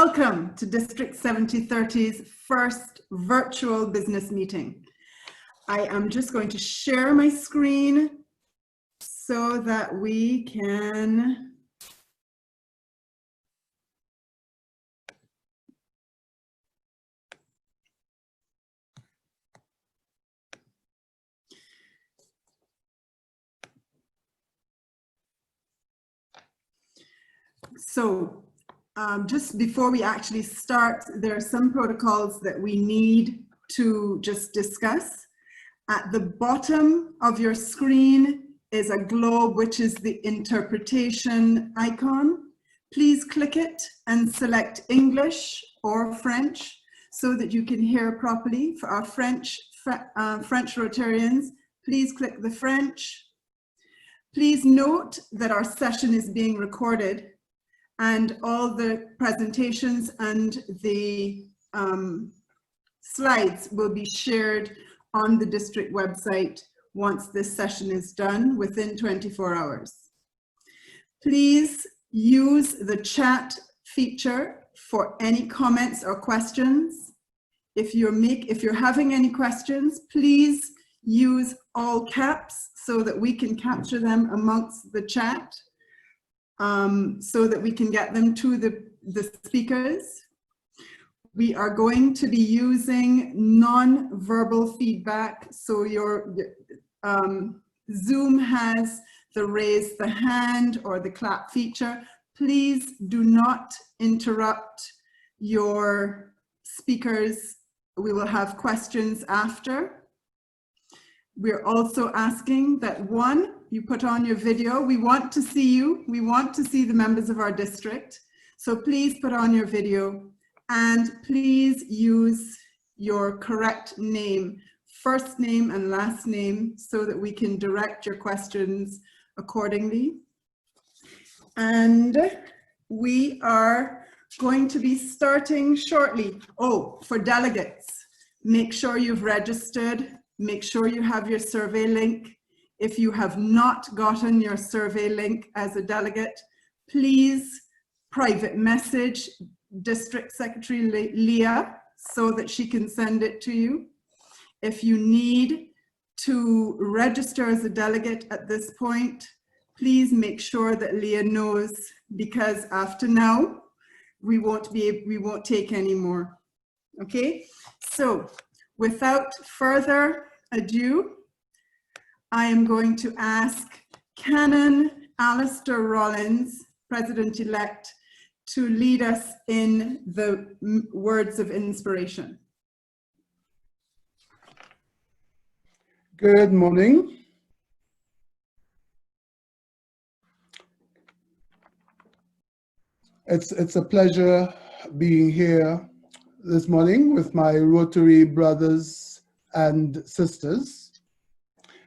Welcome to District 7030's first virtual business meeting. I am just going to share my screen so that we can just before we actually start, there are some protocols that we need to just discuss. At the bottom of your screen is a globe, which is the interpretation icon. Please click it and select English or French so that you can hear properly. For our French Rotarians, please click the French. Please note that our session is being recorded, and all the presentations and the slides will be shared on the district website once this session is done within 24 hours. Please use the chat feature for any comments or questions. If you're having any questions, please use all caps so that we can capture them amongst the chat. So that we can get them to the speakers. We are going to be using non-verbal feedback. So your Zoom has the raise the hand or the clap feature. Please do not interrupt your speakers. We will have questions after. We're also asking that you put on your video. We want to see you. We want to see the members of our district. So please put on your video and please use your correct name, first name and last name, so that we can direct your questions accordingly. And we are going to be starting shortly. Oh, for delegates, make sure you've registered. Make sure you have your survey link. If you have not gotten your survey link as a delegate, please private message District Secretary Leah so that she can send it to you. If you need to register as a delegate at this point, please make sure that Leah knows, because after now, we won't take any more. Okay, so without further ado, I am going to ask Canon Alistair Rollins, President-elect, to lead us in the words of inspiration. Good morning. It's a pleasure being here this morning with my Rotary brothers and sisters.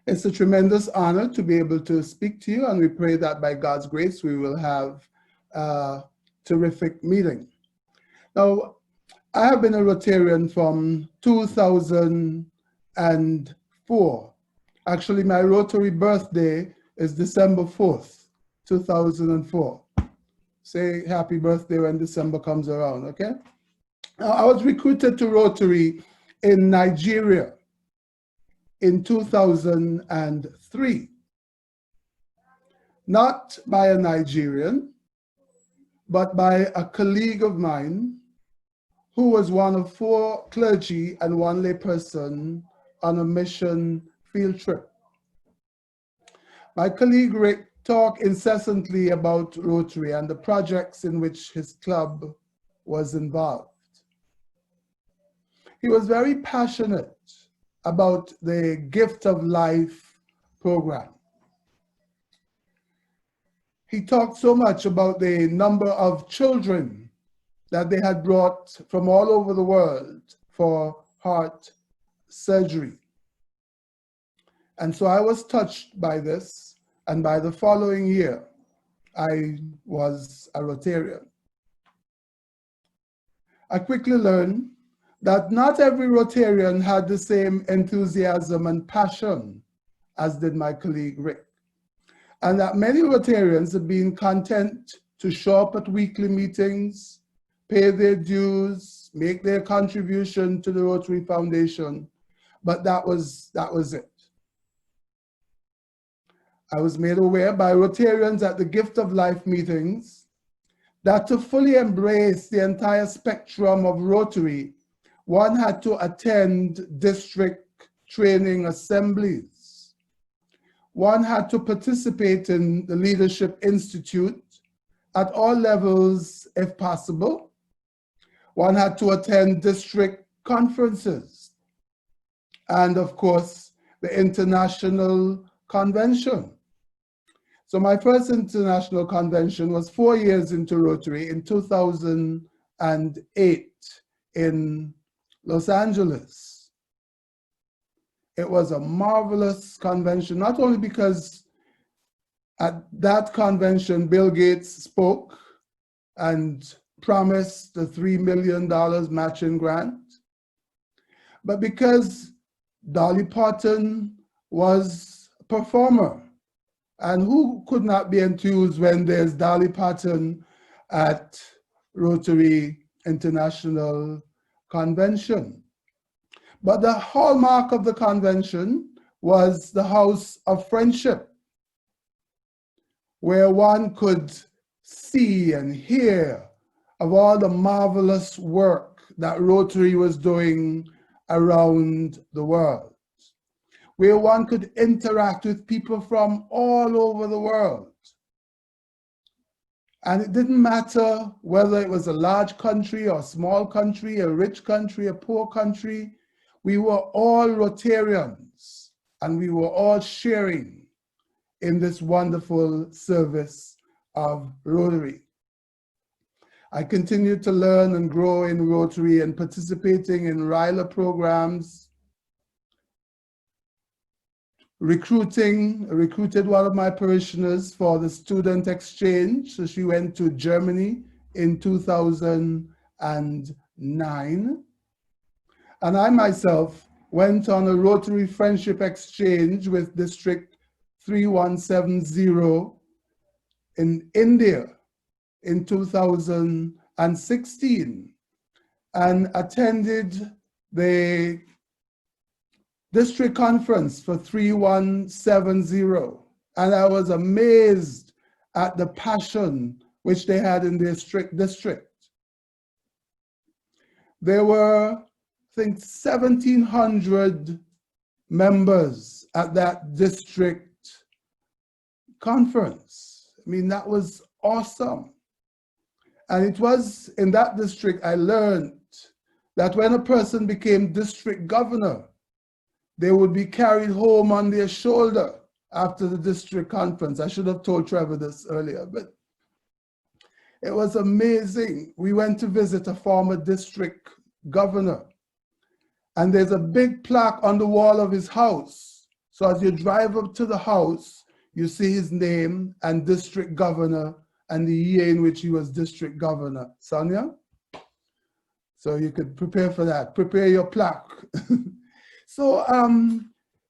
It's a tremendous honor to be able to speak to you, and we pray that by God's grace we will have a terrific meeting. Now, I have been a Rotarian from 2004. Actually, my Rotary birthday is December 4th, 2004. Say happy birthday when December comes around, okay? Now, I was recruited to Rotary in Nigeria in 2003, not by a Nigerian, but by a colleague of mine who was one of 4 clergy and 1 lay person on a mission field trip. My colleague Rick talked incessantly about Rotary and the projects in which his club was involved. He was very passionate about the Gift of Life program. He talked so much about the number of children that they had brought from all over the world for heart surgery. And so I was touched by this, and by the following year, I was a Rotarian. I quickly learned that not every Rotarian had the same enthusiasm and passion as did my colleague Rick, and that many Rotarians have been content to show up at weekly meetings, pay their dues, make their contribution to the Rotary Foundation, but that was it. I was made aware by Rotarians at the Gift of Life meetings that to fully embrace the entire spectrum of Rotary, one had to attend district training assemblies. One had to participate in the Leadership Institute at all levels if possible. One had to attend district conferences and, of course, the international convention. So my first international convention was 4 years into Rotary in 2008 in Los Angeles. It was a marvelous convention, not only because at that convention, Bill Gates spoke and promised the $3 million matching grant, but because Dolly Parton was a performer. And who could not be enthused when there's Dolly Parton at Rotary International Convention? But the hallmark of the convention was the House of Friendship, where one could see and hear of all the marvelous work that Rotary was doing around the world, where one could interact with people from all over the world. And it didn't matter whether it was a large country or a small country, a rich country, a poor country, we were all Rotarians and we were all sharing in this wonderful service of Rotary. I continued to learn and grow in Rotary and participating in RILA programs, recruited one of my parishioners for the student exchange. So she went to Germany in 2009. And I myself went on a Rotary Friendship Exchange with District 3170 in India in 2016 and attended the district conference for 3170. And I was amazed at the passion which they had in their district. There were, I think, 1,700 members at that district conference. I mean, that was awesome. And it was in that district I learned that when a person became district governor, they would be carried home on their shoulder after the district conference. I should have told Trevor this earlier, but it was amazing. We went to visit a former district governor, and there's a big plaque on the wall of his house. So as you drive up to the house, you see his name and district governor and the year in which he was district governor. Sonia? So you could prepare for that. Prepare your plaque. So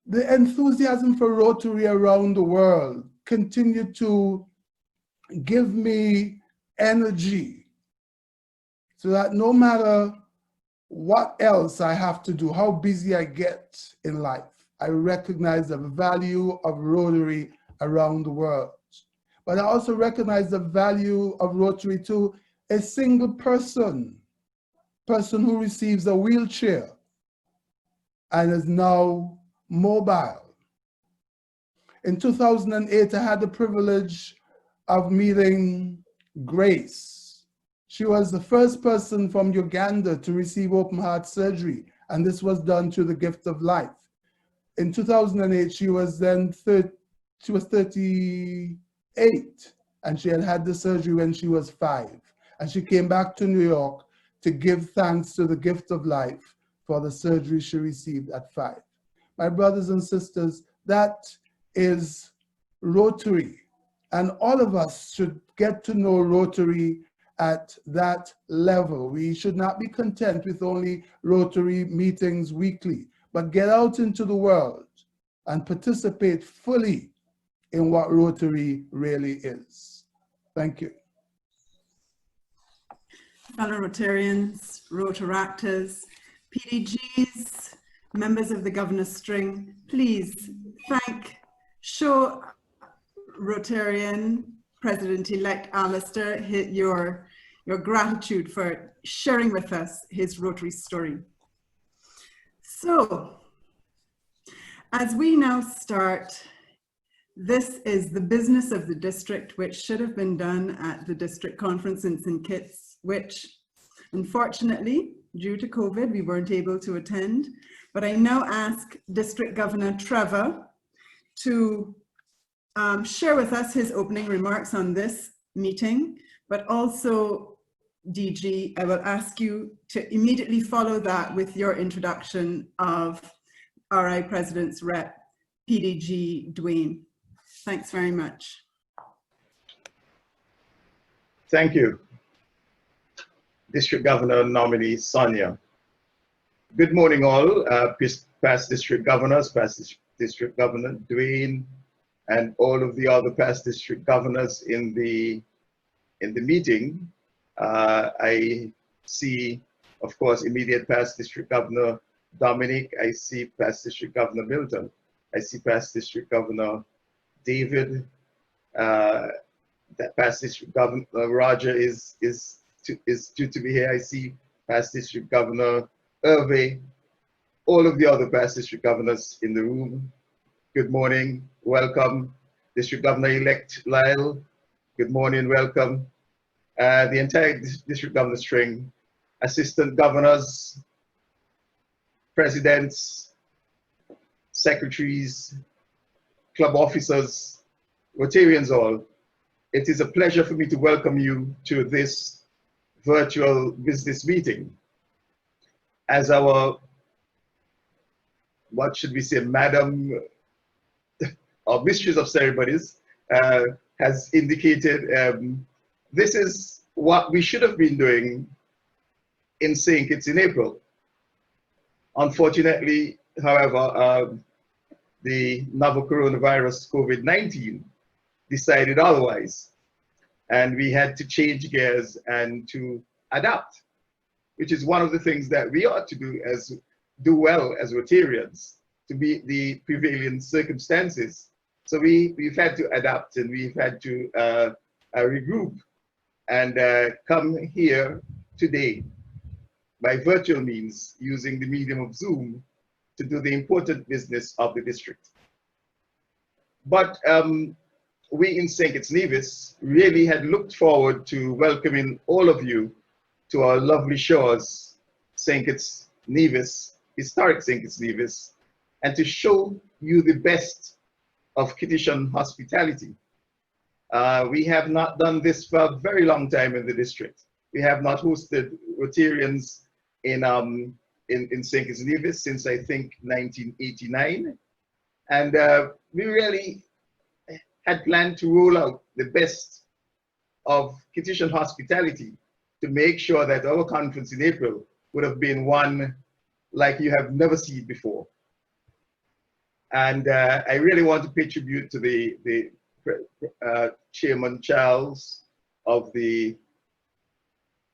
the enthusiasm for Rotary around the world continued to give me energy so that no matter what else I have to do, how busy I get in life, I recognize the value of Rotary around the world. But I also recognize the value of Rotary to a single person who receives a wheelchair and is now mobile. In 2008, I had the privilege of meeting Grace. She was the first person from Uganda to receive open heart surgery, and this was done through the Gift of Life. In 2008, she was 38, and she had had the surgery when she was 5. And she came back to New York to give thanks to the Gift of Life for the surgery she received at 5. My brothers and sisters, that is Rotary. And all of us should get to know Rotary at that level. We should not be content with only Rotary meetings weekly, but get out into the world and participate fully in what Rotary really is. Thank you. fellow Rotarians, Rotaractors, PDGs, members of the Governor's String, please show Rotarian President-elect Alistair your gratitude for sharing with us his Rotary story. So, as we now start, this is the business of the district, which should have been done at the district conference in St. Kitts, which unfortunately, due to COVID, we weren't able to attend. But I now ask District Governor Trevor to share with us his opening remarks on this meeting, but also, DG, I will ask you to immediately follow that with your introduction of RI President's Rep, PDG Dwayne. Thanks very much. Thank you, District Governor nominee Sonia. Good morning all, past District Governors, past District Governor Dwayne, and all of the other past District Governors in the meeting. I see, of course, immediate past District Governor Dominic. I see past District Governor Milton. I see past District Governor David. That past District Governor Roger is due to be here. I see past District Governor Hervé. All of the other past District Governors in the room. Good morning, welcome. District Governor-elect Lyle. Good morning, welcome. The entire District Governor String, Assistant Governors, Presidents, Secretaries, Club Officers, Rotarians all. It is a pleasure for me to welcome you to this virtual business meeting. As our, what should we say, Madam, or Mistress of Ceremonies has indicated, this is what we should have been doing in St. Kitts in April. Unfortunately, however, the novel coronavirus COVID-19 decided otherwise. And we had to change gears and to adapt, which is one of the things that we ought to do well as Rotarians, to meet the prevailing circumstances. So we've had to adapt, and we've had to regroup and come here today by virtual means using the medium of Zoom to do the important business of the district. But we in St. Kitts Nevis really had looked forward to welcoming all of you to our lovely shores, St. Kitts Nevis, historic St. Kitts Nevis, and to show you the best of Kittitian hospitality. We have not done this for a very long time in the district. We have not hosted Rotarians in St. Kitts Nevis since, I think, 1989. And we really had planned to roll out the best of Kittitian hospitality to make sure that our conference in April would have been one like you have never seen before. And I really want to pay tribute to the Chairman Charles of the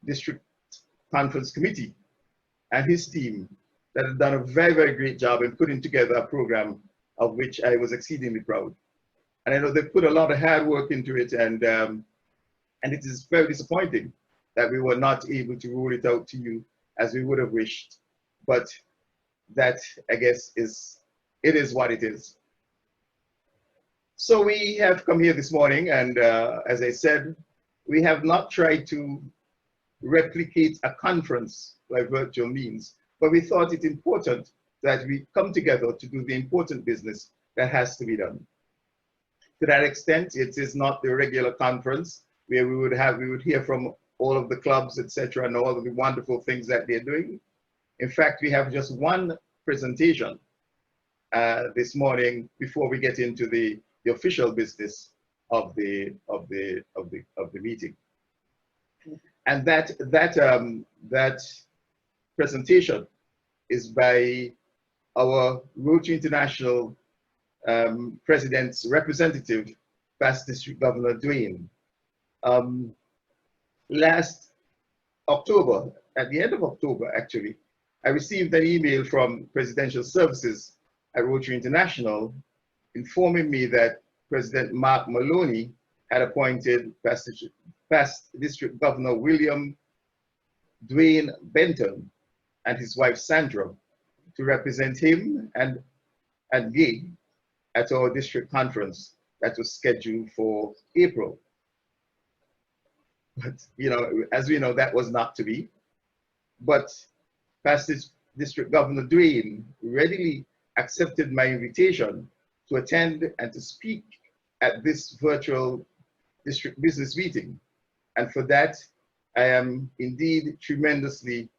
District Conference Committee and his team that have done a very, very great job in putting together a program of which I was exceedingly proud. And I know they've put a lot of hard work into it, and it is very disappointing that we were not able to roll it out to you as we would have wished. But that, I guess, it is what it is. So we have come here this morning, and as I said, we have not tried to replicate a conference by virtual means, but we thought it important that we come together to do the important business that has to be done. To that extent, it is not the regular conference where we would hear from all of the clubs, etc., and all of the wonderful things that they're doing. In fact, we have just one presentation this morning before we get into the official business of the meeting. And that presentation is by our Rotary International President's representative, past District Governor Dwayne. Last October, at the end of October actually, I received an email from Presidential Services at Rotary International informing me that President Mark Maloney had appointed past District Governor William Dwayne Benton and his wife Sandra to represent him and Gay at our district conference that was scheduled for April. But, you know, as we know, that was not to be. But past District Governor Dwayne readily accepted my invitation to attend and to speak at this virtual district business meeting. And for that, I am indeed tremendously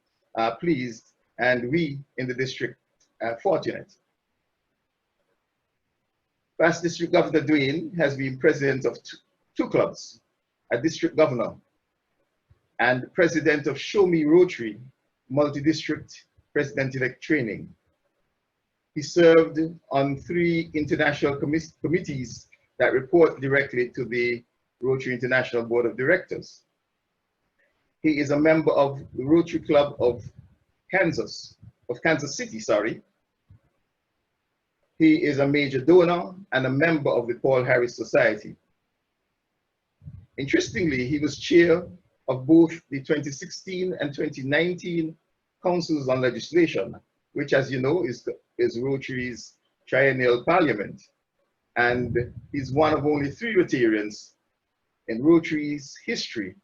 pleased, and we in the district are fortunate. Past District Governor Dwayne has been president of two clubs, a district governor, and president of Show Me Rotary multi-district president-elect training. He served on 3 international committees that report directly to the Rotary International Board of Directors. He is a member of the Rotary Club of Kansas City, sorry. He is a major donor and a member of the Paul Harris Society. Interestingly, he was chair of both the 2016 and 2019 Councils on Legislation, which, as you know, is Rotary's triennial parliament. And he's one of only 3 Rotarians in Rotary's history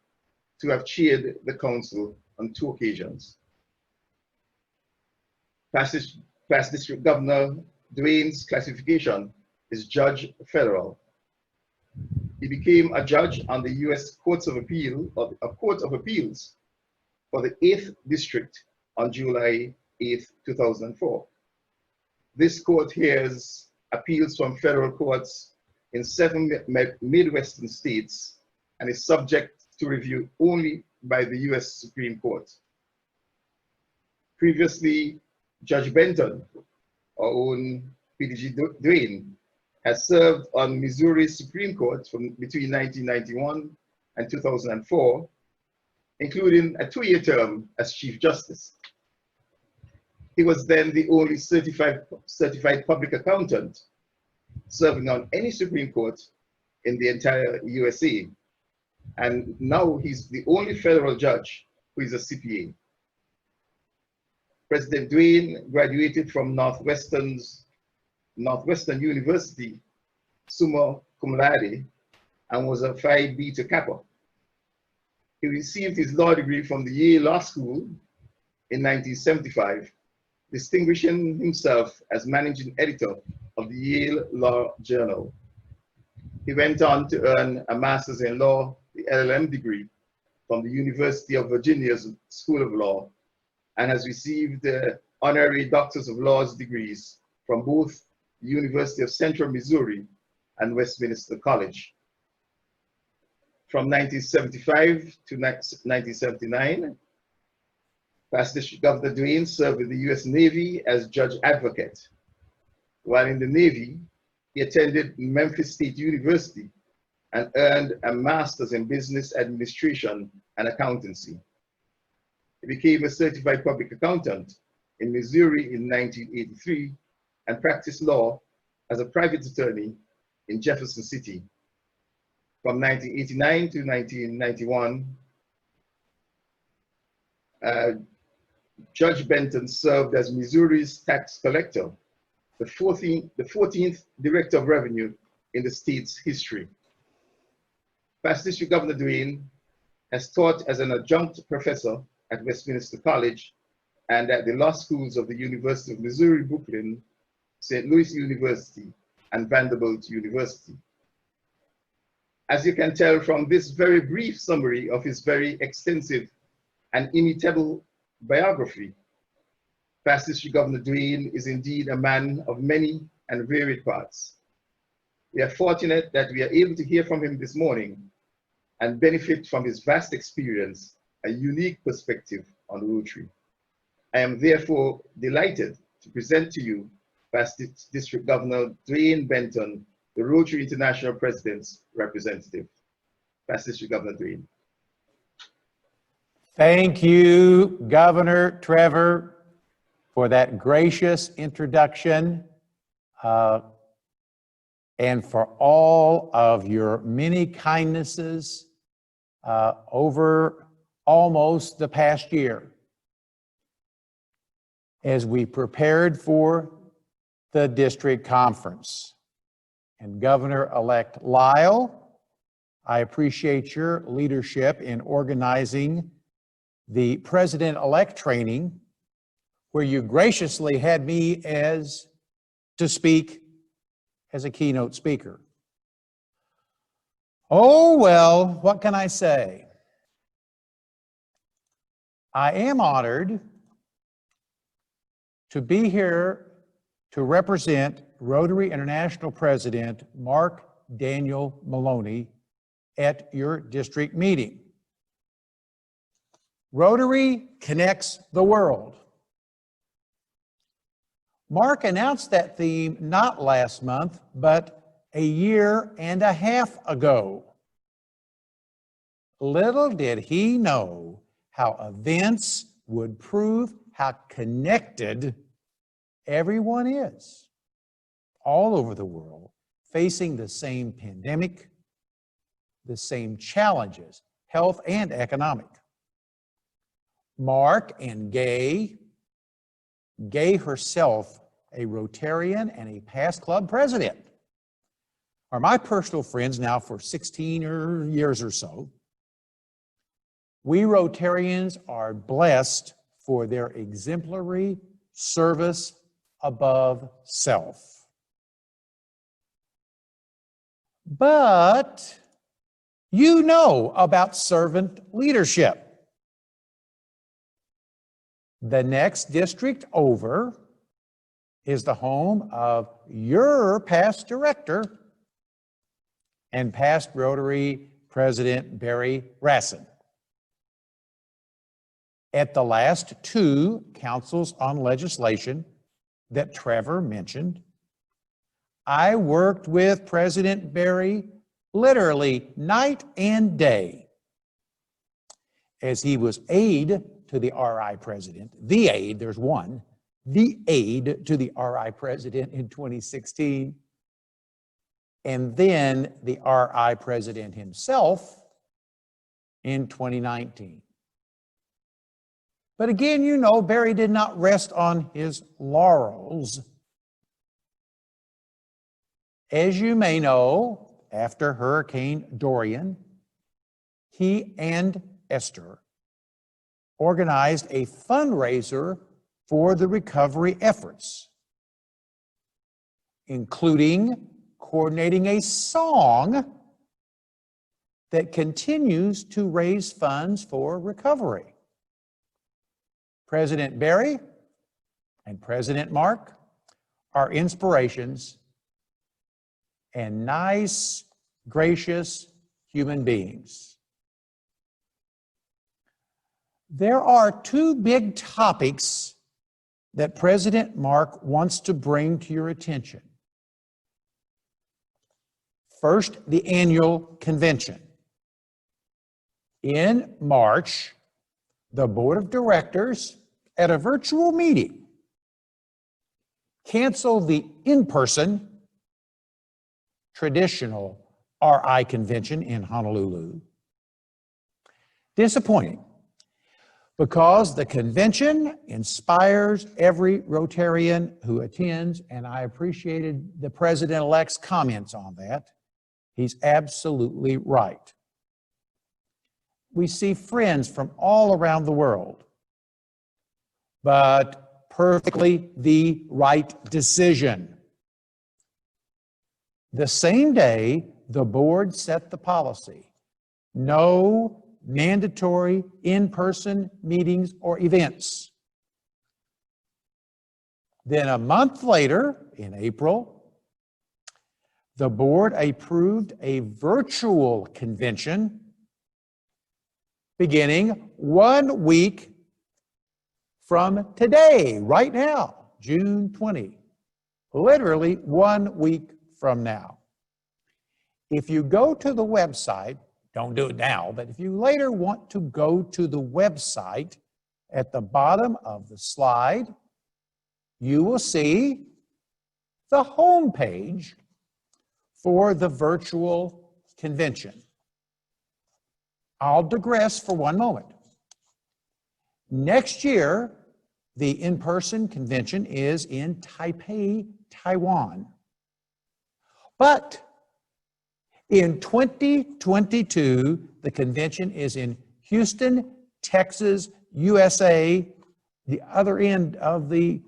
to have chaired the council on 2 occasions. Past District Governor Dwayne's classification is Judge Federal. He became a judge on the U.S. Court of Appeals for the 8th District on July 8, 2004. This court hears appeals from federal courts in 7 Midwestern states and is subject to review only by the U.S. Supreme Court. Previously, Judge Benton, our own PDG Dwayne, has served on Missouri's Supreme Court from between 1991 and 2004, including a 2-year term as Chief Justice. He was then the only certified public accountant serving on any Supreme Court in the entire USA. And now he's the only federal judge who is a CPA. President Dwayne graduated from Northwestern University, summa cum laude, and was a Phi Beta Kappa. He received his law degree from the Yale Law School in 1975, distinguishing himself as managing editor of the Yale Law Journal. He went on to earn a master's in law, the LLM degree, from the University of Virginia's School of Law, and has received honorary Doctors of Laws degrees from both the University of Central Missouri and Westminster College. From 1975 to 1979, past District Governor Dwayne served with the U.S. Navy as Judge Advocate. While in the Navy, he attended Memphis State University and earned a master's in business administration and accountancy. He became a certified public accountant in Missouri in 1983 and practiced law as a private attorney in Jefferson City. From 1989 to 1991, Judge Benton served as Missouri's tax collector, the 14th Director of Revenue in the state's history. Past District Governor Dwayne has taught as an adjunct professor at Westminster College and at the law schools of the University of Missouri Brooklyn, St. Louis University, and Vanderbilt University. As you can tell from this very brief summary of his very extensive and immutable biography, past District Governor Dwayne is indeed a man of many and varied parts. We are fortunate that we are able to hear from him this morning and benefit from his vast experience, a unique perspective on Rotary. I am therefore delighted to present to you past District Governor Dwayne Benton, the Rotary International President's representative. Past District Governor Dwayne. Thank you, Governor Trevor, for that gracious introduction and for all of your many kindnesses over almost the past year as we prepared for the district conference. And Governor-elect Lyle, I appreciate your leadership in organizing the President-elect training, where you graciously had me to speak as a keynote speaker. Oh, well, what can I say? I am honored to be here to represent Rotary International President Mark Daniel Maloney at your district meeting. Rotary connects the world. Mark announced that theme not last month, but a year and a half ago. Little did he know how events would prove how connected everyone is all over the world, facing the same pandemic, the same challenges, health and economic. Mark and Gay herself, a Rotarian and a past club president, are my personal friends now for 16 years or so. We Rotarians are blessed for their exemplary service above self. But you know about servant leadership. The next district over is the home of your past director and past Rotary President Barry Rasim. At the last two councils on legislation that Trevor mentioned, I worked with President Barry literally night and day as he was aide to the RI president, the aide, there's one, the aide to the RI president in 2016, and then the RI president himself in 2019. But again, you know, Barry did not rest on his laurels. As you may know, after Hurricane Durian, he and Esther organized a fundraiser for the recovery efforts, including coordinating a song that continues to raise funds for recovery. President Barry and President Mark are inspirations and nice, gracious human beings. There are two big topics that President Mark wants to bring to your attention. First, the annual convention. In March, the board of directors, at a virtual meeting, canceled the in-person traditional RI convention in Honolulu. Disappointing, because the convention inspires every Rotarian who attends, and I appreciated the president-elect's comments on that. He's absolutely right. We see friends from all around the world, but perfectly the right decision. The same day, the board set the policy: no mandatory in-person meetings or events. Then a month later, in April, the board approved a virtual convention beginning 1 week from today, right now, June 20, literally 1 week from now. If you go to the website don't do it now, but if you later want to go to the website, at the bottom of the slide, you will see the home page for the virtual convention. I'll digress for one moment. Next year, the in-person convention is in Taipei, Taiwan. But in 2022, the convention is in Houston, Texas, USA, the other end of the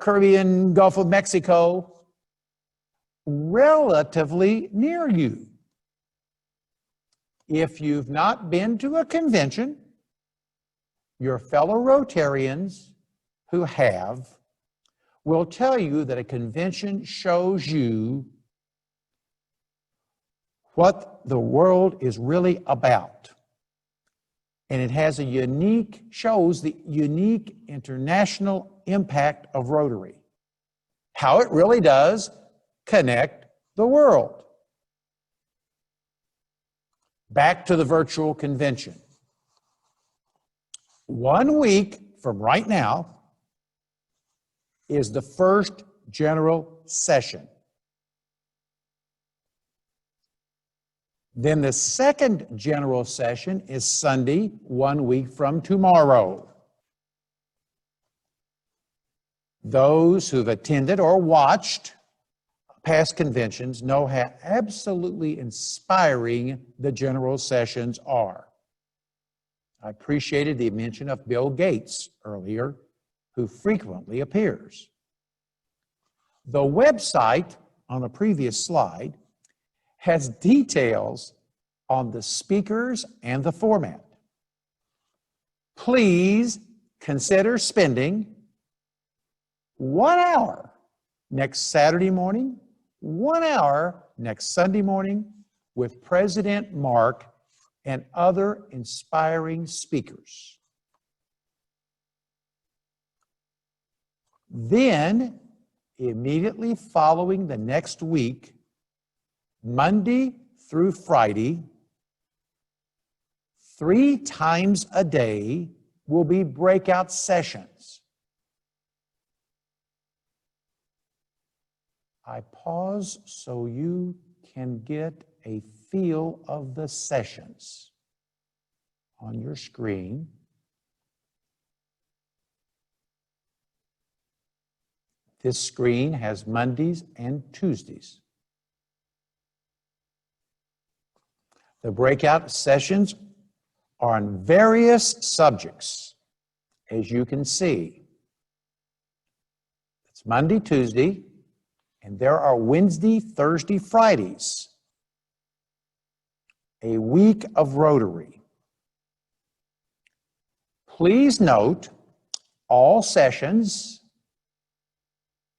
Caribbean, Gulf of Mexico, relatively near you. If you've not been to a convention, your fellow Rotarians who have will tell you that a convention shows you what the world is really about. And it has shows the unique international impact of Rotary, how it really does connect the world. Back to the virtual convention. 1 week from right now is the first general session. Then the second general session is Sunday, 1 week from tomorrow. Those who've attended or watched past conventions know how absolutely inspiring the general sessions are. I appreciated the mention of Bill Gates earlier, who frequently appears. The website on the previous slide has details on the speakers and the format. Please consider spending 1 hour next Saturday morning, 1 hour next Sunday morning with President Mark and other inspiring speakers. Then, immediately following the next week, Monday through Friday, 3 times a day will be breakout sessions. I pause so you can get a feel of the sessions on your screen. This screen has Mondays and Tuesdays. The breakout sessions are on various subjects, as you can see. It's Monday, Tuesday, and there are Wednesday, Thursday, Fridays. A week of Rotary. Please note, all sessions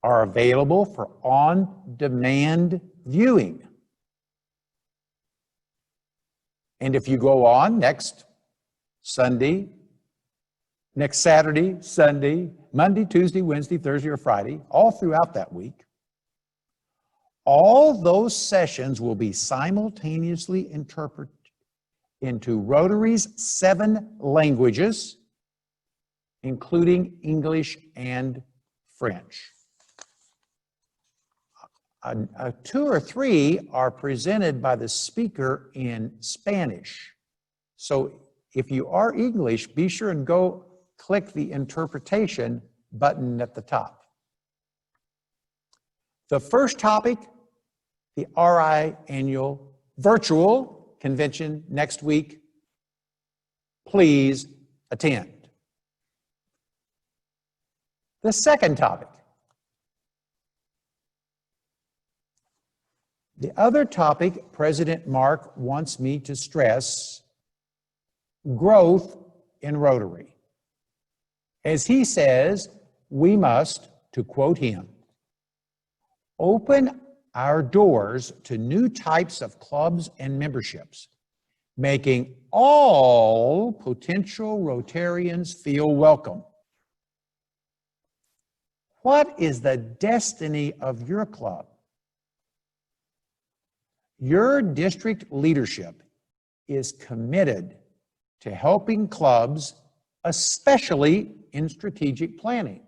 are available for on-demand viewing. And if you go on next Saturday, Sunday, Monday, Tuesday, Wednesday, Thursday, or Friday, all throughout that week, all those sessions will be simultaneously interpreted into Rotary's 7 languages, including English and French. 2 or 3 are presented by the speaker in Spanish. So if you are English, be sure and go click the interpretation button at the top. The first topic, the RI annual virtual convention next week. Please attend. The second topic. The other topic President Mark wants me to stress, growth in Rotary. As he says, we must, to quote him, open our doors to new types of clubs and memberships, making all potential Rotarians feel welcome. What is the destiny of your club? Your district leadership is committed to helping clubs, especially in strategic planning.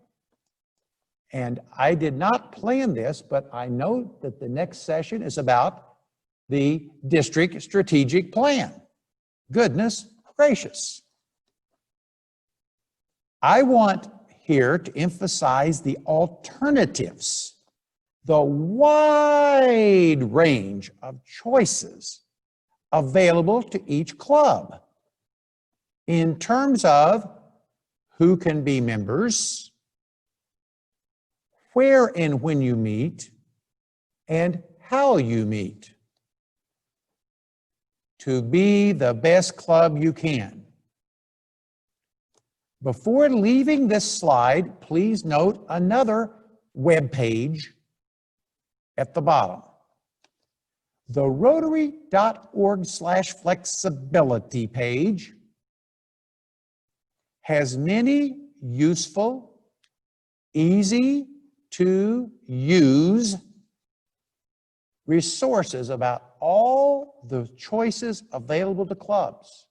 And I did not plan this, but I know that the next session is about the district strategic plan. Goodness gracious. I want here to emphasize the alternatives, the wide range of choices available to each club in terms of who can be members, where and when you meet, and how you meet to be the best club you can. Before leaving this slide, please note another web page at the bottom. The Rotary.org/flexibility page has many useful, easy to use resources about all the choices available to clubs.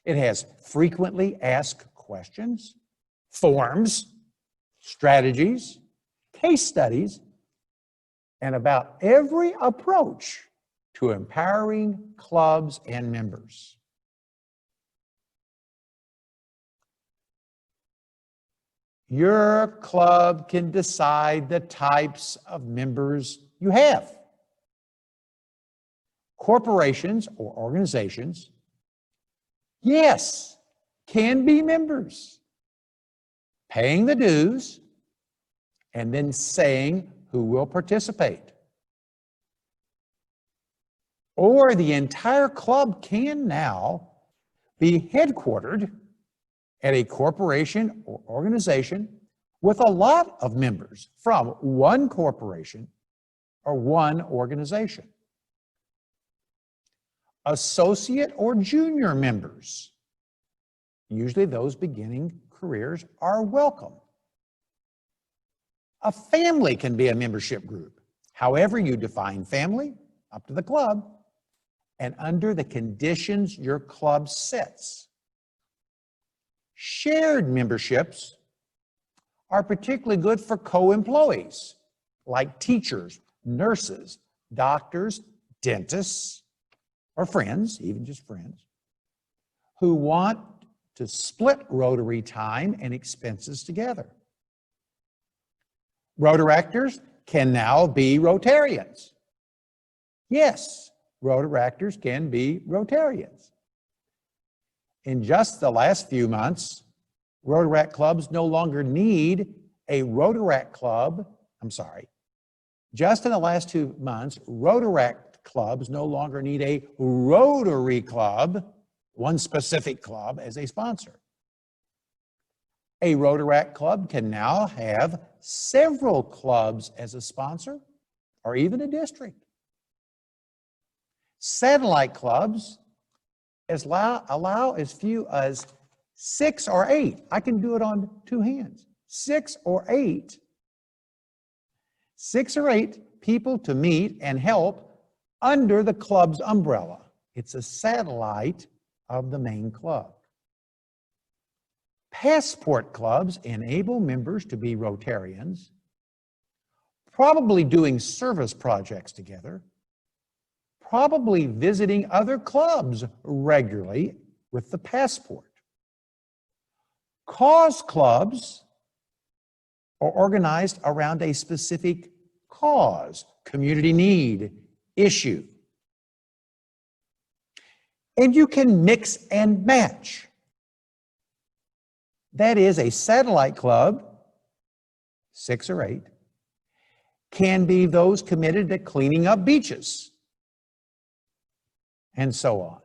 It has frequently asked questions, forms, strategies, case studies, and about every approach to empowering clubs and members. Your club can decide the types of members you have. Corporations or organizations, yes, can be members, paying the dues, and then saying who will participate. Or the entire club can now be headquartered at a corporation or organization with a lot of members from one corporation or one organization. Associate or junior members, usually those beginning careers, are welcome. A family can be a membership group. However you define family, up to the club, and under the conditions your club sets. Shared memberships are particularly good for co-employees, like teachers, nurses, doctors, dentists, or friends, even just friends, who want to split Rotary time and expenses together. Rotaractors can now be Rotarians. Yes, Rotaractors can be Rotarians. In just the last few months, Rotaract clubs no longer need a Rotaract club. Just in the last 2 months, Rotaract clubs no longer need a Rotary club, one specific club, as a sponsor. A Rotaract club can now have several clubs as a sponsor, or even a district. Satellite clubs allow as few as 6 or 8. I can do it on 2 hands. 6 or 8 people to meet and help under the club's umbrella. It's a satellite of the main club. Passport clubs enable members to be Rotarians, probably doing service projects together, probably visiting other clubs regularly with the passport. Cause clubs are organized around a specific cause, community need, issue. And you can mix and match. That is, a satellite club, 6 or 8, can be those committed to cleaning up beaches, and so on.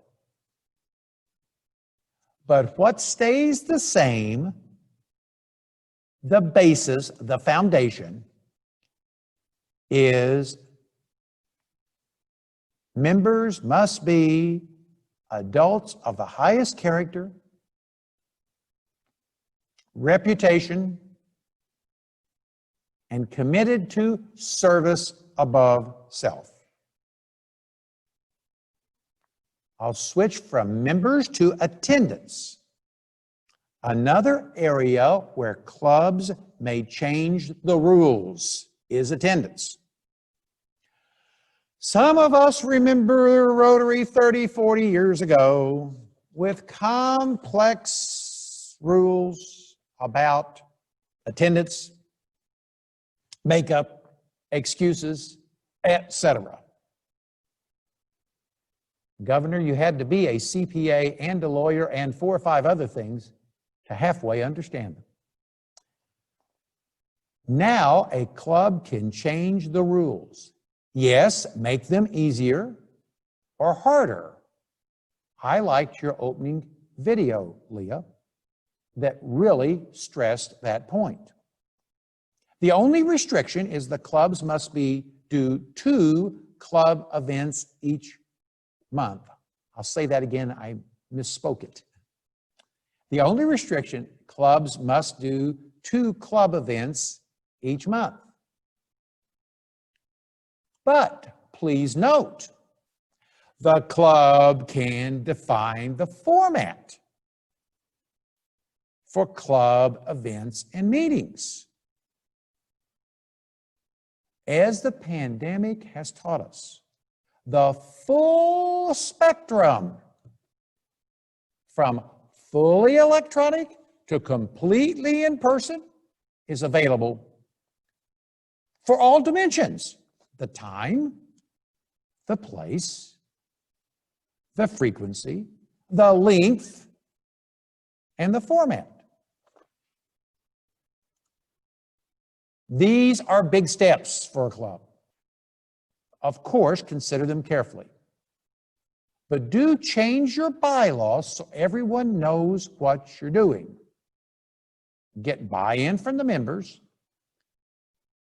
But what stays the same, the basis, the foundation, is members must be adults of the highest character, reputation, and committed to service above self. I'll switch from members to attendance. Another area where clubs may change the rules is attendance. Some of us remember Rotary 30, 40 years ago with complex rules about attendance, makeup, excuses, etc. Governor, you had to be a CPA and a lawyer and 4 or 5 other things to halfway understand them. Now a club can change the rules. Yes, make them easier or harder. I liked your opening video, Leah, that really stressed that point. The only restriction is the clubs must do 2 club events each month. I'll say that again, I misspoke it. The only restriction, clubs must do 2 club events each month. But please note, the club can define the format for club events and meetings. As the pandemic has taught us, the full spectrum from fully electronic to completely in person is available for all dimensions: the time, the place, the frequency, the length, and the format. These are big steps for a club. Of course, consider them carefully. But do change your bylaws so everyone knows what you're doing. Get buy-in from the members.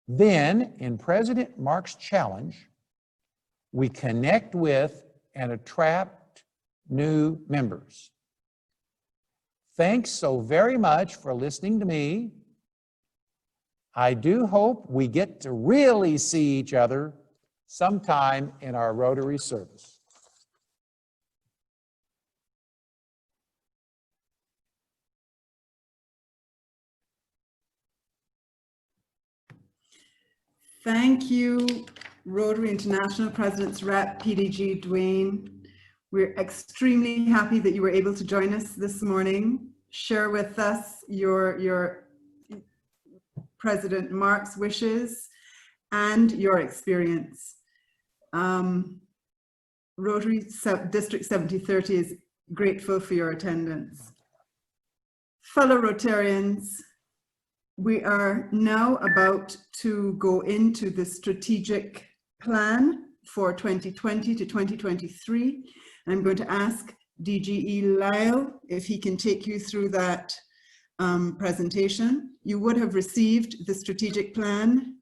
Then, in President Mark's challenge, we connect with and attract new members. Thanks so very much for listening to me. I do hope we get to really see each other sometime in our Rotary service. Thank you, Rotary International President's Rep, PDG Dwayne. We're extremely happy that you were able to join us this morning. Share with us your President Mark's wishes and your experience. Rotary District 7030 is grateful for your attendance. Fellow Rotarians, we are now about to go into the strategic plan for 2020 to 2023. I'm going to ask DGE Lyle if he can take you through that presentation. You would have received the strategic plan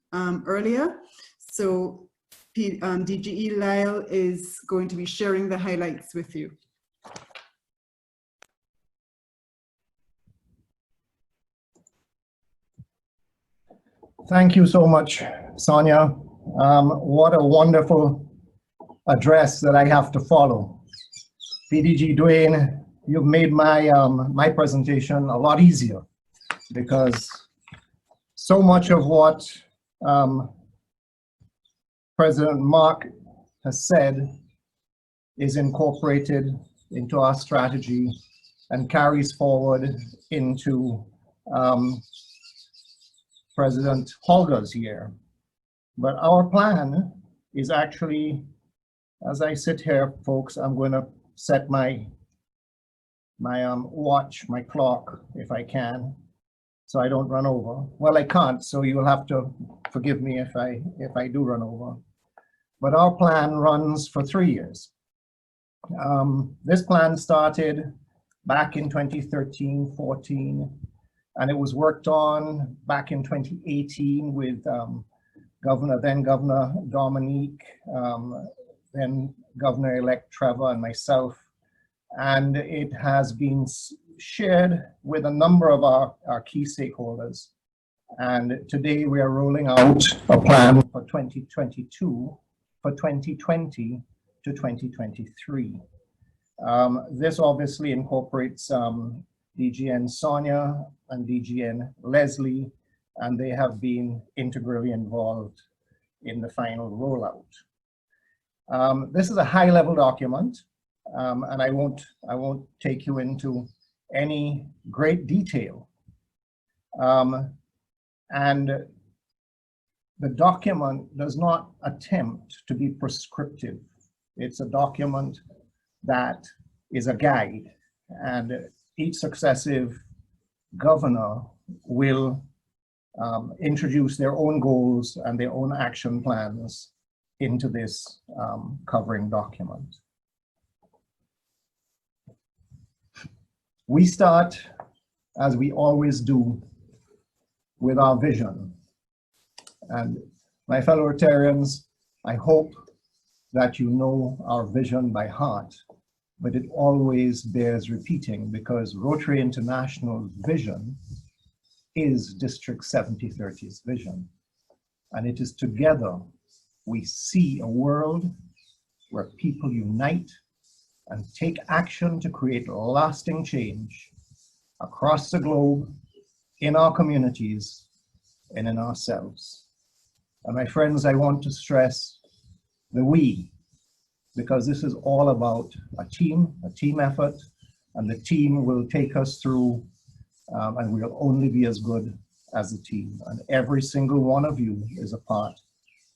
earlier, so DGE Lyle is going to be sharing the highlights with you. Thank you so much, Sonia. What a wonderful address that I have to follow. PDG Dwayne, you've made my my presentation a lot easier, because so much of what President Mark has said is incorporated into our strategy and carries forward into President Holger's year. But our plan is actually, as I sit here, folks, I'm going to set my watch, my clock, if I can, so I don't run over. Well, I can't, so you'll have to forgive me if I do run over. But our plan runs for 3 years. This plan started back in 2013-14, and it was worked on back in 2018 with then Governor Dominique, then Governor-elect Trevor, and myself. And it has been shared with a number of our key stakeholders. And today we are rolling out a plan for 2022, for 2020 to 2023. This obviously incorporates DGN Sonia and DGN Leslie, and they have been integrally involved in the final rollout. This is a high-level document, and I won't take you into any great detail. And the document does not attempt to be prescriptive. It's a document that is a guide, and each successive governor will introduce their own goals and their own action plans into this covering document. We start, as we always do, with our vision. And my fellow Rotarians, I hope that you know our vision by heart, but it always bears repeating, because Rotary International's vision is District 7030's vision. And it is together we see a world where people unite and take action to create lasting change across the globe, in our communities, and in ourselves. And my friends, I want to stress the we, because this is all about a team effort, and the team will take us through, and we'll only be as good as the team. And every single one of you is a part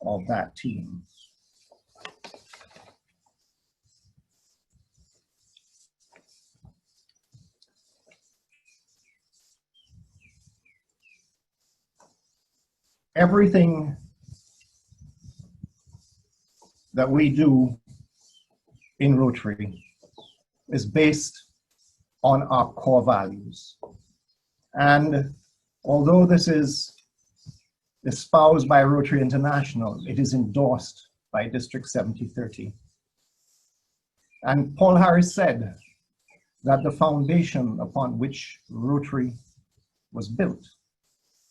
of that team. Everything that we do in Rotary is based on our core values. And although this is espoused by Rotary International, it is endorsed by District 7030. And Paul Harris said that the foundation upon which Rotary was built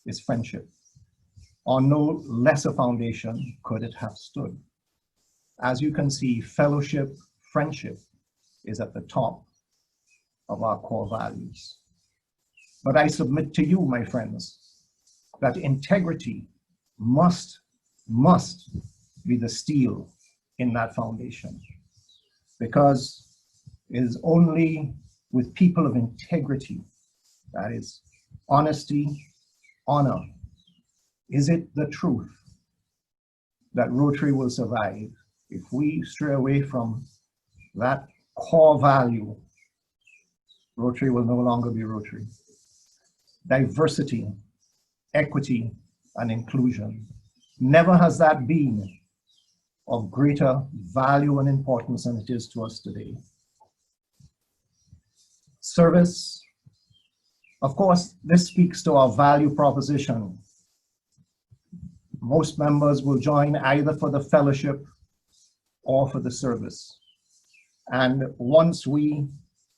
is friendship. On no lesser foundation could it have stood. As you can see, fellowship, friendship is at the top of our core values. But I submit to you, my friends, that integrity must be the steel in that foundation, because it is only with people of integrity, that is honesty, honor. Is it the truth that Rotary will survive? If we stray away from that core value, Rotary will no longer be Rotary. Diversity, equity, and inclusion. Never has that been of greater value and importance than it is to us today. Service, of course, this speaks to our value proposition. Most members will join either for the fellowship or for the service. And once we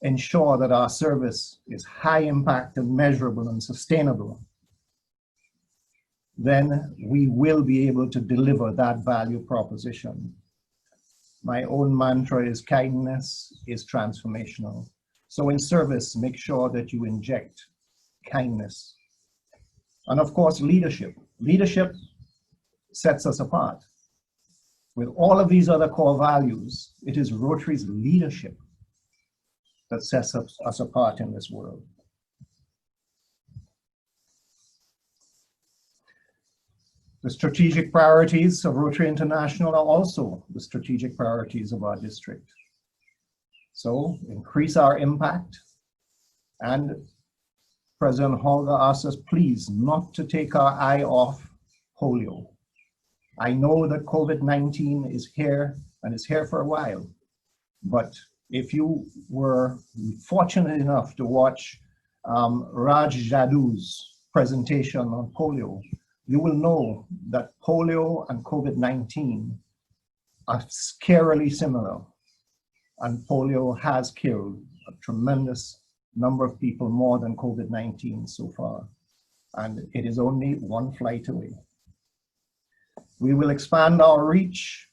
ensure that our service is high impact and measurable and sustainable, then we will be able to deliver that value proposition. My own mantra is kindness is transformational. So in service, make sure that you inject kindness. And of course, leadership. Leadership sets us apart. With all of these other core values, it is Rotary's leadership that sets us apart in this world. The strategic priorities of Rotary International are also the strategic priorities of our district. So increase our impact, and President Holger asked us please not to take our eye off polio. I know that COVID-19 is here and is here for a while, but if you were fortunate enough to watch Raj Jadu's presentation on polio, you will know that polio and COVID-19 are scarily similar, and polio has killed a tremendous number of people, more than COVID-19 so far, and it is only one flight away. We will expand our reach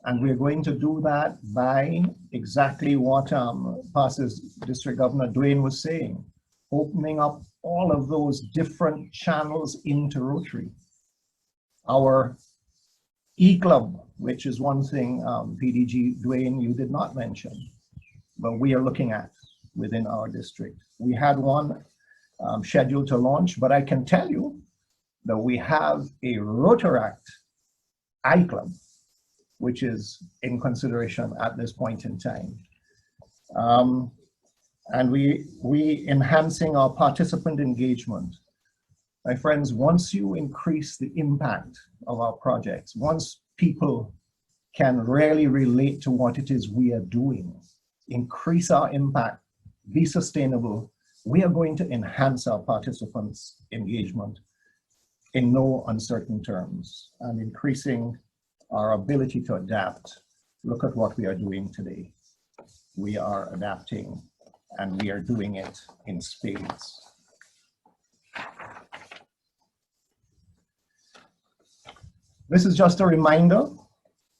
And we're going to do that by exactly what past District Governor Durian was saying, opening up all of those different channels into Rotary. Our e-club, which is one thing, PDG Durian, you did not mention, but we are looking at within our district. We had one scheduled to launch, but I can tell you that we have a Rotaract iClub, which is in consideration at this point in time. And we enhancing our participant engagement. My friends, once you increase the impact of our projects, once people can really relate to what it is we are doing, increase our impact, be sustainable, we are going to enhance our participants' engagement in no uncertain terms, and increasing our ability to adapt. Look at what we are doing today. We are adapting, and we are doing it in spades. This is just a reminder.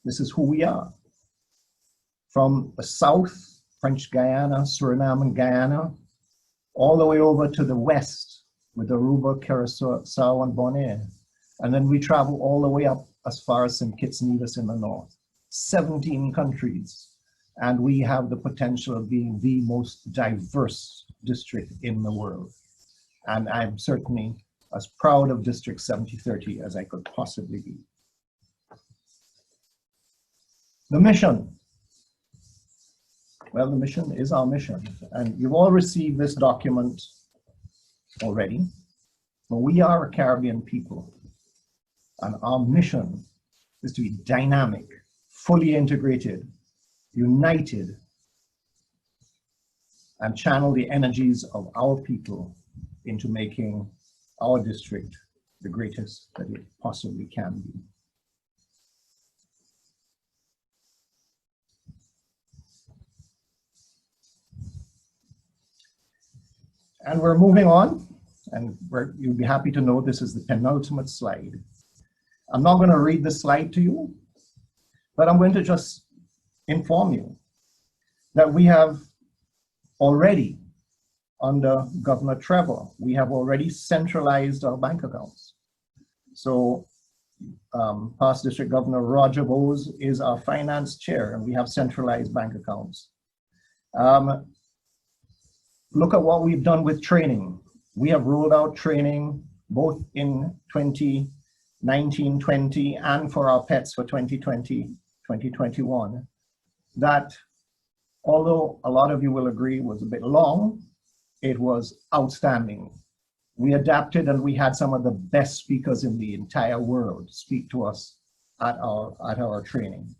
This is who we are. From the south, French Guiana, Suriname, and Guyana, all the way over to the west with Aruba, Curacao, and Bonaire. And then we travel all the way up as far as St. Kitts and Nevis in the north. 17 countries. And we have the potential of being the most diverse district in the world. And I'm certainly as proud of District 7030 as I could possibly be. The mission. Well, the mission is our mission. And you've all received this document already. But we are a Caribbean people. And our mission is to be dynamic, fully integrated, united, and channel the energies of our people into making our district the greatest that it possibly can be. And we're moving on, and you'll be happy to know this is the penultimate slide. I'm not going to read the slide to you, but I'm going to just inform you that we have already, under Governor Trevor, we have already centralized our bank accounts. So past District Governor Roger Bowes is our finance chair, and we have centralized bank accounts. Look at what we've done with training. We have rolled out training both in 2019-20 and for our pets for 2020-2021. That, although a lot of you will agree was a bit long, it was outstanding. We adapted, and we had some of the best speakers in the entire world speak to us at our training.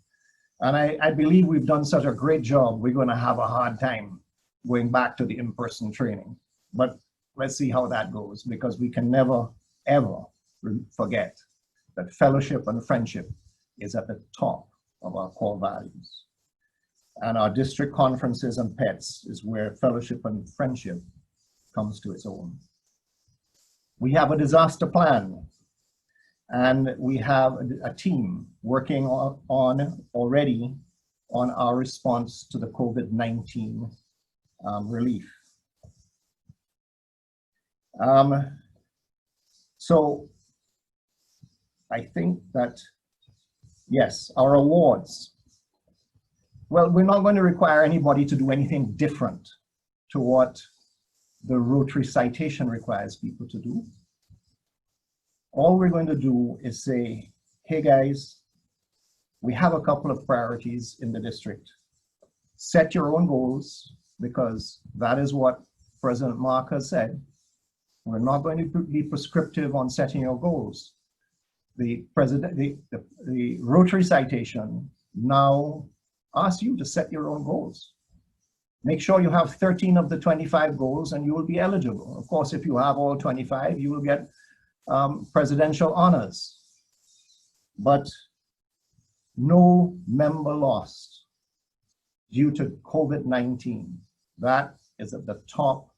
And I believe we've done such a great job, we're going to have a hard time going back to the in-person training. But let's see how that goes, because we can never, ever forget that fellowship and friendship is at the top of our core values. And our district conferences and pets is where fellowship and friendship comes to its own. We have a disaster plan, and we have a team working already on our response to the COVID-19 relief. So I think that, yes, our awards. Well, we're not going to require anybody to do anything different to what the Rotary citation requires people to do. All we're going to do is say, hey guys, we have a couple of priorities in the district. Set your own goals, because that is what President Mark has said. We're not going to be prescriptive on setting your goals. The Rotary citation now asks you to set your own goals. Make sure you have 13 of the 25 goals and you will be eligible. Of course, if you have all 25, you will get presidential honors. But no member lost due to COVID-19. That is at the top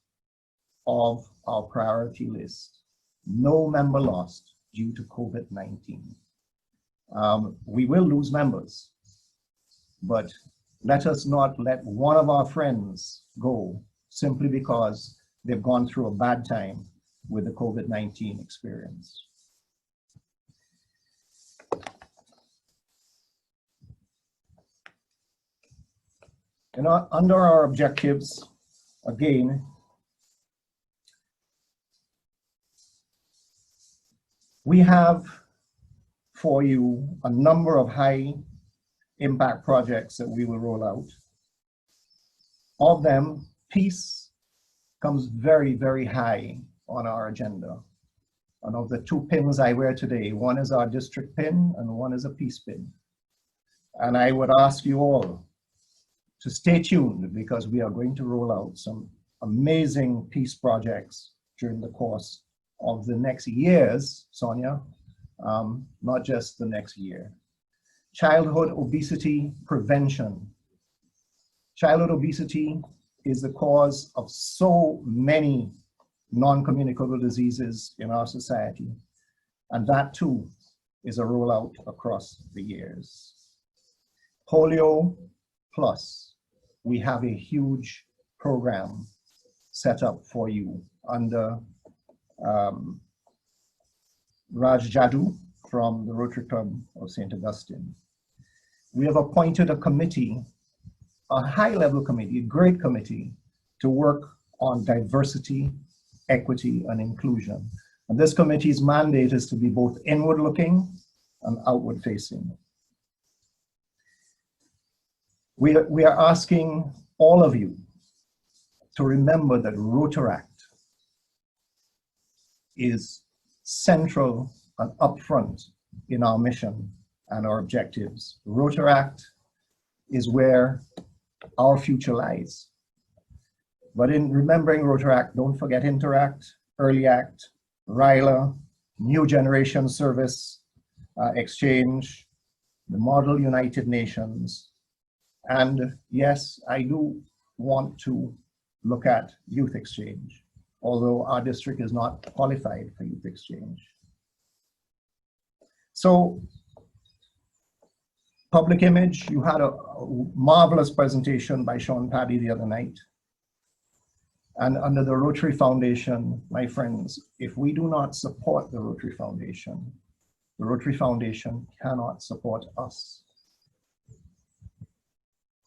of our priority list. No member lost due to COVID-19. We will lose members. but let us not let one of our friends go simply because they've gone through a bad time with the COVID-19 experience. You know, under our objectives, again, we have for you a number of high impact projects that we will roll out. Of them, peace comes very, very high on our agenda. And of the two pins I wear today, one is our district pin and one is a peace pin. And I would ask you all to stay tuned because we are going to roll out some amazing peace projects during the course of the next years, Sonia, not just the next year. Childhood obesity prevention. Childhood obesity is the cause of so many non-communicable diseases in our society. And that too is a rollout across the years. Polio Plus, we have a huge program set up for you under Raj Jadu from the Rotary Club of St. Augustine. We have appointed a committee, a high-level committee, a great committee, to work on diversity, equity, and inclusion. And this committee's mandate is to be both inward-looking and outward-facing. We are asking all of you to remember that Rotaract is central and upfront in our mission and our objectives. Rotaract is where our future lies. But in remembering Rotaract, don't forget Interact, Early Act, RILA, New Generation Service Exchange, the Model United Nations, and yes, I do want to look at Youth Exchange, although our district is not qualified for Youth Exchange. So, public image, you had a marvelous presentation by Sean Paddy the other night. And under the Rotary Foundation, my friends, if we do not support the Rotary Foundation cannot support us.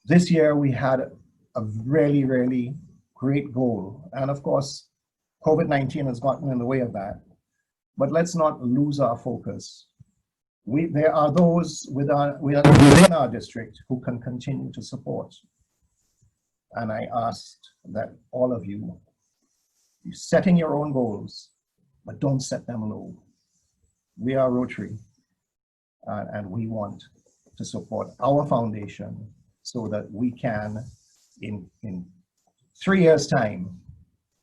This year we had a really, really great goal. And of course, COVID-19 has gotten in the way of that. But let's not lose our focus. There are those within our district who can continue to support. And I asked that all of you, you're setting your own goals, but don't set them low. We are Rotary, and we want to support our foundation so that we can, in 3 years' time,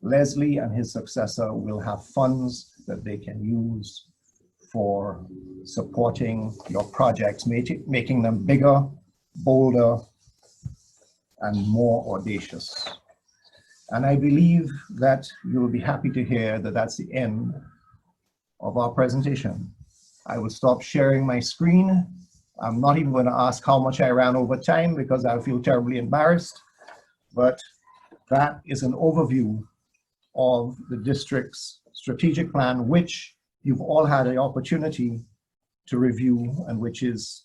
Leslie and his successor will have funds that they can use for supporting your projects, making them bigger, bolder, and more audacious. And I believe that you will be happy to hear that that's the end of our presentation. I will stop sharing my screen. I'm not even going to ask how much I ran over time because I feel terribly embarrassed, but that is an overview of the district's strategic plan, which you've all had the opportunity to review and which is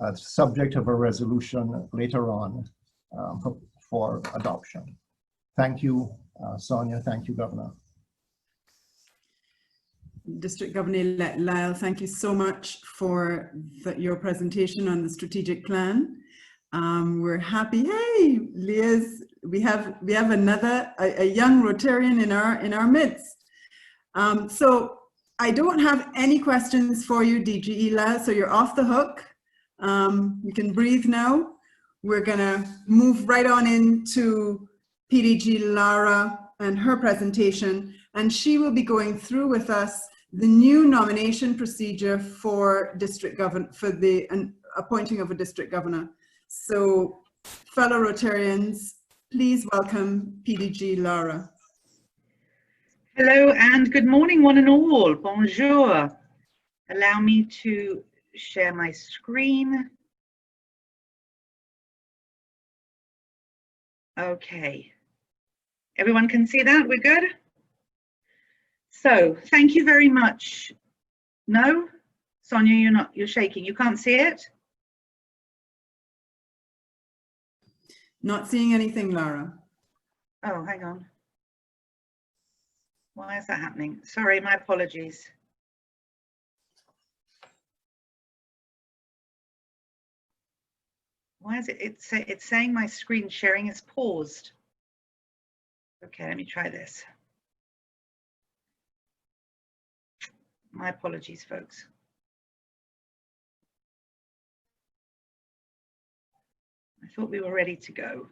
a subject of a resolution later on for adoption. Thank you, Sonia. Thank you, Governor. District Governor-elect Lyle, thank you so much for your presentation on the strategic plan. We're happy. Hey, Liz, we have another a young Rotarian in our midst. So I don't have any questions for you, DG Ela, so you're off the hook. You can breathe now. We're gonna move right on into PDG Lara and her presentation, and she will be going through with us the new nomination procedure for for the appointing of a district governor. So, fellow Rotarians, please welcome PDG Lara. Hello and good morning, one and all. Bonjour. Allow me to share my screen. Okay. Everyone can see that? We're good? So thank you very much. No? Sonia, you're shaking. You can't see it? Not seeing anything, Lara. Oh, hang on. Why is that happening? Sorry, my apologies. Why is it's saying my screen sharing is paused? Okay, let me try this. My apologies, folks. I thought we were ready to go.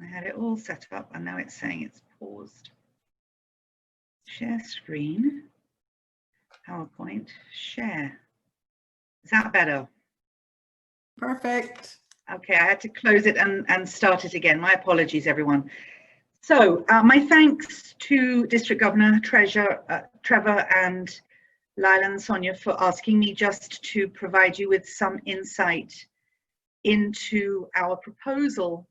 I had it all set up and now it's saying it's paused. Share screen, PowerPoint, share. Is that better? Perfect. Okay, I had to close it and start it again. My apologies, everyone. So my thanks to District Governor Trevor and Lila and Sonia for asking me just to provide you with some insight into our proposal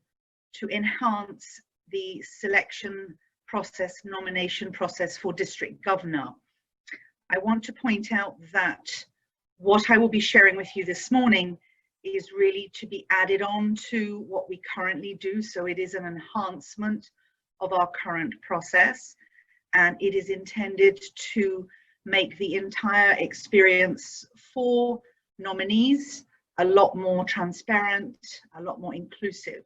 to enhance the selection process, nomination process for District Governor. I want to point out that what I will be sharing with you this morning is really to be added on to what we currently do. So it is an enhancement of our current process, and it is intended to make the entire experience for nominees a lot more transparent, a lot more inclusive.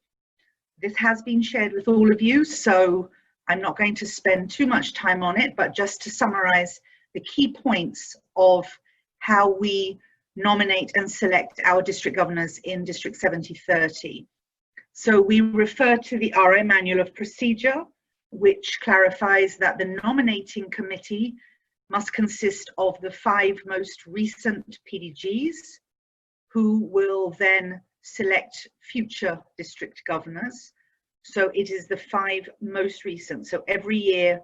This has been shared with all of you, so I'm not going to spend too much time on it, but just to summarize the key points of how we nominate and select our district governors in District 7030. So we refer to the RA Manual of Procedure, which clarifies that the nominating committee must consist of the 5 most recent PDGs, who will then select future district governors. So it is the 5 most recent. So every year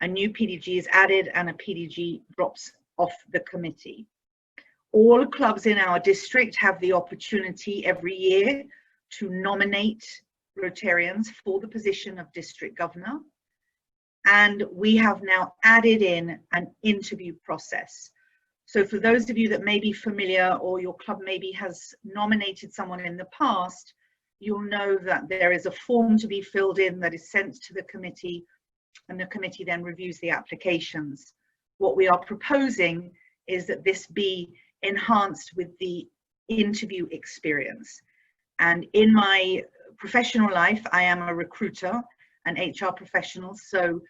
a new PDG is added and a PDG drops off the committee. All clubs in our district have the opportunity every year to nominate Rotarians for the position of district governor. And we have now added in an interview process. So for those of you that may be familiar, or your club maybe has nominated someone in the past, you'll know that there is a form to be filled in that is sent to the committee, and the committee then reviews the applications. What we are proposing is that this be enhanced with the interview experience. And in my professional life, I am a recruiter, an HR professional, so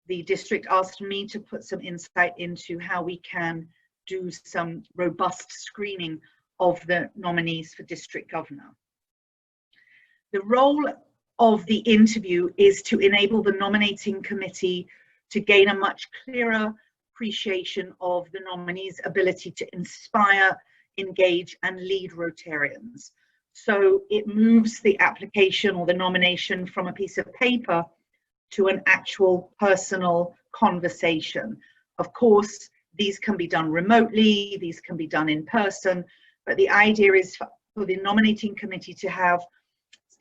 the district asked me to put some insight into how we can do some robust screening of the nominees for district governor. The role of the interview is to enable the nominating committee to gain a much clearer appreciation of the nominee's ability to inspire, engage, and lead Rotarians. So it moves the application or the nomination from a piece of paper to an actual personal conversation. Of course, these can be done remotely, these can be done in person, but the idea is for the nominating committee to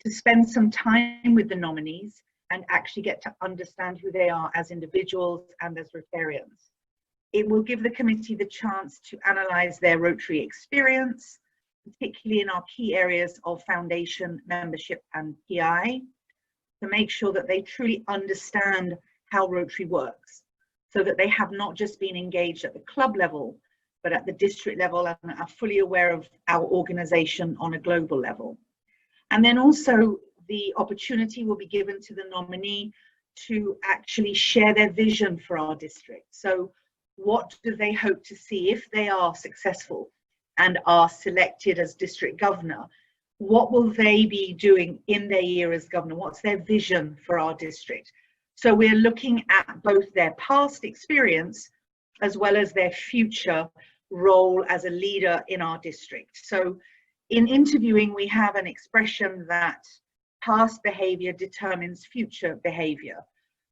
spend some time with the nominees and actually get to understand who they are as individuals and as Rotarians. It will give the committee the chance to analyze their Rotary experience, particularly in our key areas of foundation, membership, and PI, to make sure that they truly understand how Rotary works, so that they have not just been engaged at the club level, but at the district level, and are fully aware of our organization on a global level. And then also the opportunity will be given to the nominee to actually share their vision for our district. So what do they hope to see if they are successful and are selected as district governor? What will they be doing in their year as governor? What's their vision for our district? So we're looking at both their past experience as well as their future role as a leader in our district. So in interviewing, we have an expression that past behavior determines future behavior.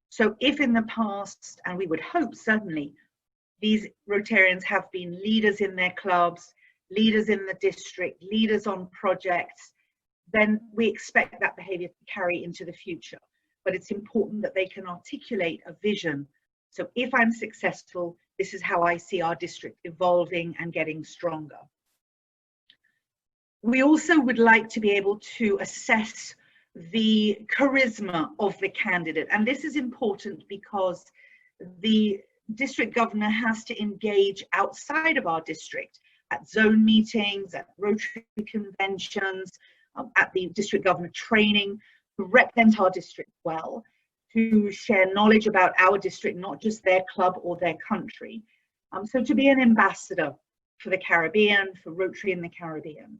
So if in the past, and we would hope certainly, these Rotarians have been leaders in their clubs, leaders in the district, leaders on projects, then we expect that behavior to carry into the future. But it's important that they can articulate a vision. So if I'm successful, this is how I see our district evolving and getting stronger. We also would like to be able to assess the charisma of the candidate. And this is important because the district governor has to engage outside of our district at zone meetings, at Rotary conventions, at the district governor training, to represent our district well, to share knowledge about our district, not just their club or their country. So to be an ambassador for the Caribbean, for Rotary in the Caribbean.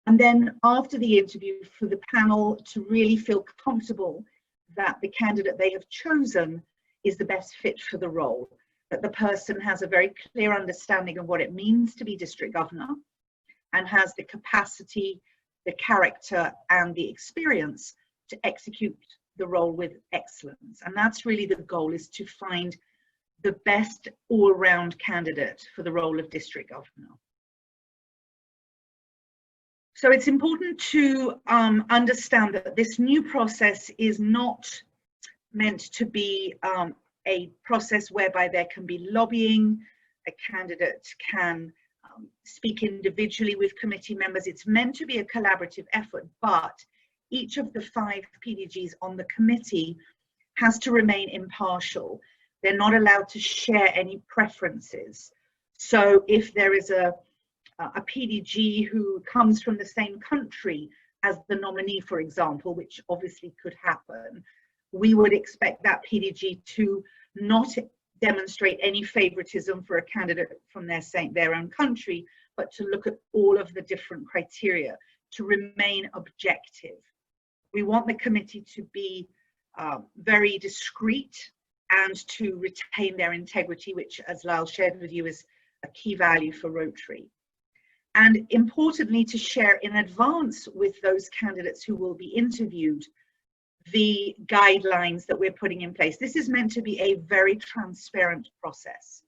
And then after the interview, for the panel to really feel comfortable that the candidate they have chosen is the best fit for the role, that the person has a very clear understanding of what it means to be district governor and has the capacity, the character and the experience to execute the role with excellence. And that's really the goal, is to find the best all-round candidate for the role of district governor. So it's important to understand that this new process is not meant to be a process whereby there can be lobbying, a candidate can speak individually with committee members. It's meant to be a collaborative effort, but each of the 5 PDGs on the committee has to remain impartial. They're not allowed to share any preferences. So if there is a PDG who comes from the same country as the nominee, for example, which obviously could happen, we would expect that PDG to not demonstrate any favoritism for a candidate from their own country, but to look at all of the different criteria, to remain objective. We want the committee to be very discreet and to retain their integrity, which, as Lyle shared with you, is a key value for Rotary. And importantly, to share in advance with those candidates who will be interviewed the guidelines that we're putting in place. This is meant to be a very transparent process.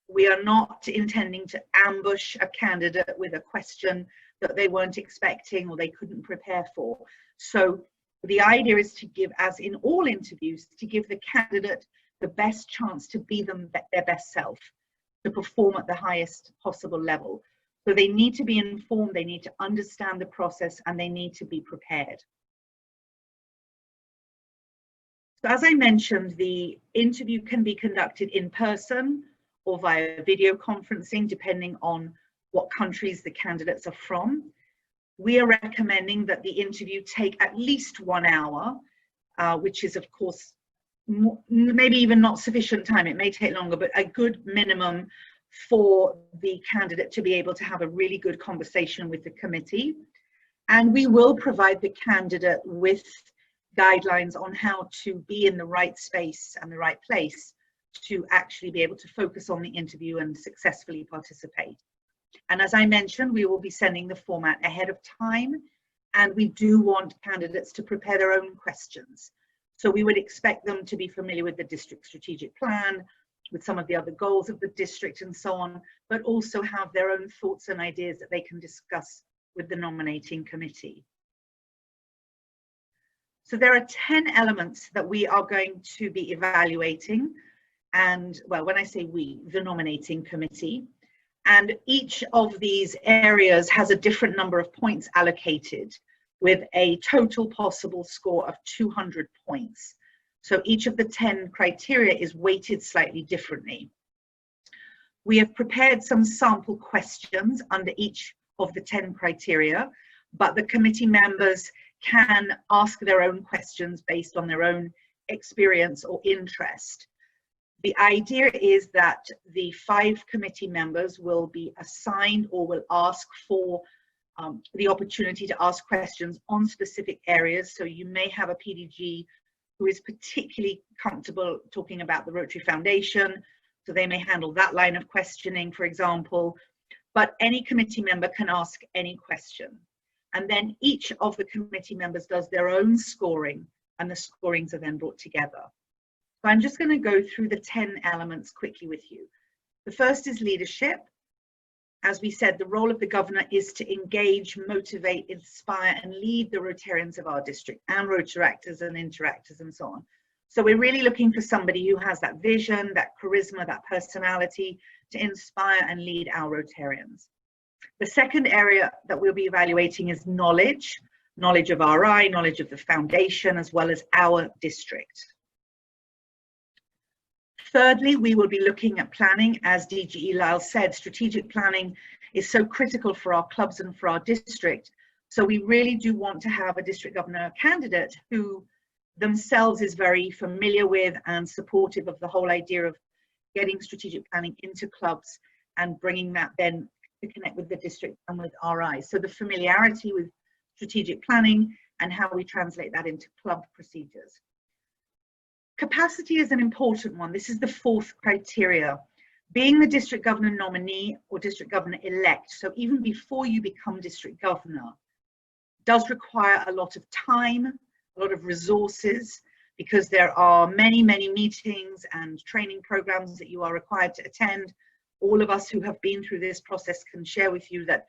We are not intending to ambush a candidate with a question that they weren't expecting or they couldn't prepare for. So the idea is to give, as in all interviews, to give the candidate the best chance to be their best self, to perform at the highest possible level. So they need to be informed, they need to understand the process, and they need to be prepared. So as I mentioned, the interview can be conducted in person or via video conferencing, depending on what countries the candidates are from. We are recommending that the interview take at least 1 hour, which is, of course, maybe even not sufficient time. It may take longer, but a good minimum for the candidate to be able to have a really good conversation with the committee. And we will provide the candidate with guidelines on how to be in the right space and the right place to actually be able to focus on the interview and successfully participate. And as I mentioned, we will be sending the format ahead of time, and we do want candidates to prepare their own questions. So we would expect them to be familiar with the district strategic plan, with some of the other goals of the district and so on, but also have their own thoughts and ideas that they can discuss with the nominating committee. So there are 10 elements that we are going to be evaluating. And well, when I say we, the nominating committee, and each of these areas has a different number of points allocated with a total possible score of 200 points. So each of the 10 criteria is weighted slightly differently. We have prepared some sample questions under each of the 10 criteria, but the committee members can ask their own questions based on their own experience or interest. The idea is that the 5 committee members will be assigned or will ask for the opportunity to ask questions on specific areas. So you may have a PDG who is particularly comfortable talking about the Rotary Foundation, so they may handle that line of questioning, for example, but any committee member can ask any question. And then each of the committee members does their own scoring, and the scorings are then brought together. So I'm just going to go through the 10 elements quickly with you. The first is leadership. As we said, the role of the governor is to engage, motivate, inspire, and lead the Rotarians of our district and Rotaractors and interactors and so on. So we're really looking for somebody who has that vision, that charisma, that personality to inspire and lead our Rotarians. The second area that we'll be evaluating is knowledge of RI, knowledge of the foundation, as well as our district. Thirdly, we will be looking at planning. As DGE Lyle said, strategic planning is so critical for our clubs and for our district. So we really do want to have a district governor candidate who themselves is very familiar with and supportive of the whole idea of getting strategic planning into clubs and bringing that then to connect with the district and with RI. So the familiarity with strategic planning and how we translate that into club procedures. Capacity is an important one. This is the fourth criteria. Being the district governor nominee or district governor elect, so even before you become district governor, does require a lot of time, a lot of resources, because there are many, many meetings and training programs that you are required to attend. All of us who have been through this process can share with you that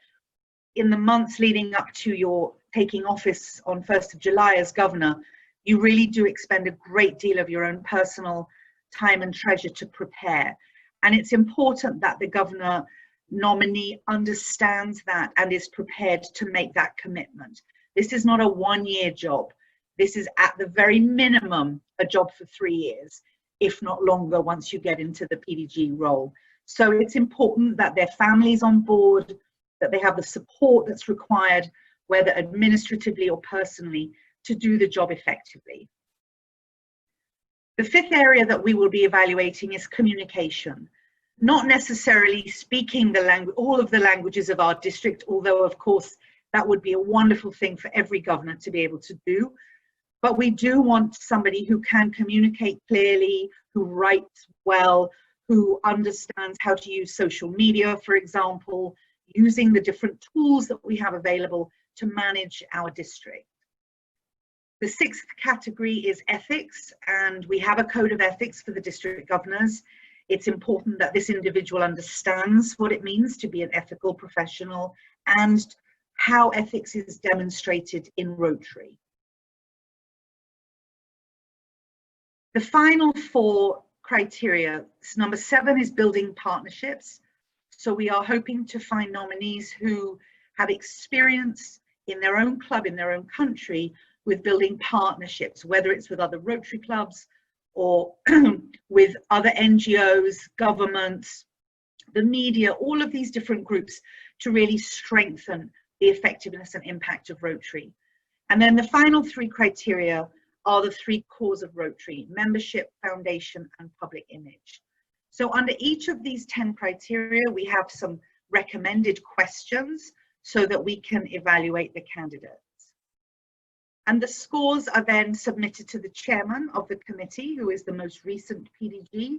in the months leading up to your taking office on 1st of July as governor, you really do expend a great deal of your own personal time and treasure to prepare. And it's important that the governor nominee understands that and is prepared to make that commitment. This is not a one-year job. This is at the very minimum a job for 3 years, if not longer once you get into the PDG role. So it's important that their family's on board, that they have the support that's required, whether administratively or personally, to do the job effectively. The fifth area that we will be evaluating is communication. Not necessarily speaking the language, all of the languages of our district, although of course that would be a wonderful thing for every governor to be able to do. But we do want somebody who can communicate clearly, who writes well, who understands how to use social media, for example, using the different tools that we have available to manage our district. The sixth category is ethics, and we have a code of ethics for the district governors. It's important that this individual understands what it means to be an ethical professional and how ethics is demonstrated in Rotary. The final four criteria, number 7 is building partnerships. So we are hoping to find nominees who have experience in their own club, in their own country, with building partnerships, whether it's with other Rotary clubs or with other NGOs, governments, the media, all of these different groups to really strengthen the effectiveness and impact of Rotary. And then the final 3 criteria are the 3 cores of Rotary: membership, foundation, and public image. So under each of these 10 criteria, we have some recommended questions so that we can evaluate the candidates. And the scores are then submitted to the chairman of the committee, who is the most recent PDG.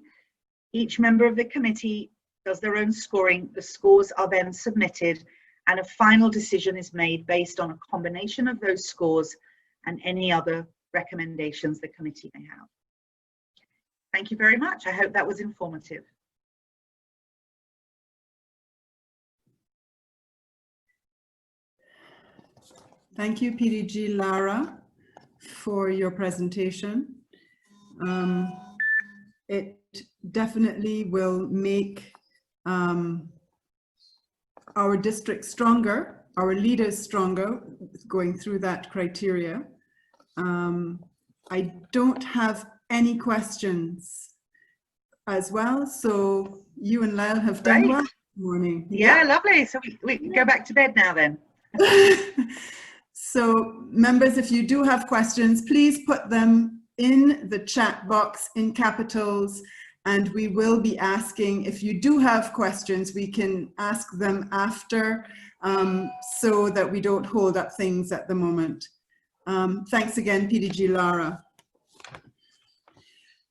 Each member of the committee does their own scoring. The scores are then submitted and a final decision is made based on a combination of those scores and any other recommendations the committee may have. Thank you very much. I hope that was informative. Thank you, PDG Lara, for your presentation. It definitely will make our district stronger, our leaders stronger, going through that criteria. I don't have any questions as well, so you and Lyle have done well this morning. Yeah, lovely. So we can go back to bed now then. So members, if you do have questions, please put them in the chat box in capitals, and we will be asking, if you do have questions, we can ask them after, so that we don't hold up things at the moment. Thanks again, PDG Lara.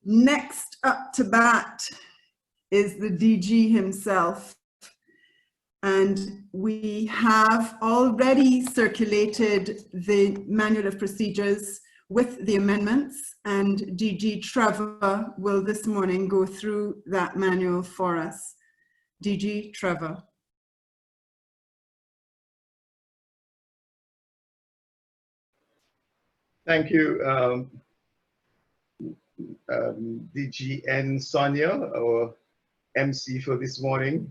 Next up to bat is the DG himself. And we have already circulated the manual of procedures with the amendments, and DG Trevor will this morning go through that manual for us. DG Trevor. Thank you, DGN Sonia, our MC for this morning,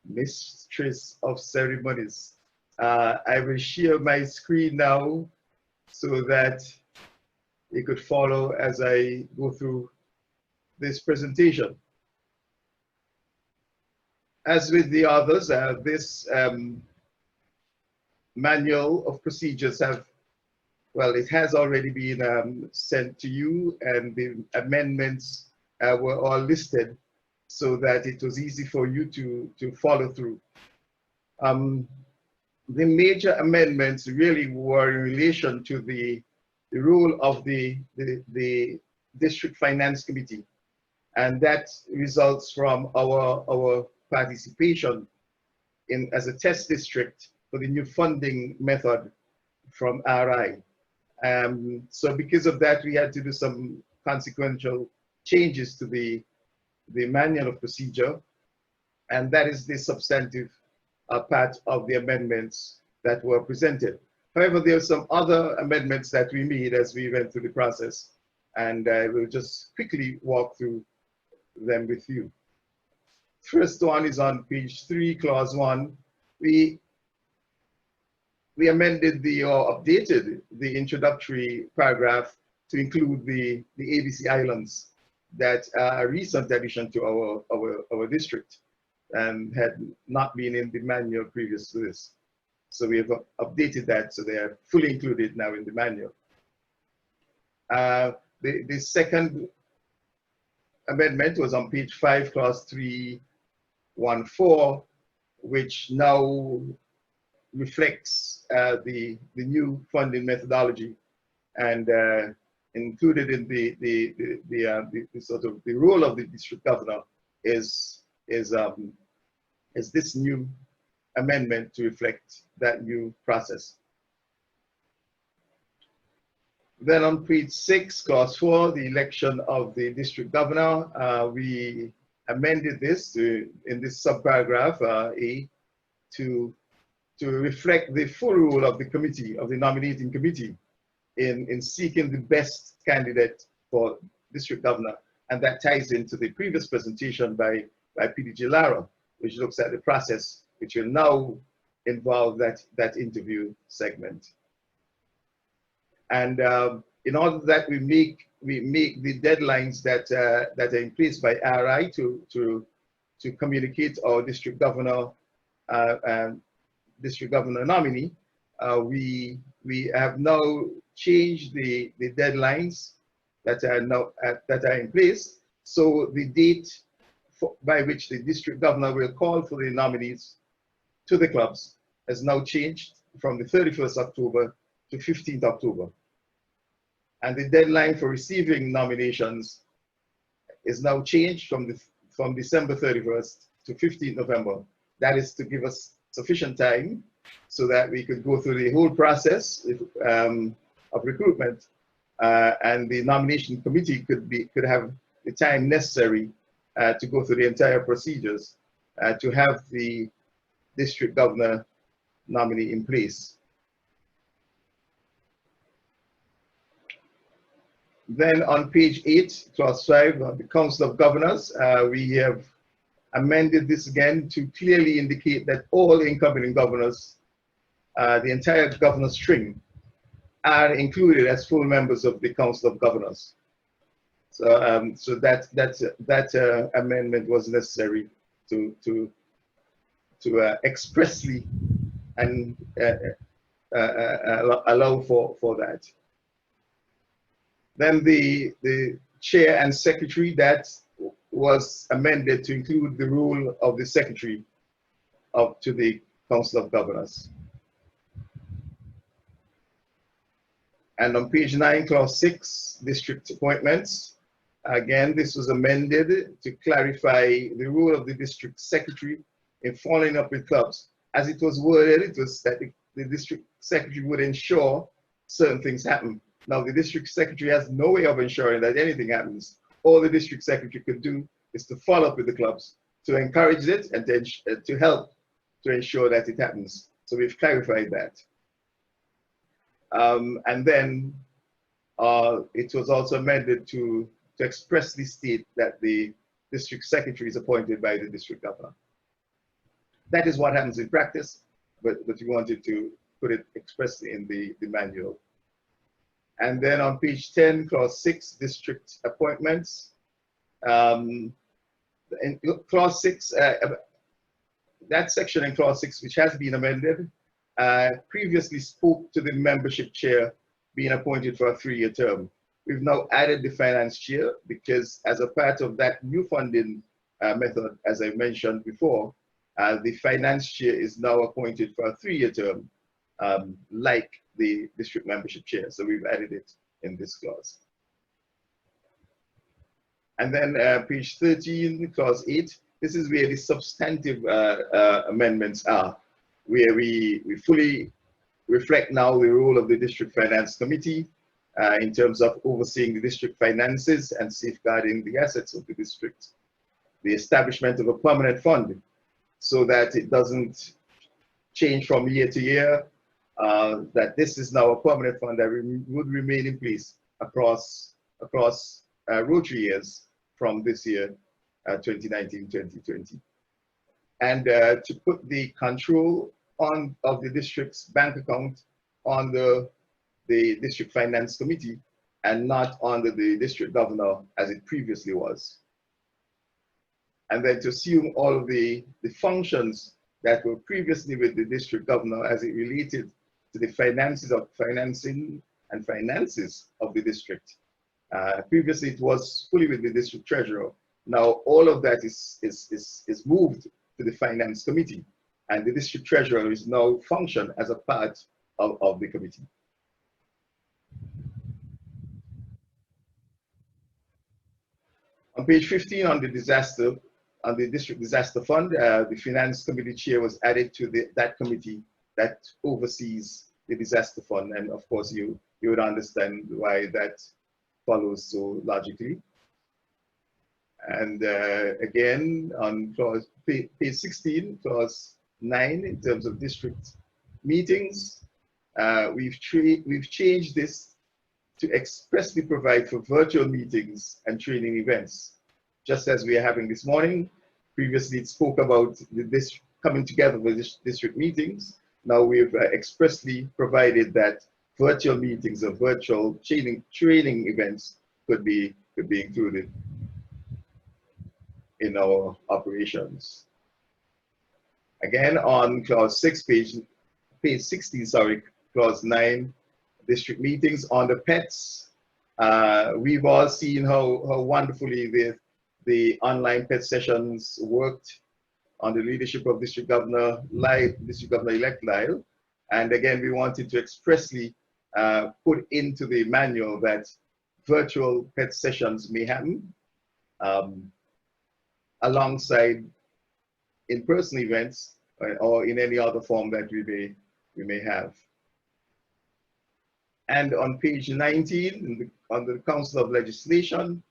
Mistress of Ceremonies. I will share my screen now so that you could follow as I go through this presentation. As with the others, this manual of procedures it has already been sent to you, and the amendments were all listed so that it was easy for you to follow through. The major amendments really were in relation to the role of the District Finance Committee, and that results from our participation as a test district for the new funding method from RI. So because of that, we had to do some consequential changes to the manual of procedure, and that is the substantive part of the amendments that were presented. However, there are some other amendments that we made as we went through the process, and I will just quickly walk through them with you. First one is on page 3, clause 1. We amended or updated the introductory paragraph to include the ABC Islands that are a recent addition to our district and had not been in the manual previous to this. So we have updated that so they are fully included now in the manual. The second amendment was on page 5, clause 314, which now reflects the new funding methodology, and included in the sort of the role of the district governor is this new amendment to reflect that new process. Then on page 6, clause 4, the election of the district governor, we amended this in this subparagraph A to reflect the full role of the committee, of the nominating committee, in seeking the best candidate for district governor. And that ties into the previous presentation by PDG Lara, which looks at the process, which will now involve that interview segment. And in order that we make the deadlines that are in place by RI to communicate our district governor nominee, we have now changed the deadlines that are in place. So the date by which the district governor will call for the nominees to the clubs has now changed from the 31st October to 15th October. And the deadline for receiving nominations is now changed from December 31st to 15th November. That is to give us sufficient time so that we could go through the whole process of recruitment, and the nomination committee could have the time necessary to go through the entire procedures to have the district governor nominee in place. Then on page 8, clause 5, the Council of Governors, we have amended this again to clearly indicate that all incoming governors, the entire governor string, are included as full members of the Council of Governors. So, so that amendment was necessary to expressly and allow for that. Then the chair and secretary, that was amended to include the role of the secretary to the Council of Governors. And on page 9, clause 6, district appointments. Again, this was amended to clarify the role of the district secretary in following up with clubs. As it was worded, it was that the district secretary would ensure certain things happen. Now, the district secretary has no way of ensuring that anything happens. All the district secretary could do is to follow up with the clubs to encourage it and to help to ensure that it happens. So we've clarified that. And then it was also amended to expressly state that the district secretary is appointed by the district governor. That is what happens in practice, but we wanted to put it expressly in the manual. And then on page 10, clause 6, district appointments. In clause 6, that section in clause 6, which has been amended, previously spoke to the membership chair being appointed for a 3-year term. We've now added the finance chair because as a part of that new funding method, as I mentioned before, the finance chair is now appointed for a 3-year term, like the district membership chair. So we've added it in this clause. And then page 13, clause 8, this is where the substantive amendments are, where we fully reflect now the role of the district finance committee in terms of overseeing the district finances and safeguarding the assets of the district. The establishment of a permanent fund so that it doesn't change from year to year, that this is now a permanent fund that would remain in place across Rotary years from this year, 2019-2020. And to put the control of the district's bank account on the district finance committee and not under the district governor as it previously was. And then to assume all of the functions that were previously with the district governor as it related to the finances of financing and finances of the district. Previously it was fully with the district treasurer. Now all of that is moved to the finance committee, and the district treasurer is now function as a part of the committee. On page 15 on the district disaster fund, the finance committee chair was added to that committee that oversees the disaster fund, and of course you would understand why that follows so logically. And again on page 16, clause 9, in terms of district meetings, we've changed this to expressly provide for virtual meetings and training events, just as we are having this morning. Previously it spoke about this coming together with district meetings. Now we've expressly provided that virtual meetings or virtual training events could be included in our operations. Again, on clause 6, page 16, sorry, clause 9, district meetings on the pets. We've all seen how wonderfully the online pet sessions worked on the leadership of District Governor-elect Lyle. And again, we wanted to expressly put into the manual that virtual pet sessions may happen alongside in-person events or in any other form that we may have. And on page 19, under the Council of Legislation,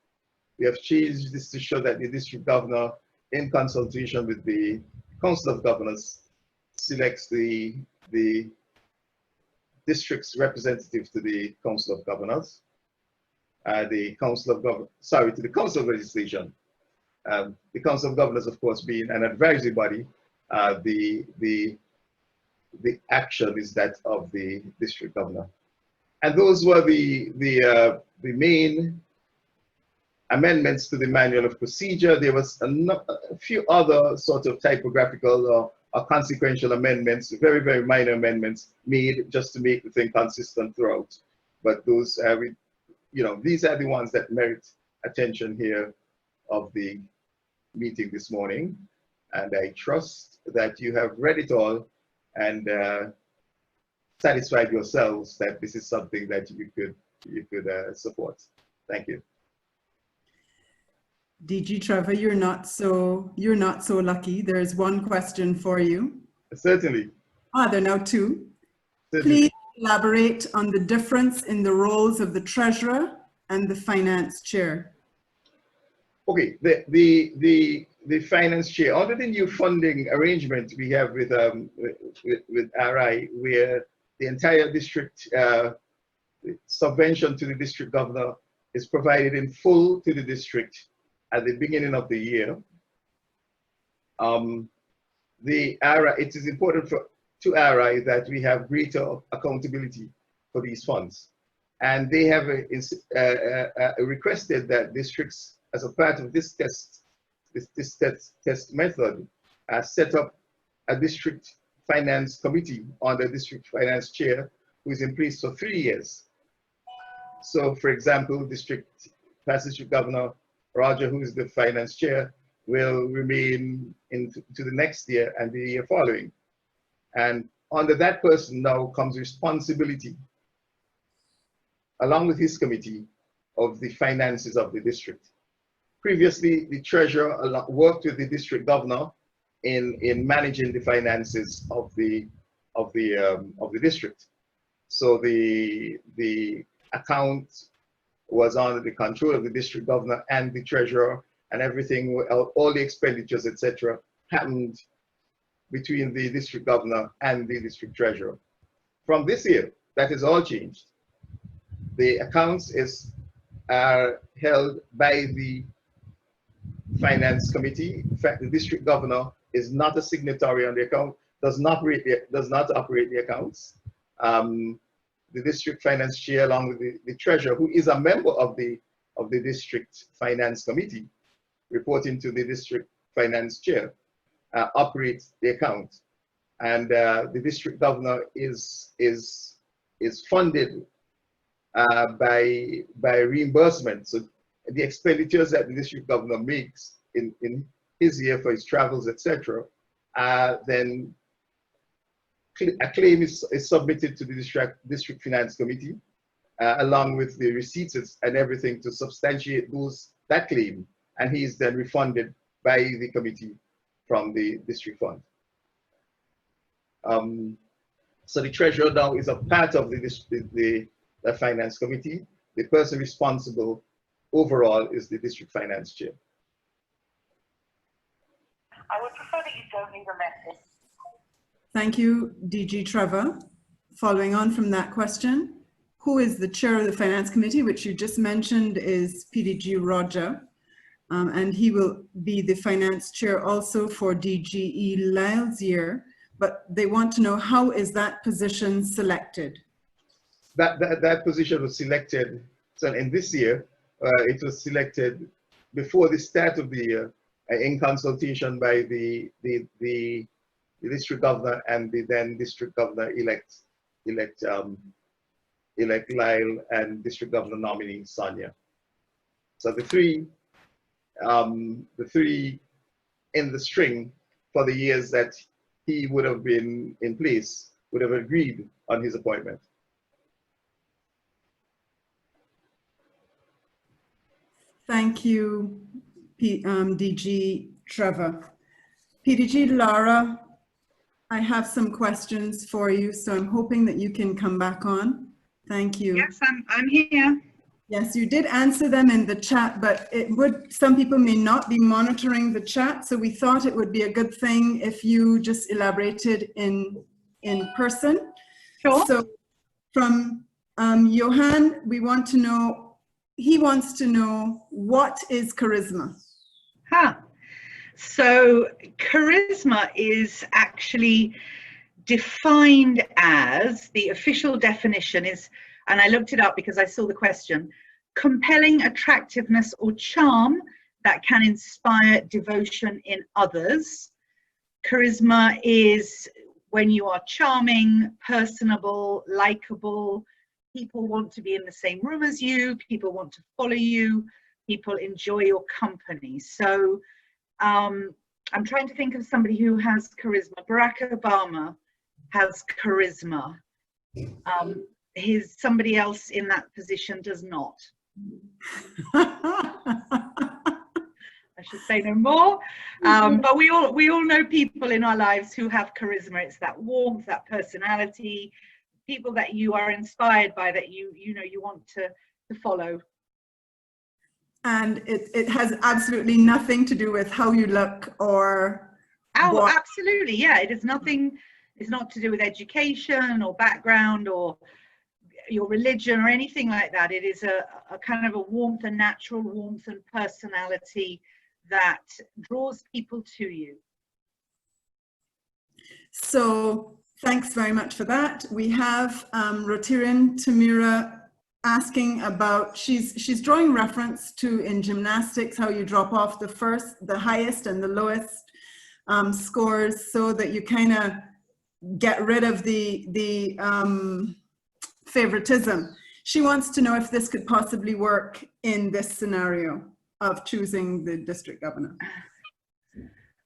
we have changed this to show that the district governor, in consultation with the Council of Governors, selects the district's representative to the Council of Governors, to the Council of Legislation. The Council of Governors, of course, being an advisory body, the action is that of the district governor. And those were the main amendments to the manual of procedure. There was a few other sort of typographical or consequential amendments, very, very minor amendments made just to make the thing consistent throughout. But those, these are the ones that merit attention here of the meeting this morning. And I trust that you have read it all and satisfied yourselves that this is something that you could support. Thank you. DG Trevor, you're not so lucky. There's one question for you. Certainly. There are now two. Certainly. Please elaborate on the difference in the roles of the treasurer and the finance chair. Okay, the the finance chair, under the new funding arrangement we have with RI, where the entire district subvention to the district governor is provided in full to the district at the beginning of the year. It is important to RI that we have greater accountability for these funds. And they have requested that districts, as a part of this test method, set up a district finance committee under district finance chair who is in place for 3 years. So, for example, past district governor Roger, who is the finance chair, will remain into the next year and the year following. And under that person now comes responsibility, along with his committee, of the finances of the district. Previously, the treasurer worked with the district governor in managing the finances of the district. So the account was under the control of the district governor and the treasurer, and everything, all the expenditures, etc., happened between the district governor and the district treasurer. From this year, that is all changed. The accounts are held by the finance committee. In fact, the district governor is not a signatory on the account, does not operate the accounts. The district finance chair, along with the treasurer, who is a member of the district finance committee, reporting to the district finance chair, operates the account. And the district governor is funded by reimbursement. So the expenditures that the district governor makes in his year for his travels, etc., then a claim is submitted to the district finance committee, along with the receipts and everything to substantiate that claim, and he is then refunded by the committee from the district fund. So the treasurer now is a part of the finance committee. The person responsible overall is the district finance chair. I would prefer that you don't leave a message. Thank you, DG Trevor. Following on from that question, who is the chair of the finance committee, which you just mentioned is PDG Roger, and he will be the finance chair also for DGE Lyle's year, but they want to know, how is that position selected? That position was selected, so in this year, it was selected before the start of the year, in consultation by the district governor and the then district governor elect Lyle and district governor nominee Sonia. So the three in the string for the years that he would have been in place would have agreed on his appointment. Thank you, DG Trevor. PDG Lara, I have some questions for you, so I'm hoping that you can come back on. Thank you. Yes, I'm here. Yes, you did answer them in the chat, but some people may not be monitoring the chat, so we thought it would be a good thing if you just elaborated in person. Sure. So from Johan, he wants to know, what is charisma? So charisma is actually defined as, the official definition is, and I looked it up because I saw the question, compelling attractiveness or charm that can inspire devotion in others. Charisma is when you are charming, personable, likable. People want to be in the same room as you, people want to follow you, people enjoy your company. So I'm trying to think of somebody who has charisma. Barack Obama has charisma. Somebody else in that position does not. I should say no more. But we all know people in our lives who have charisma. It's that warmth, that personality, people that you are inspired by, that you want to follow. And it has absolutely nothing to do with how you look or what. Absolutely, yeah. It is nothing, it's not to do with education or background or your religion or anything like that. It is a kind of a warmth, a natural warmth and personality that draws people to you. So thanks very much for that. We have Rotarian Tamira asking about, she's drawing reference to in gymnastics, how you drop off the highest and the lowest scores so that you kind of get rid of the favoritism. She wants to know if this could possibly work in this scenario of choosing the district governor.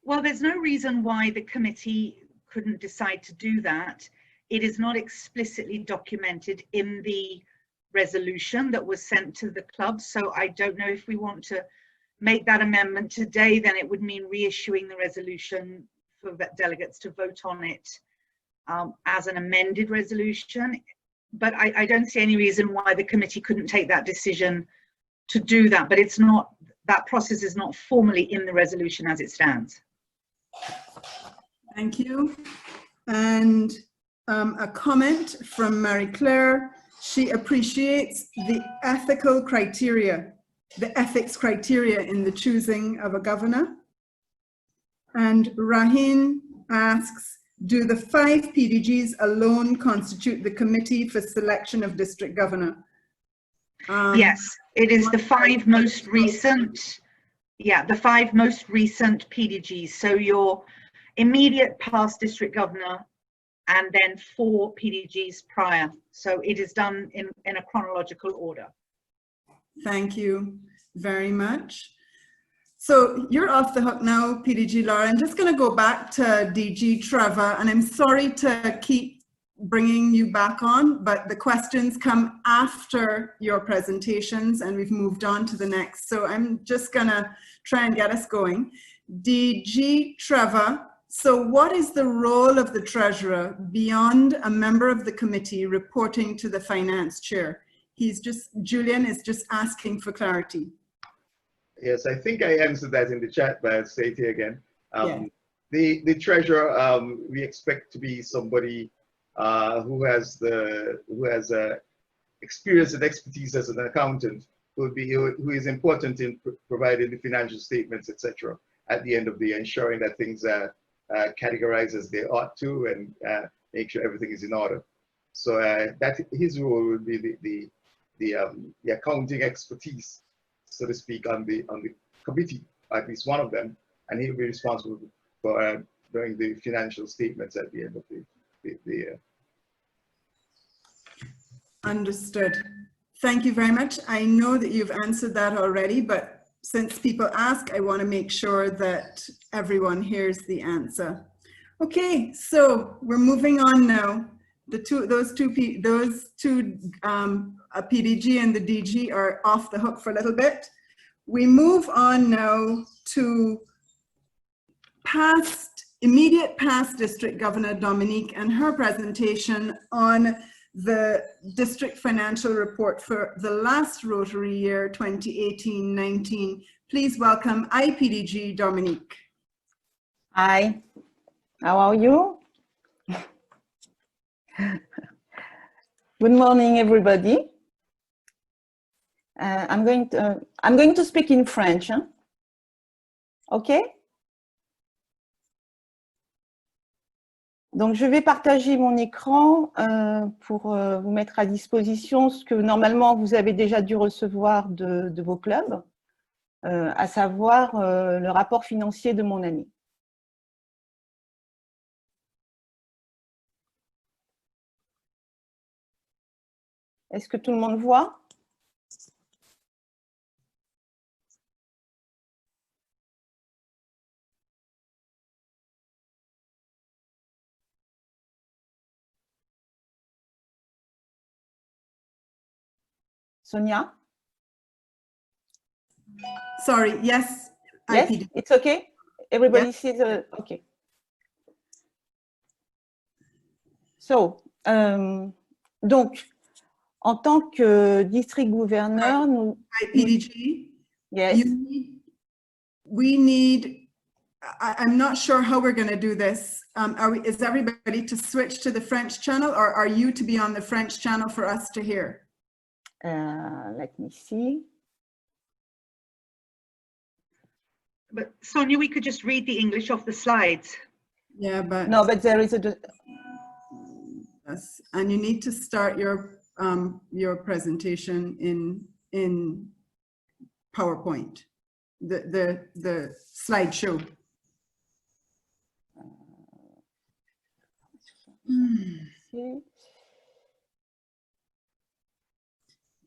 Well, there's no reason why the committee couldn't decide to do that. It is not explicitly documented in the resolution that was sent to the club. So I don't know if we want to make that amendment today, then it would mean reissuing the resolution for delegates to vote on it as an amended resolution. But I don't see any reason why the committee couldn't take that decision to do that, but it's not, that process is not formally in the resolution as it stands. Thank you. And a comment from Marie Claire. She appreciates the ethical criteria, the ethics criteria in the choosing of a governor. And Raheen asks, do the 5 PDGs alone constitute the committee for selection of district governor? Yes, it is the 5 most recent, the 5 most recent PDGs. So your immediate past district governor and then 4 PDGs prior. So it is done in a chronological order. Thank you very much. So you're off the hook now, PDG Lara. I'm just going to go back to DG Trevor, and I'm sorry to keep bringing you back on, but the questions come after your presentations and we've moved on to the next. So I'm just going to try and get us going. DG Trevor, so what is the role of the treasurer beyond a member of the committee reporting to the finance chair? Julian is just asking for clarity. Yes, I think I answered that in the chat, but I'll say it here again. Yeah. The treasurer, we expect to be somebody who has experience and expertise as an accountant, who is important in providing the financial statements, etc. at the end of the year, ensuring that things are categorized as they ought to, and make sure everything is in order. So that his role would be the accounting expertise, so to speak, on the committee, at least one of them, and he'll be responsible for doing the financial statements at the end of the year. Understood. Thank you very much. I know that you've answered that already, but since people ask, I want to make sure that everyone hears the answer. Okay, so we're moving on now. Those two a PDG and the DG are off the hook for a little bit. We move on now to immediate past District Governor Dominique and her presentation on the district financial report for the last Rotary year 2018-19. Please welcome IPDG Dominique. Hi, how are you? Good morning, everybody. I'm going to speak in French. Hein? OK? Donc, je vais partager mon écran pour vous mettre à disposition ce que normalement vous avez déjà dû recevoir de vos clubs, à savoir le rapport financier de mon année. Est-ce que tout le monde voit? Sonia? Sorry, yes. Yes, IPDG. it's okay? Everybody Yes. sees, okay. So, donc, en tant que district gouverneur, nous... IPDG. Yes. We need, I'm not sure how we're going to do this. Is everybody to switch to the French channel, or are you to be on the French channel for us to hear? Let me see. But Sonia, we could just read the English off the slides. Yeah, but No, but there is a. yes, and you need to start your presentation in PowerPoint, the slideshow.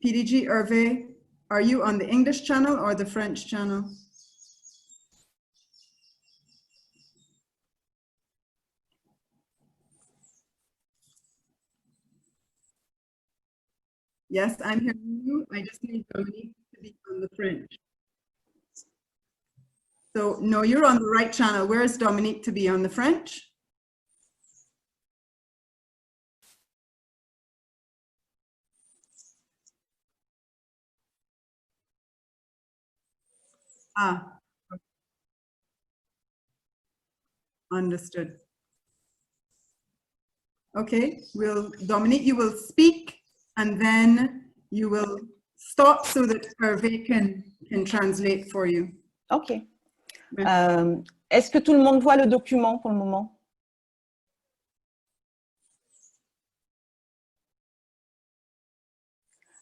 PDG Hervé, are you on the English channel or the French channel? Yes, I'm hearing you. I just need Dominique to be on the French. So, no, you're on the right channel. Where is Dominique to be on the French? Ah, understood. Okay, Dominique, you will speak and then you will stop so that Hervé can translate for you. OK. Est-ce que tout le monde voit le document pour le moment?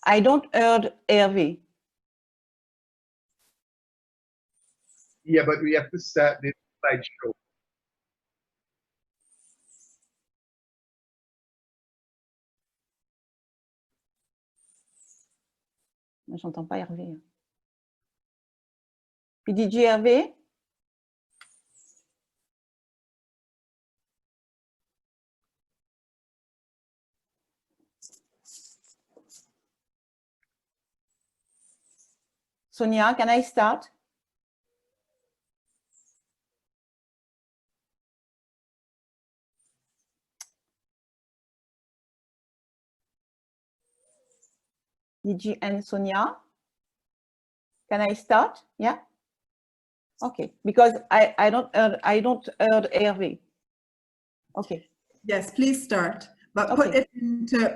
I don't heard Hervé. Yeah, but we have to start the slideshow. J'entends pas Hervé. PDG Hervé? Sonia, can I start? DG and Sonia, can I start? Yeah. Okay, because I don't heard Hervé. Okay. Yes, please start, but Okay.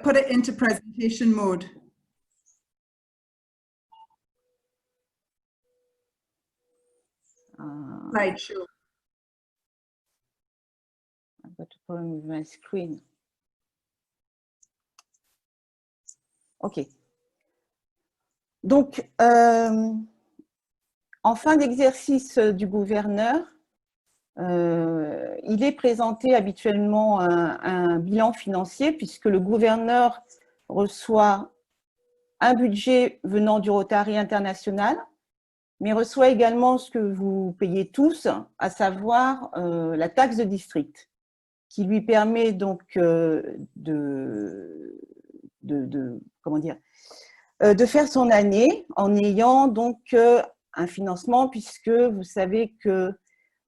put it into presentation mode. Slideshow. I've got a problem with my screen. OK. Donc, en fin d'exercice du gouverneur, il est présenté habituellement un bilan financier puisque le gouverneur reçoit un budget venant du Rotary international, mais reçoit également ce que vous payez tous, à savoir la taxe de district, qui lui permet donc de faire son année en ayant donc un financement, puisque vous savez que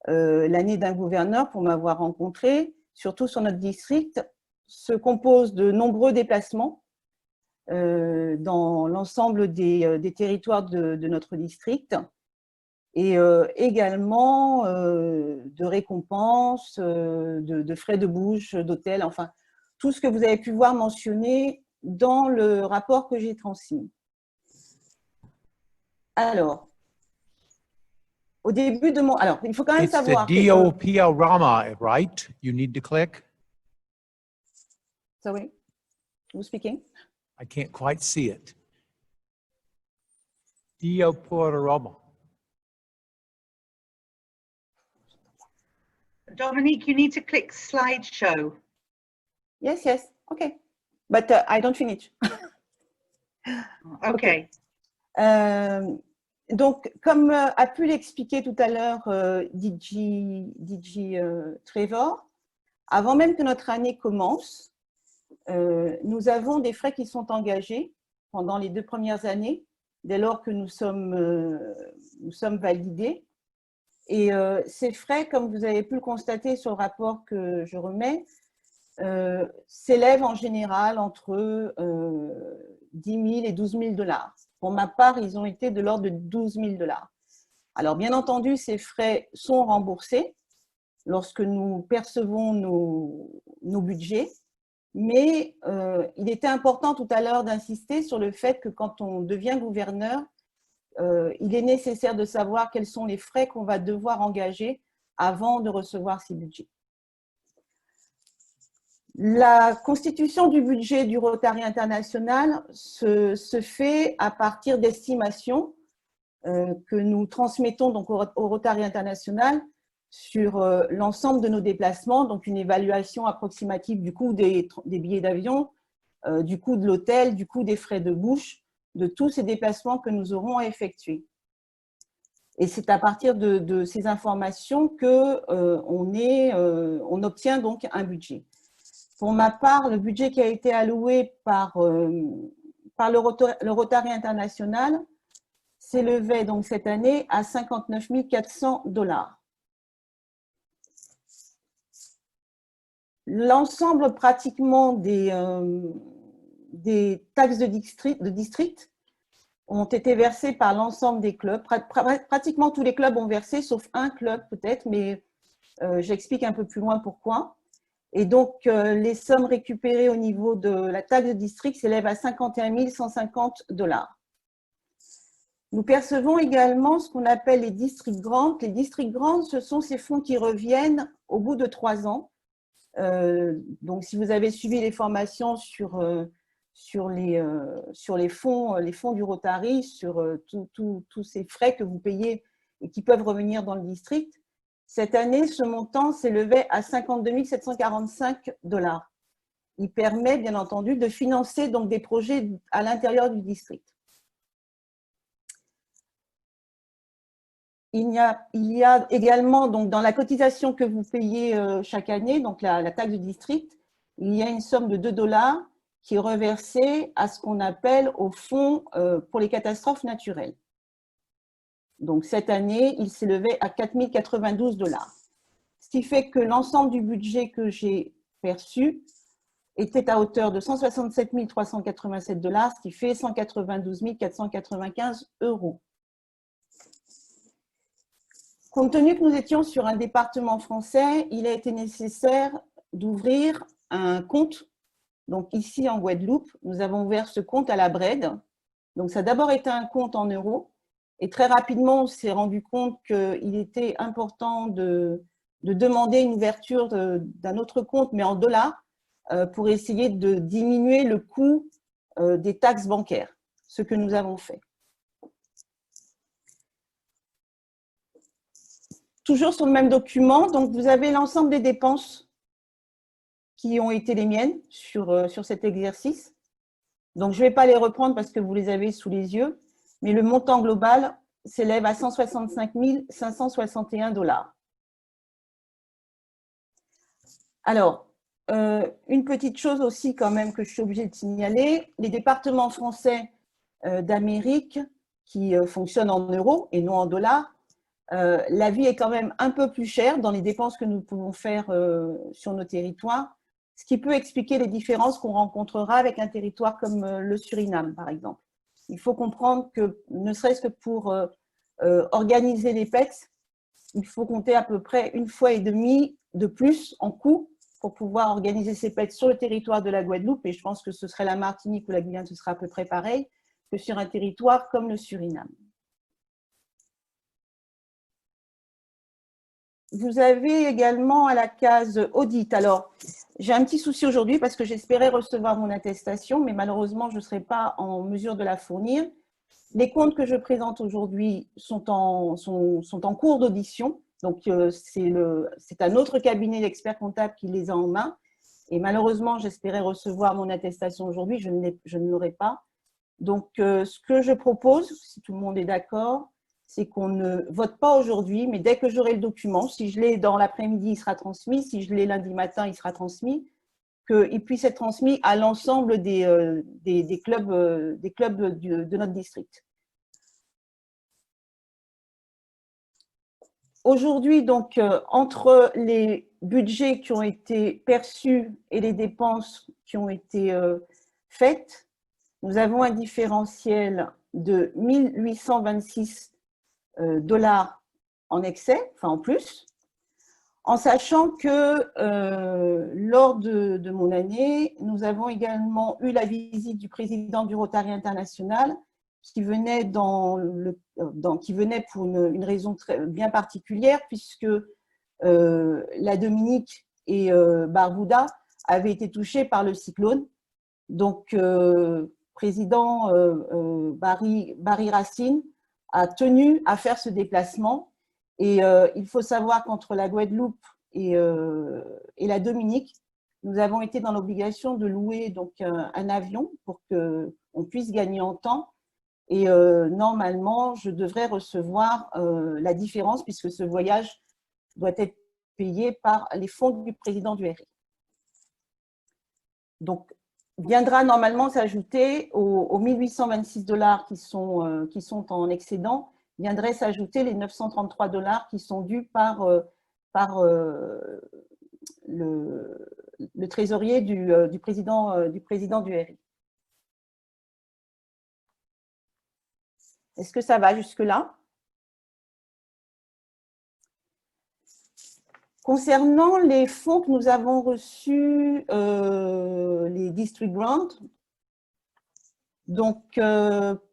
l'année d'un gouverneur, pour m'avoir rencontré, surtout sur notre district, se compose de nombreux déplacements dans l'ensemble des territoires de notre district, et également de récompenses, de frais de bouche, d'hôtel, enfin, tout ce que vous avez pu voir mentionné dans le rapport que j'ai transmis. Alors, au début de mon... Alors, il faut quand même savoir... It's the diorama, right? You need to click? Sorry, who's speaking? I can't quite see it. Diorama. Dominique, you need to click slideshow. Yes, yes, okay. But I don't finish. Okay. Donc, comme a pu l'expliquer tout à l'heure DG Trevor, avant même que notre année commence, nous avons des frais qui sont engagés pendant les 2 premières années, dès lors que nous sommes validés. Et ces frais, comme vous avez pu le constater sur le rapport que je remets, s'élèvent en général entre 10 000 et 12 000 dollars. Pour ma part, ils ont été de l'ordre de 12 000 dollars. Alors, bien entendu, ces frais sont remboursés lorsque nous percevons nos budgets, mais il était important tout à l'heure d'insister sur le fait que quand on devient gouverneur, il est nécessaire de savoir quels sont les frais qu'on va devoir engager avant de recevoir ces budgets. La constitution du budget du Rotary international se fait à partir d'estimations que nous transmettons donc au Rotary international sur l'ensemble de nos déplacements, donc une évaluation approximative du coût des billets d'avion, du coût de l'hôtel, du coût des frais de bouche, de tous ces déplacements que nous aurons à effectuer. Et c'est à partir de ces informations qu'on obtient donc un budget. Pour ma part, le budget qui a été alloué par le Rotary international s'élevait donc cette année à 59 400 dollars. L'ensemble pratiquement des taxes de district ont été versées par l'ensemble des clubs. Pratiquement tous les clubs ont versé, sauf un club peut-être, mais j'explique un peu plus loin pourquoi. Et donc, les sommes récupérées au niveau de la taxe de district s'élèvent à 51 150 dollars. Nous percevons également ce qu'on appelle les district grants. Les district grants, ce sont ces fonds qui reviennent au bout de 3 ans. Donc, si vous avez suivi les formations sur les fonds du Rotary, sur tous ces frais que vous payez et qui peuvent revenir dans le district, cette année, ce montant s'élevait à 52 745 dollars. Il permet, bien entendu, de financer donc des projets à l'intérieur du district. Il y a également, donc, dans la cotisation que vous payez chaque année, donc la taxe du district, il y a une somme de 2 dollars qui est reversée à ce qu'on appelle au fonds pour les catastrophes naturelles. Donc, cette année, il s'élevait à 4 092 dollars. Ce qui fait que l'ensemble du budget que j'ai perçu était à hauteur de 167 387 dollars, ce qui fait 192 495 euros. Compte tenu que nous étions sur un département français, il a été nécessaire d'ouvrir un compte. Donc, ici, en Guadeloupe, nous avons ouvert ce compte à la BRED. Donc, ça a d'abord été un compte en euros. Et très rapidement, on s'est rendu compte qu'il était important de demander une ouverture d'un autre compte, mais en dollars, pour essayer de diminuer le coût des taxes bancaires, ce que nous avons fait. Toujours sur le même document, donc vous avez l'ensemble des dépenses qui ont été les miennes sur cet exercice. Donc, je ne vais pas les reprendre parce que vous les avez sous les yeux, mais le montant global s'élève à 165 561 dollars. Alors, une petite chose aussi quand même que je suis obligée de signaler, les départements français d'Amérique qui fonctionnent en euros et non en dollars, la vie est quand même un peu plus chère dans les dépenses que nous pouvons faire sur nos territoires, ce qui peut expliquer les différences qu'on rencontrera avec un territoire comme le Suriname, par exemple. Il faut comprendre que, ne serait-ce que pour organiser les PEX, il faut compter à peu près 1,5 fois de plus en coût pour pouvoir organiser ces PEX sur le territoire de la Guadeloupe, et je pense que ce serait la Martinique ou la Guyane, ce sera à peu près pareil, que sur un territoire comme le Suriname. Vous avez également à la case audit. Alors, j'ai un petit souci aujourd'hui parce que j'espérais recevoir mon attestation, mais malheureusement, je ne serai pas en mesure de la fournir. Les comptes que je présente aujourd'hui sont en cours d'audition. Donc, c'est un autre cabinet d'experts comptables qui les a en main. Et malheureusement, j'espérais recevoir mon attestation aujourd'hui. Je ne l'aurai pas. Donc, ce que je propose, si tout le monde est d'accord, c'est qu'on ne vote pas aujourd'hui, mais dès que j'aurai le document, si je l'ai dans l'après-midi, il sera transmis. Si je l'ai lundi matin, il sera transmis. Qu'il puisse être transmis à l'ensemble des clubs de notre district. Aujourd'hui, donc, entre les budgets qui ont été perçus et les dépenses qui ont été faites, nous avons un différentiel de 1 826 $ en excès, enfin en plus, en sachant que lors de mon année, nous avons également eu la visite du président du Rotary International qui venait, qui venait pour une raison bien particulière, puisque la Dominique et Barbuda avaient été touchés par le cyclone. Donc, président Barry Rasim a tenu à faire ce déplacement. Et il faut savoir qu'entre la Guadeloupe et la Dominique, nous avons été dans l'obligation de louer donc un avion pour qu'on puisse gagner en temps. Et normalement, je devrais recevoir la différence puisque ce voyage doit être payé par les fonds du président du RI. Donc, viendra normalement s'ajouter aux 1 826 $ qui sont en excédent, viendrait s'ajouter les 933 $ qui sont dus par le trésorier du président du RI. Est-ce que ça va jusque-là? Concernant les fonds que nous avons reçus, les District Grants, donc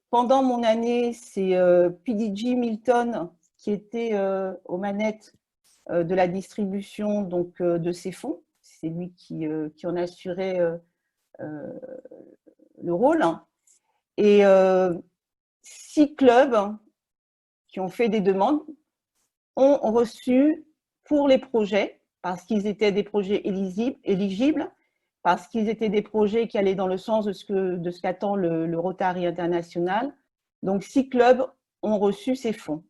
pendant mon année, c'est PDG Milton qui était aux manettes de la distribution donc, de ces fonds. C'est lui qui en assurait le rôle. Et 6 clubs qui ont fait des demandes ont reçu pour les projets, parce qu'ils étaient des projets éligibles, parce qu'ils étaient des projets qui allaient dans le sens de ce qu'attend le Rotary International. Donc, 6 clubs ont reçu ces fonds.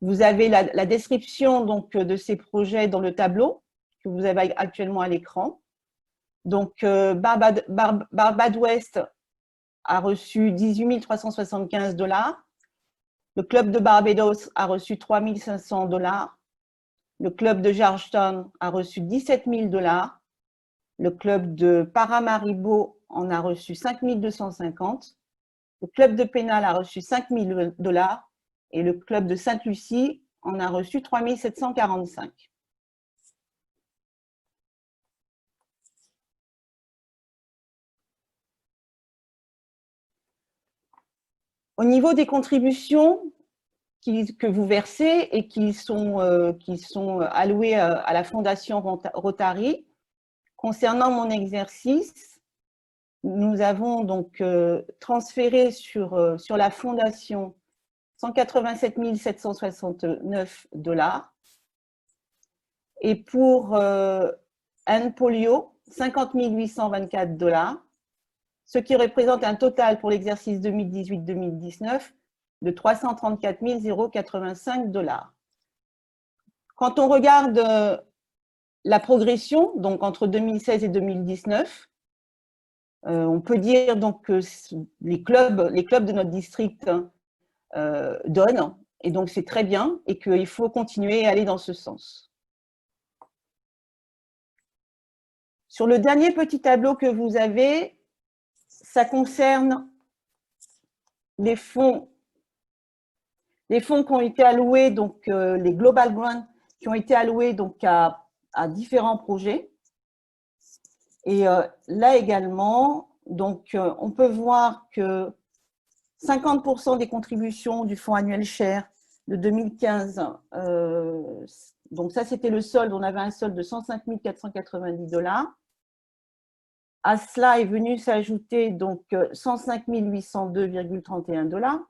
Vous avez la description donc, de ces projets dans le tableau que vous avez actuellement à l'écran. Donc, Barbade-Ouest a reçu 18 375 $. Le club de Barbados a reçu 3 500 $. Le club de Georgetown a reçu 17 000 $. Le club de Paramaribo en a reçu 5 250. Le club de Pénal a reçu 5 000 $. Et le club de Sainte-Lucie en a reçu 3 745. Au niveau des contributions que vous versez et qui sont allouées à la Fondation Rotary, concernant mon exercice, nous avons donc transféré sur la Fondation 187 769 $. Et pour Anne Polio, 50 824 $, ce qui représente un total pour l'exercice 2018-2019 de 334 085 $. Quand on regarde la progression, donc entre 2016 et 2019, on peut dire donc que les clubs de notre district donnent, et donc c'est très bien, et qu'il faut continuer à aller dans ce sens. Sur le dernier petit tableau que vous avez, ça concerne les fonds qui ont été alloués, donc les Global Grants qui ont été alloués donc à différents projets. Et là également, donc on peut voir que 50% des contributions du fonds annuel Share de 2015, donc ça c'était le solde, on avait un solde de 105 490 $. À cela est venu s'ajouter donc 105 802,31 $.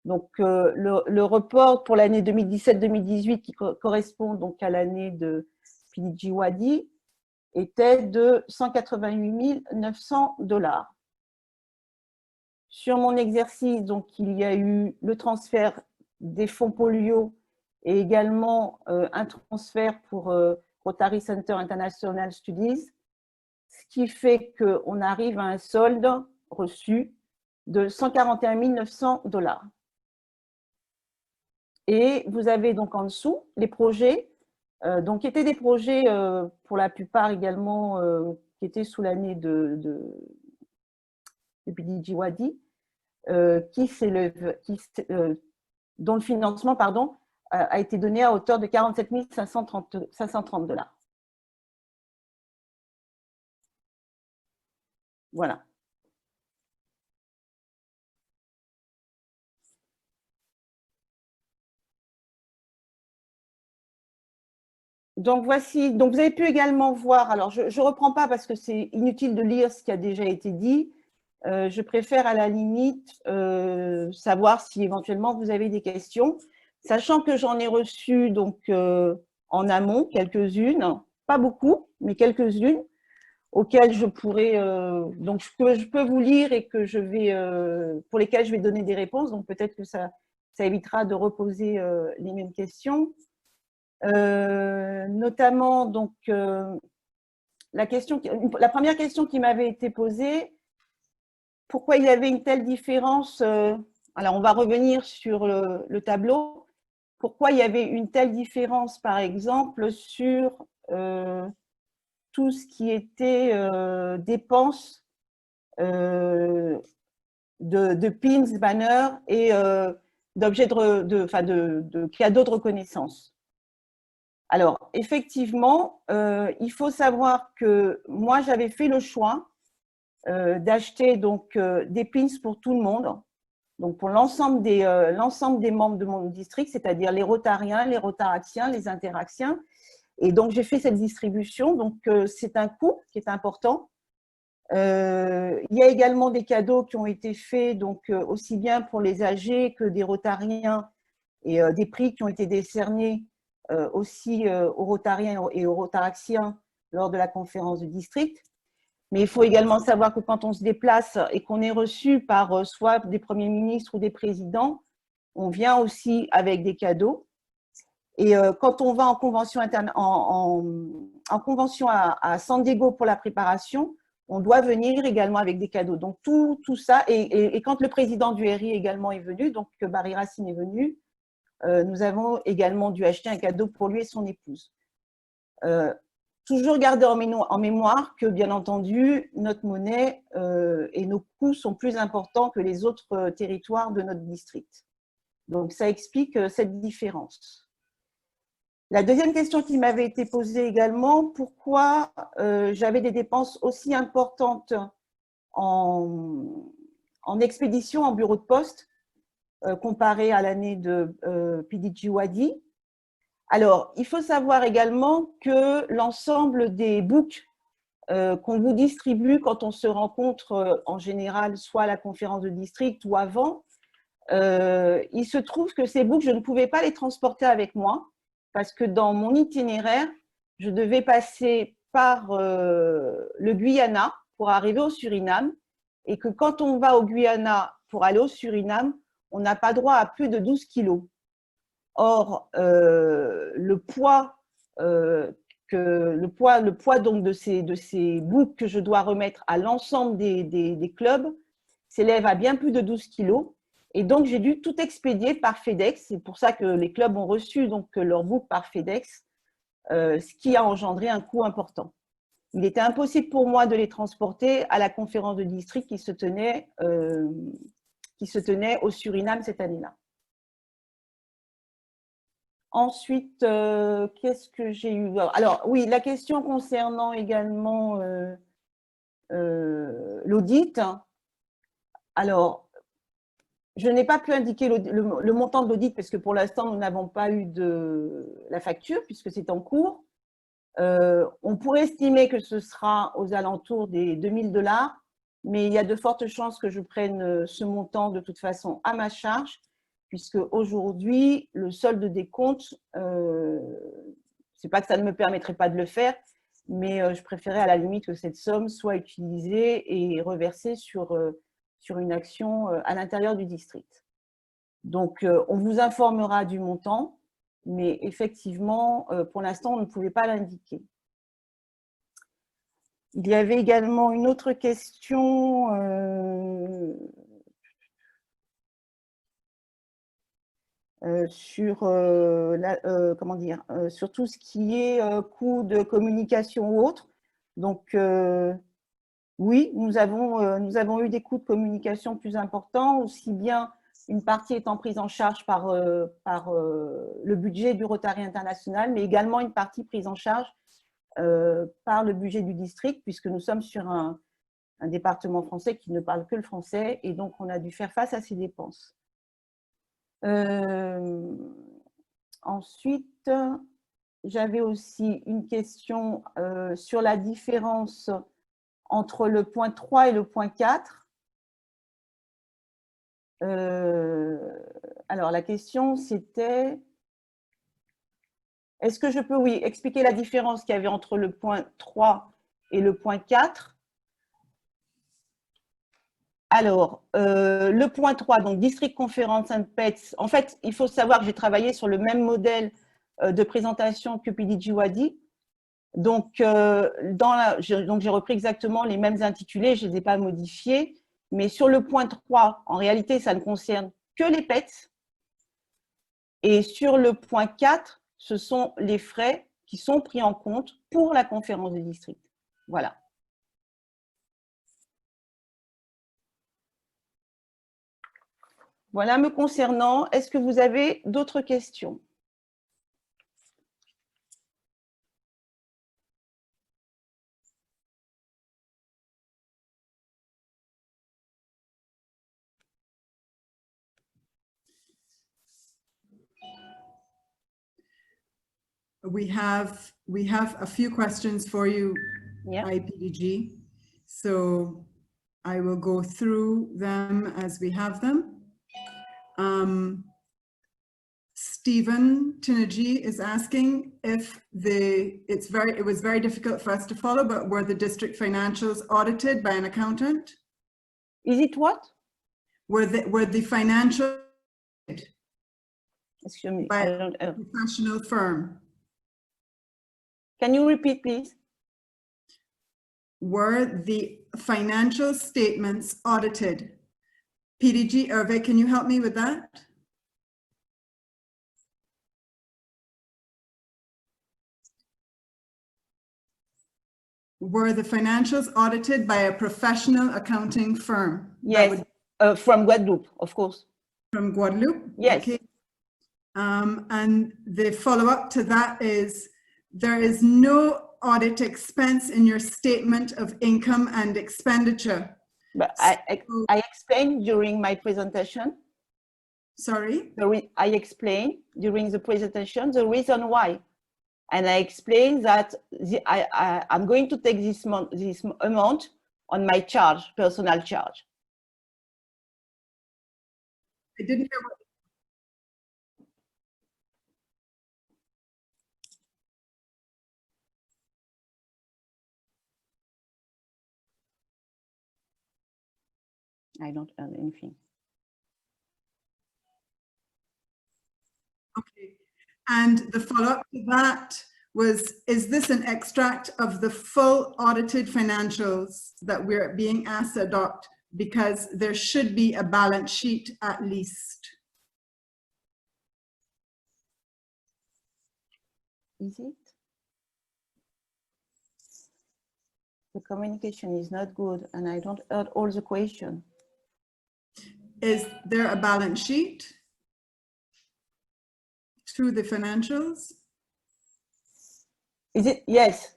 Donc le report pour l'année 2017-2018 qui correspond donc à l'année de PDG Wadi était de 188 900 $. Sur mon exercice, donc il y a eu le transfert des fonds polio et également un transfert pour Rotary Center International Studies, ce qui fait qu'on arrive à un solde reçu de 141 900 $. Et vous avez donc en dessous les projets, donc qui étaient des projets pour la plupart également qui étaient sous l'année des de PDG-WADI, dont le financement a été donné à hauteur de 47 530 $. Voilà. Donc voici, donc vous avez pu également voir, alors je ne reprends pas parce que c'est inutile de lire ce qui a déjà été dit, je préfère à la limite savoir si éventuellement vous avez des questions, sachant que j'en ai reçu donc en amont quelques-unes, pas beaucoup, mais quelques-unes, auxquelles je pourrais, donc que je peux vous lire et que je vais, pour lesquelles je vais donner des réponses, donc peut-être que ça évitera de reposer les mêmes questions. Notamment, donc, la première question qui m'avait été posée, pourquoi il y avait une telle différence, alors on va revenir sur le tableau, pourquoi il y avait une telle différence, par exemple, sur tout ce qui était dépenses de pins, banners et d'objets de cadeaux de reconnaissance. Alors, effectivement, il faut savoir que moi, j'avais fait le choix d'acheter donc des pins pour tout le monde, donc pour l'ensemble des membres de mon district, c'est-à-dire les Rotariens, les Rotaraxiens, les Interaxiens. Et donc, j'ai fait cette distribution. Donc, c'est un coût qui est important. Il y a également des cadeaux qui ont été faits, donc aussi bien pour les âgés que des Rotariens et des prix qui ont été décernés aussi aux Rotariens et aux Rotaraxiens lors de la conférence du district. Mais il faut également savoir que quand on se déplace et qu'on est reçu par soit des premiers ministres ou des présidents, on vient aussi avec des cadeaux. Et quand on va en convention, en convention à San Diego pour la préparation, on doit venir également avec des cadeaux. Donc tout ça, et quand le président du RI également est venu, donc Barry Rasim est venu, nous avons également dû acheter un cadeau pour lui et son épouse. Toujours garder en mémoire que, bien entendu, notre monnaie et nos coûts sont plus importants que les autres territoires de notre district. Donc, ça explique cette différence. La deuxième question qui m'avait été posée également, pourquoi j'avais des dépenses aussi importantes en expédition, en bureau de poste, comparé à l'année de PDG-WADI. Alors, il faut savoir également que l'ensemble des books qu'on vous distribue quand on se rencontre en général, soit à la conférence de district ou avant, il se trouve que ces books, je ne pouvais pas les transporter avec moi parce que dans mon itinéraire, je devais passer par le Guyana pour arriver au Suriname et que quand on va au Guyana pour aller au Suriname, on n'a pas droit à plus de 12 kilos. Or, le poids donc de ces books que je dois remettre à l'ensemble des clubs s'élève à bien plus de 12 kilos. Et donc, j'ai dû tout expédier par FedEx. C'est pour ça que les clubs ont reçu donc leurs books par FedEx, ce qui a engendré un coût important. Il était impossible pour moi de les transporter à la conférence de district qui se tenait au Suriname cette année-là. Ensuite, qu'est-ce que j'ai eu? Alors, oui, la question concernant également l'audit. Alors, je n'ai pas pu indiquer le montant de l'audit parce que pour l'instant, nous n'avons pas eu la facture puisque c'est en cours. On pourrait estimer que ce sera aux alentours des 2 000 $, mais il y a de fortes chances que je prenne ce montant de toute façon à ma charge, puisque aujourd'hui, le solde des comptes, c'est pas que ça ne me permettrait pas de le faire, mais je préférais à la limite que cette somme soit utilisée et reversée sur une action à l'intérieur du district. Donc, on vous informera du montant, mais effectivement, pour l'instant, on ne pouvait pas l'indiquer. Il y avait également une autre question sur, sur tout ce qui est coût de communication ou autre. Donc, Oui, nous avons eu des coûts de communication plus importants, aussi bien une partie étant prise en charge par le budget du Rotary international, mais également une partie prise en charge par le budget du district, puisque nous sommes sur un département français qui ne parle que le français, et donc on a dû faire face à ces dépenses. Ensuite, j'avais aussi une question sur la différence entre le point 3 et le point 4. Alors, la question, c'était, est-ce que je peux, oui, expliquer la différence qu'il y avait entre le point 3 et le point 4? Alors, le point 3, donc District Conference and Pets, en fait, il faut savoir que j'ai travaillé sur le même modèle de présentation que PDG Wadi. Donc, j'ai repris exactement les mêmes intitulés, je ne les ai pas modifiés. Mais sur le point 3, en réalité, ça ne concerne que les pets. Et sur le point 4, ce sont les frais qui sont pris en compte pour la conférence de district. Voilà. Voilà me concernant. Est-ce que vous avez d'autres questions? We have a few questions for you, Yeah. IPDG. So I will go through them as we have them. Stephen Tinergy is asking if it was very difficult for us to follow, but were the district financials audited by an accountant? Is it what? Were the financial Excuse me, by I a don't, professional firm? Can you repeat, please? Were the financial statements audited? PDG, Hervé, can you help me with that? Were the financials audited by a professional accounting firm? Yes, from Guadeloupe, of course. From Guadeloupe? Yes. Okay. And the follow-up to that is, there is no audit expense in your statement of income and expenditure. But I explained during my presentation. Sorry? I explained during the presentation the reason why. And I explained that I'm going to take this amount on my charge, personal charge. I didn't hear what. I don't earn anything. Okay. And the follow-up to that was, is this an extract of the full audited financials that we're being asked to adopt? Because there should be a balance sheet at least. Is it? The communication is not good and I don't heard all the question. Is there a balance sheet to the financials? Is it? Yes.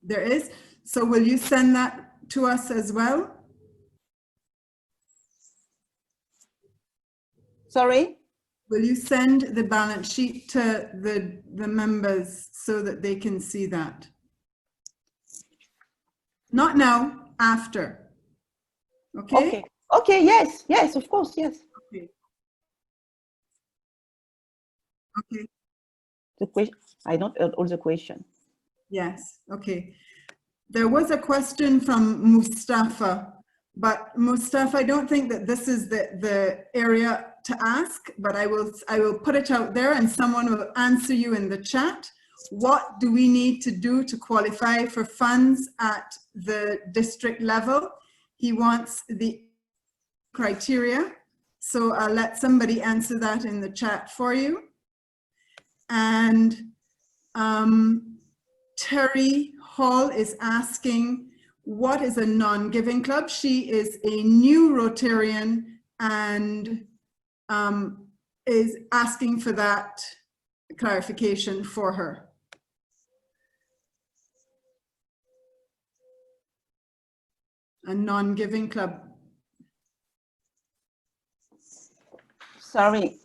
There is. So will you send that to us as well? Sorry? Will you send the balance sheet to the members so that they can see that? Not now, after. Okay? Okay. Okay, yes, yes, of course, yes. Okay. Okay. The question, I don't heard all the question. Yes, okay. There was a question from Mustafa, but Mustafa, I don't think that this is the area to ask, but I will put it out there and someone will answer you in the chat. What do we need to do to qualify for funds at the district level? He wants the criteria. So I'll let somebody answer that in the chat for you. And Terry Hall is asking, what is a non-giving club? She is a new Rotarian and is asking for that clarification for her. A non-giving club. Sorry.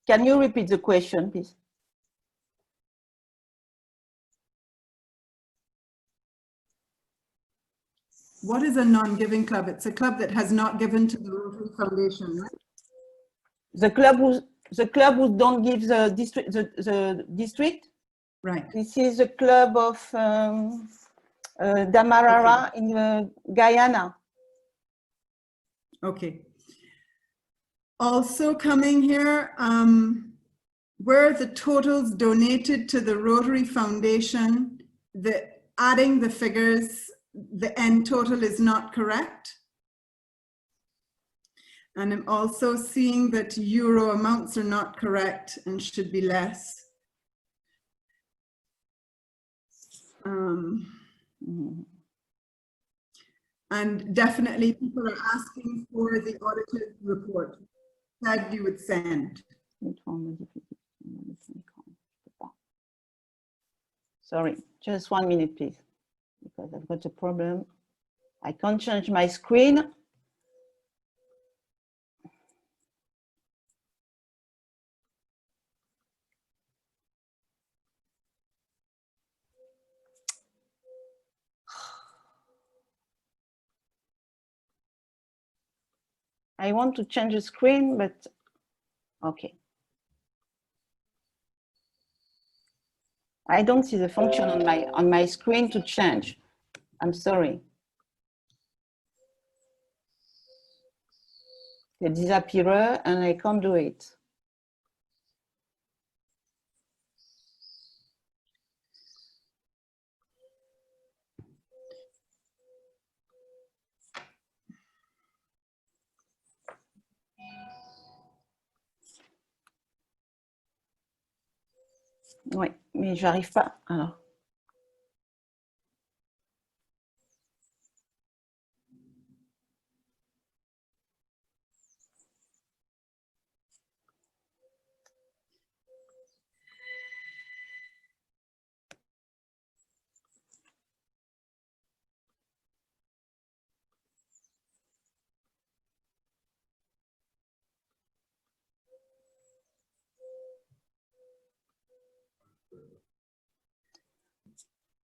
Can you repeat the question, please? What is a non-giving club? It's a club that has not given to the Rotary Foundation, right? The club who don't give the district. Right. This is the club of Damarara in Guyana. Okay. Also coming here, where the totals donated to the Rotary Foundation, adding the figures, the end total is not correct. And I'm also seeing that euro amounts are not correct and should be less. And definitely people are asking for the audited report that you would send. Sorry, just 1 minute, please, because I've got a problem. I can't change my screen. I want to change the screen, but okay. I don't see the function on my screen to change. I'm sorry. It disappears and I can't do it. Oui, mais j'arrive pas. Alors.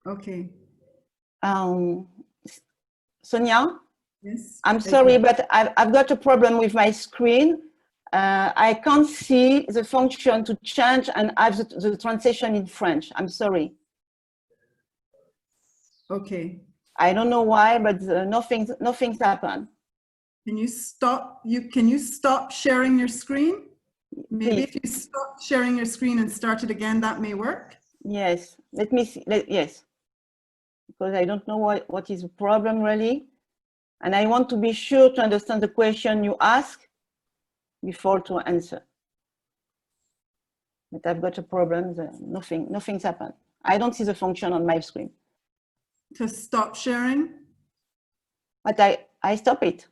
Okay. Sonia? Yes. I'm sorry, but I've got a problem with my screen. I can't see the function to change and have the translation in French. I'm sorry. Okay. I don't know why, but nothing's happened. Can you stop? Can you stop sharing your screen? Maybe Please. if you stop sharing your screen and start it again, that may work. Yes. Let me see. Yes. Because I don't know what is the problem really. And I want to be sure to understand the question you ask before to answer. But I've got a problem. Nothing's happened. I don't see the function on my screen. To stop sharing? But I stop it.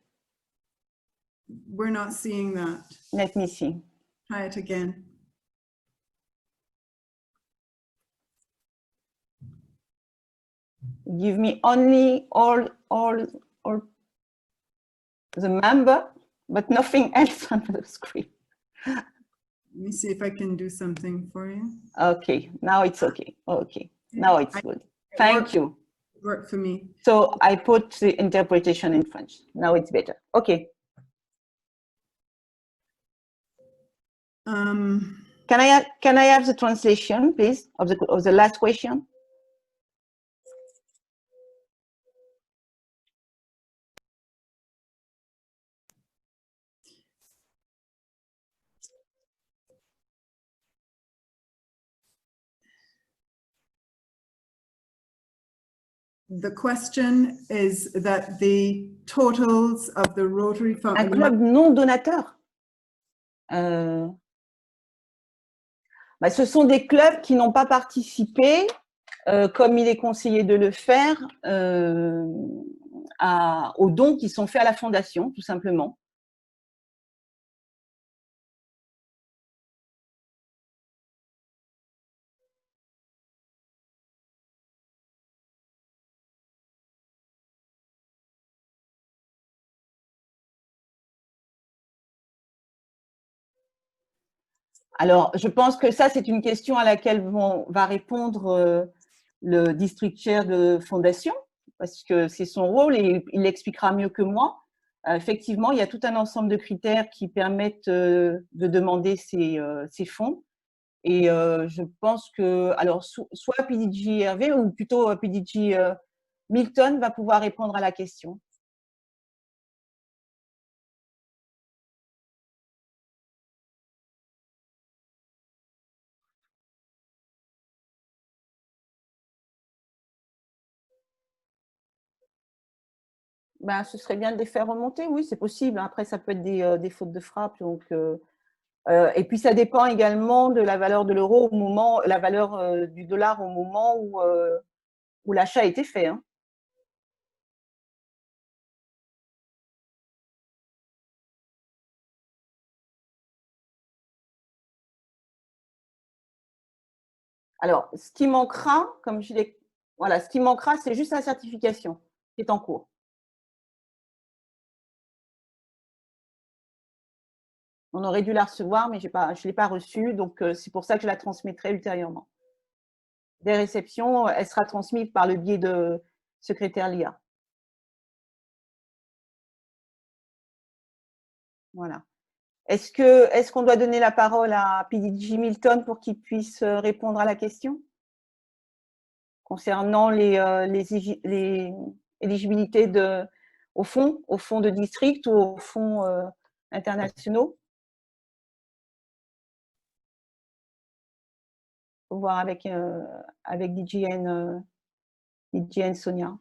We're not seeing that. Let me see. Try it again. Give me only all the member, but nothing else on the screen. Let me see if I can do something for you. Okay, now it's okay. Okay, now it's good. Thank you. Work for me. So I put the interpretation in French. Now it's better. Okay. Can I have the translation, please, of the last question? The question is that the totals of the Rotary Fund. Un club non donateur. Ce sont des clubs qui n'ont pas participé comme il est conseillé de le faire, aux dons qui sont faits à la Fondation, tout simplement. Alors, je pense que ça, c'est une question à laquelle va répondre le district chair de Fondation, parce que c'est son rôle et il l'expliquera mieux que moi. Effectivement, il y a tout un ensemble de critères qui permettent de demander ces fonds. Et je pense que, alors, soit PDG Hervé ou plutôt PDG Milton va pouvoir répondre à la question. Ben, ce serait bien de les faire remonter, oui, c'est possible. Après, ça peut être des fautes de frappe. Donc, et puis, ça dépend également de la valeur de l'euro au moment, la valeur du dollar au moment où l'achat a été fait. Hein. Alors, ce qui manquera, comme je l'ai, voilà, ce qui manquera, c'est juste la certification qui est en cours. On aurait dû la recevoir, mais je ne l'ai pas reçue, donc c'est pour ça que je la transmettrai ultérieurement. Des réceptions, elle sera transmise par le biais de secrétaire LIA. Voilà. Est-ce qu'on doit donner la parole à PDG Milton pour qu'il puisse répondre à la question concernant les éligibilités au fonds de district ou aux fonds internationaux? Faut voir avec DGN Sonia.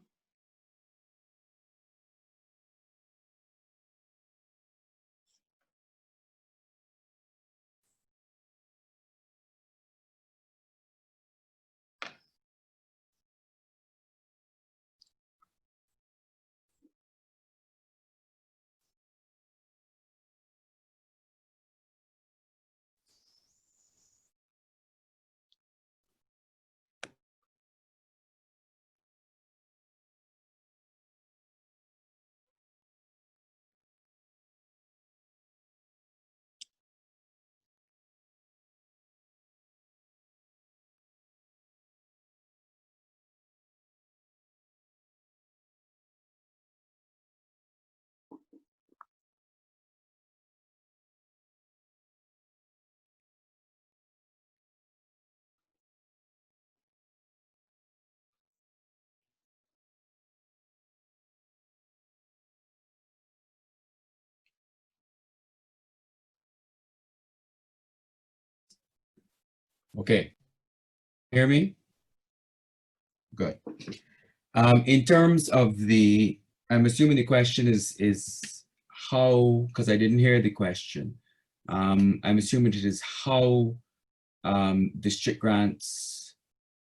Okay. Hear me? Good. In terms of I'm assuming the question is how, because I didn't hear the question. I'm assuming it is how district grants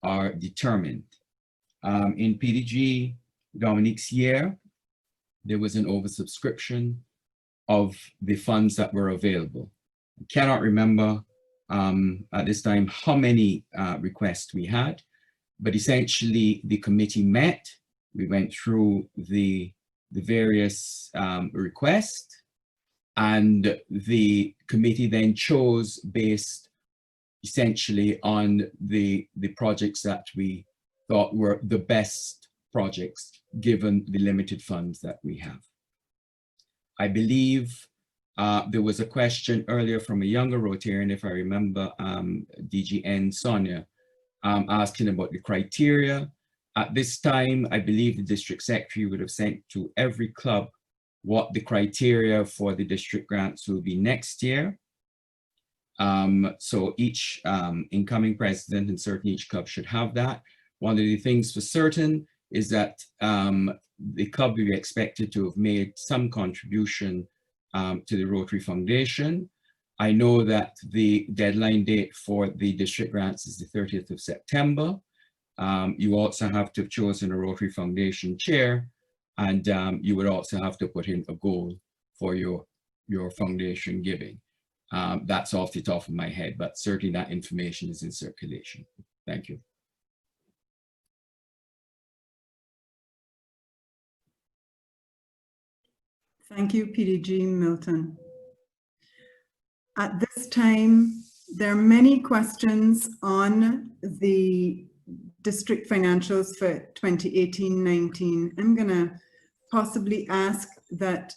are determined. In PDG Dominique's year, there was an oversubscription of the funds that were available. I cannot remember at this time how many requests we had, but essentially the committee met. We went through the various requests, and the committee then chose based essentially on the projects that we thought were the best projects given the limited funds that we have. I believe there was a question earlier from a younger Rotarian, if I remember, DGN Sonia, asking about the criteria. At this time, I believe the district secretary would have sent to every club what the criteria for the district grants will be next year. So each incoming president and certainly each club should have that. One of the things for certain is that the club will be expected to have made some contribution to the Rotary Foundation. I know that the deadline date for the district grants is the 30th of September. You also have to have chosen a Rotary Foundation chair, and you would also have to put in a goal for your foundation giving. That's off the top of my head, but certainly that information is in circulation. Thank you. Thank you, PDG Milton. At this time, there are many questions on the district financials for 2018-19. I'm going to possibly ask that,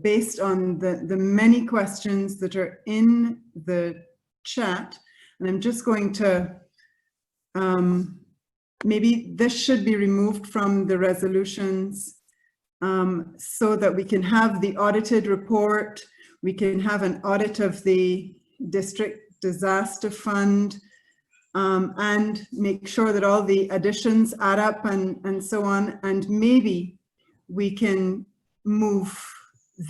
based on the many questions that are in the chat, and I'm just going to, maybe this should be removed from the resolutions so that we can have the audited report, we can have an audit of the district disaster fund, and make sure that all the additions add up and so on. And maybe we can move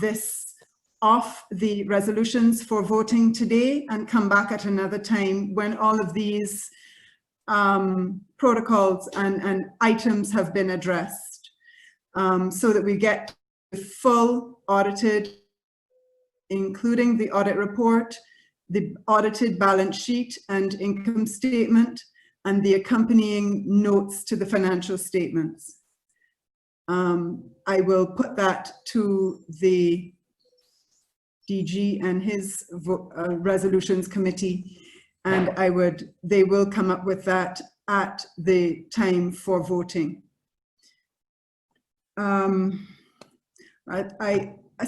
this off the resolutions for voting today and come back at another time when all of these protocols and items have been addressed, so that we get the full audited, including the audit report, the audited balance sheet and income statement, and the accompanying notes to the financial statements. I will put that to the DG and his resolutions committee, and they will come up with that at the time for voting.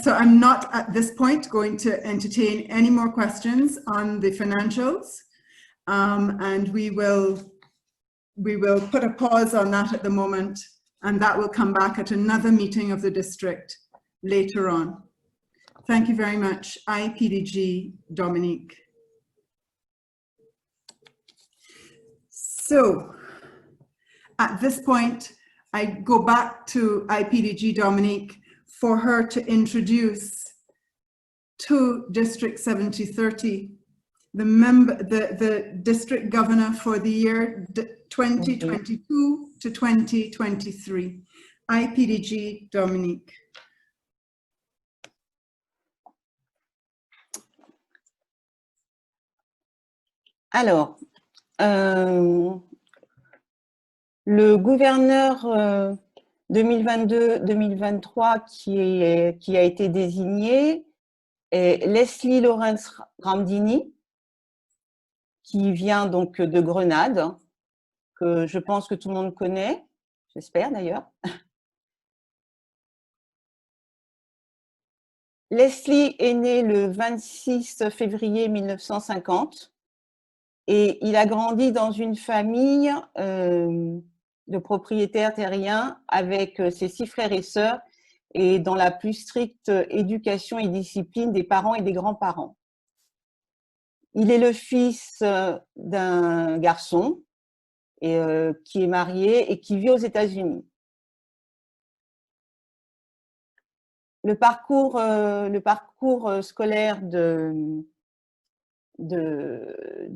So I'm not at this point going to entertain any more questions on the financials, and we will put a pause on that at the moment, and that will come back at another meeting of the district later on. Thank you very much. IPDG Dominique. So at this point, I go back to IPDG Dominique for her to introduce to District 7030, the district governor for the year 2022 to 2023. IPDG Dominique. Alors, le gouverneur 2022-2023 qui a été désigné est Leslie Lawrence Ramdini, qui vient donc de Grenade, que je pense que tout le monde connaît, j'espère d'ailleurs. Leslie est né le 26 février 1950 et il a grandi dans une famille de propriétaires terriens avec ses 6 frères et sœurs et dans la plus stricte éducation et discipline des parents et des grands-parents. Il est le fils d'un garçon qui est marié et qui vit aux États-Unis. Le parcours scolaire de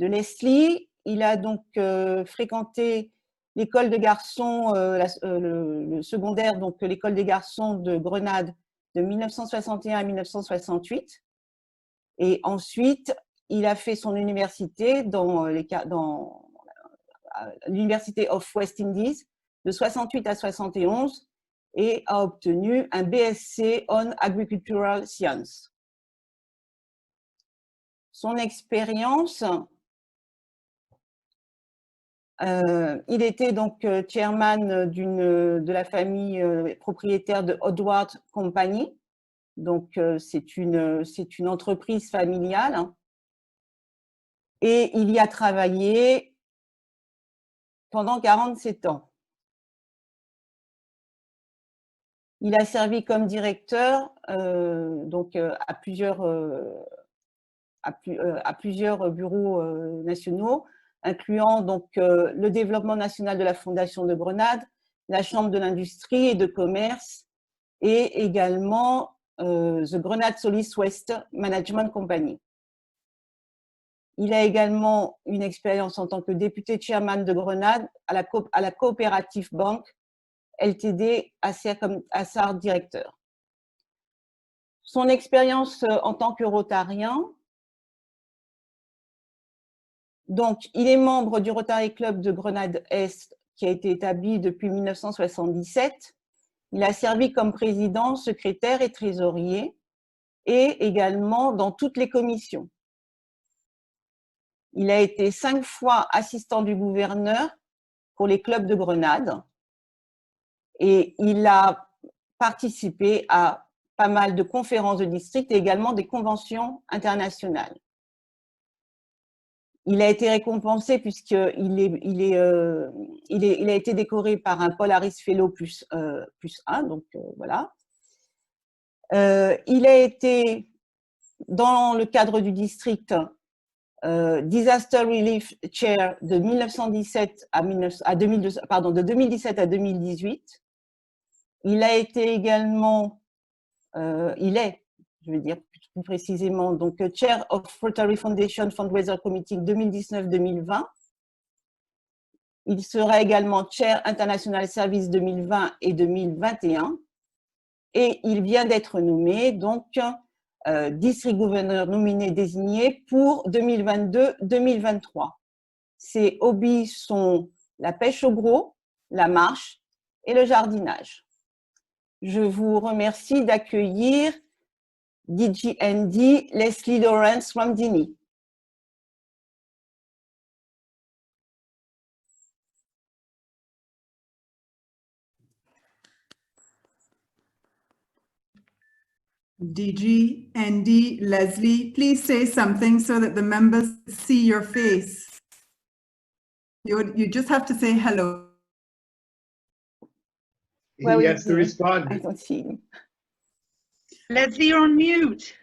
Leslie, il a donc fréquenté l'école de garçons, le secondaire, donc l'école des garçons de Grenade de 1961 à 1968. Et ensuite, il a fait son université dans l'Université of West Indies de 68 à 71 et a obtenu un BSc on Agricultural Science. Son expérience, il était donc chairman de la famille propriétaire de Odward Company. Donc, c'est une entreprise familiale. Et il y a travaillé pendant 47 ans. Il a servi comme directeur donc, à plusieurs bureaux nationaux, incluant donc le développement national de la Fondation de Grenade, la Chambre de l'industrie et de commerce et également The Grenade Solid Waste Management Company. Il a également une expérience en tant que député chairman de Grenade à la Coopérative Bank LTD, Assar directeur. Son expérience en tant que rotarien, donc il est membre du Rotary Club de Grenade-Est qui a été établi depuis 1977. Il a servi comme président, secrétaire et trésorier et également dans toutes les commissions. Il a été 5 fois assistant du gouverneur pour les clubs de Grenade et il a participé à pas mal de conférences de district et également des conventions internationales. Il a été récompensé puisqu'il a été décoré par un Polaris Fellow plus 1, donc voilà. Il a été, dans le cadre du district, Disaster Relief Chair de 2017 à 2018. Il a été également, je vais dire plus précisément, donc Chair of Rotary Foundation Fundraiser Committee 2019-2020. Il sera également Chair International Service 2020 et 2021. Et il vient d'être nommé, donc, district gouverneur nominé désigné pour 2022-2023. Ses hobbies sont la pêche au gros, la marche et le jardinage. Je vous remercie d'accueillir DGND Leslie Lawrence Ramdini. DG, ND, Leslie, please say something so that the members see your face. You just have to say hello. He has to respond. I don't see him. Leslie, you're on mute.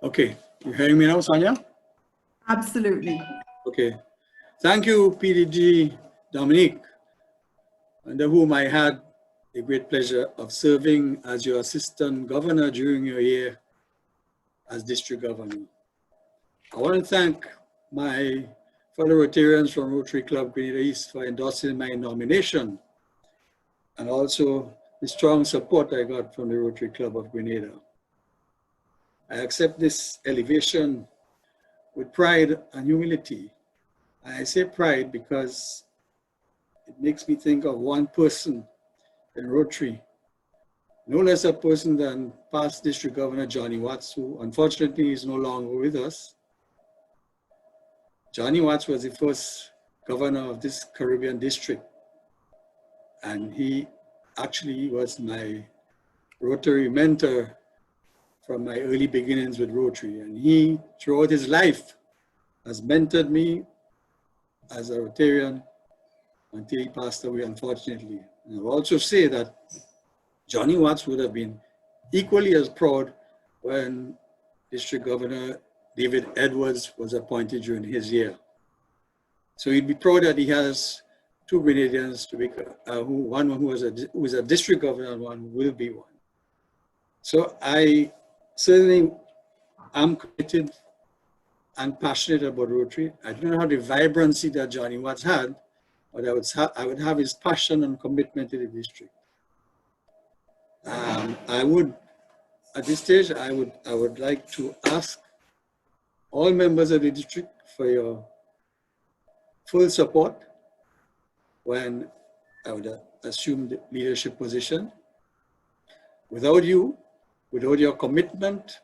Okay, you hearing me now, Sonia? Absolutely. Okay. Thank you, PDG Dominique, under whom I had the great pleasure of serving as your assistant governor during your year as district governor. I want to thank my fellow Rotarians from Rotary Club Grenada East for endorsing my nomination, and also the strong support I got from the Rotary Club of Grenada. I accept this elevation with pride and humility. I say pride because it makes me think of one person in Rotary, no less a person than past District Governor Johnny Watts, who unfortunately is no longer with us. Johnny Watts was the first governor of this Caribbean district, and he actually was my Rotary mentor from my early beginnings with Rotary. And he, throughout his life, has mentored me as a Rotarian until he passed away, unfortunately. And I'll also say that Johnny Watts would have been equally as proud when District Governor David Edwards was appointed during his year. So he'd be proud that he has two Grenadians to be, one who is a district governor and one who will be one. So I certainly am committed and passionate about Rotary. I don't have the vibrancy that Johnny Watts had, but I would have his passion and commitment to the district. I would, at this stage, I would like to ask all members of the district for your full support when I would assume the leadership position. Without you, without your commitment,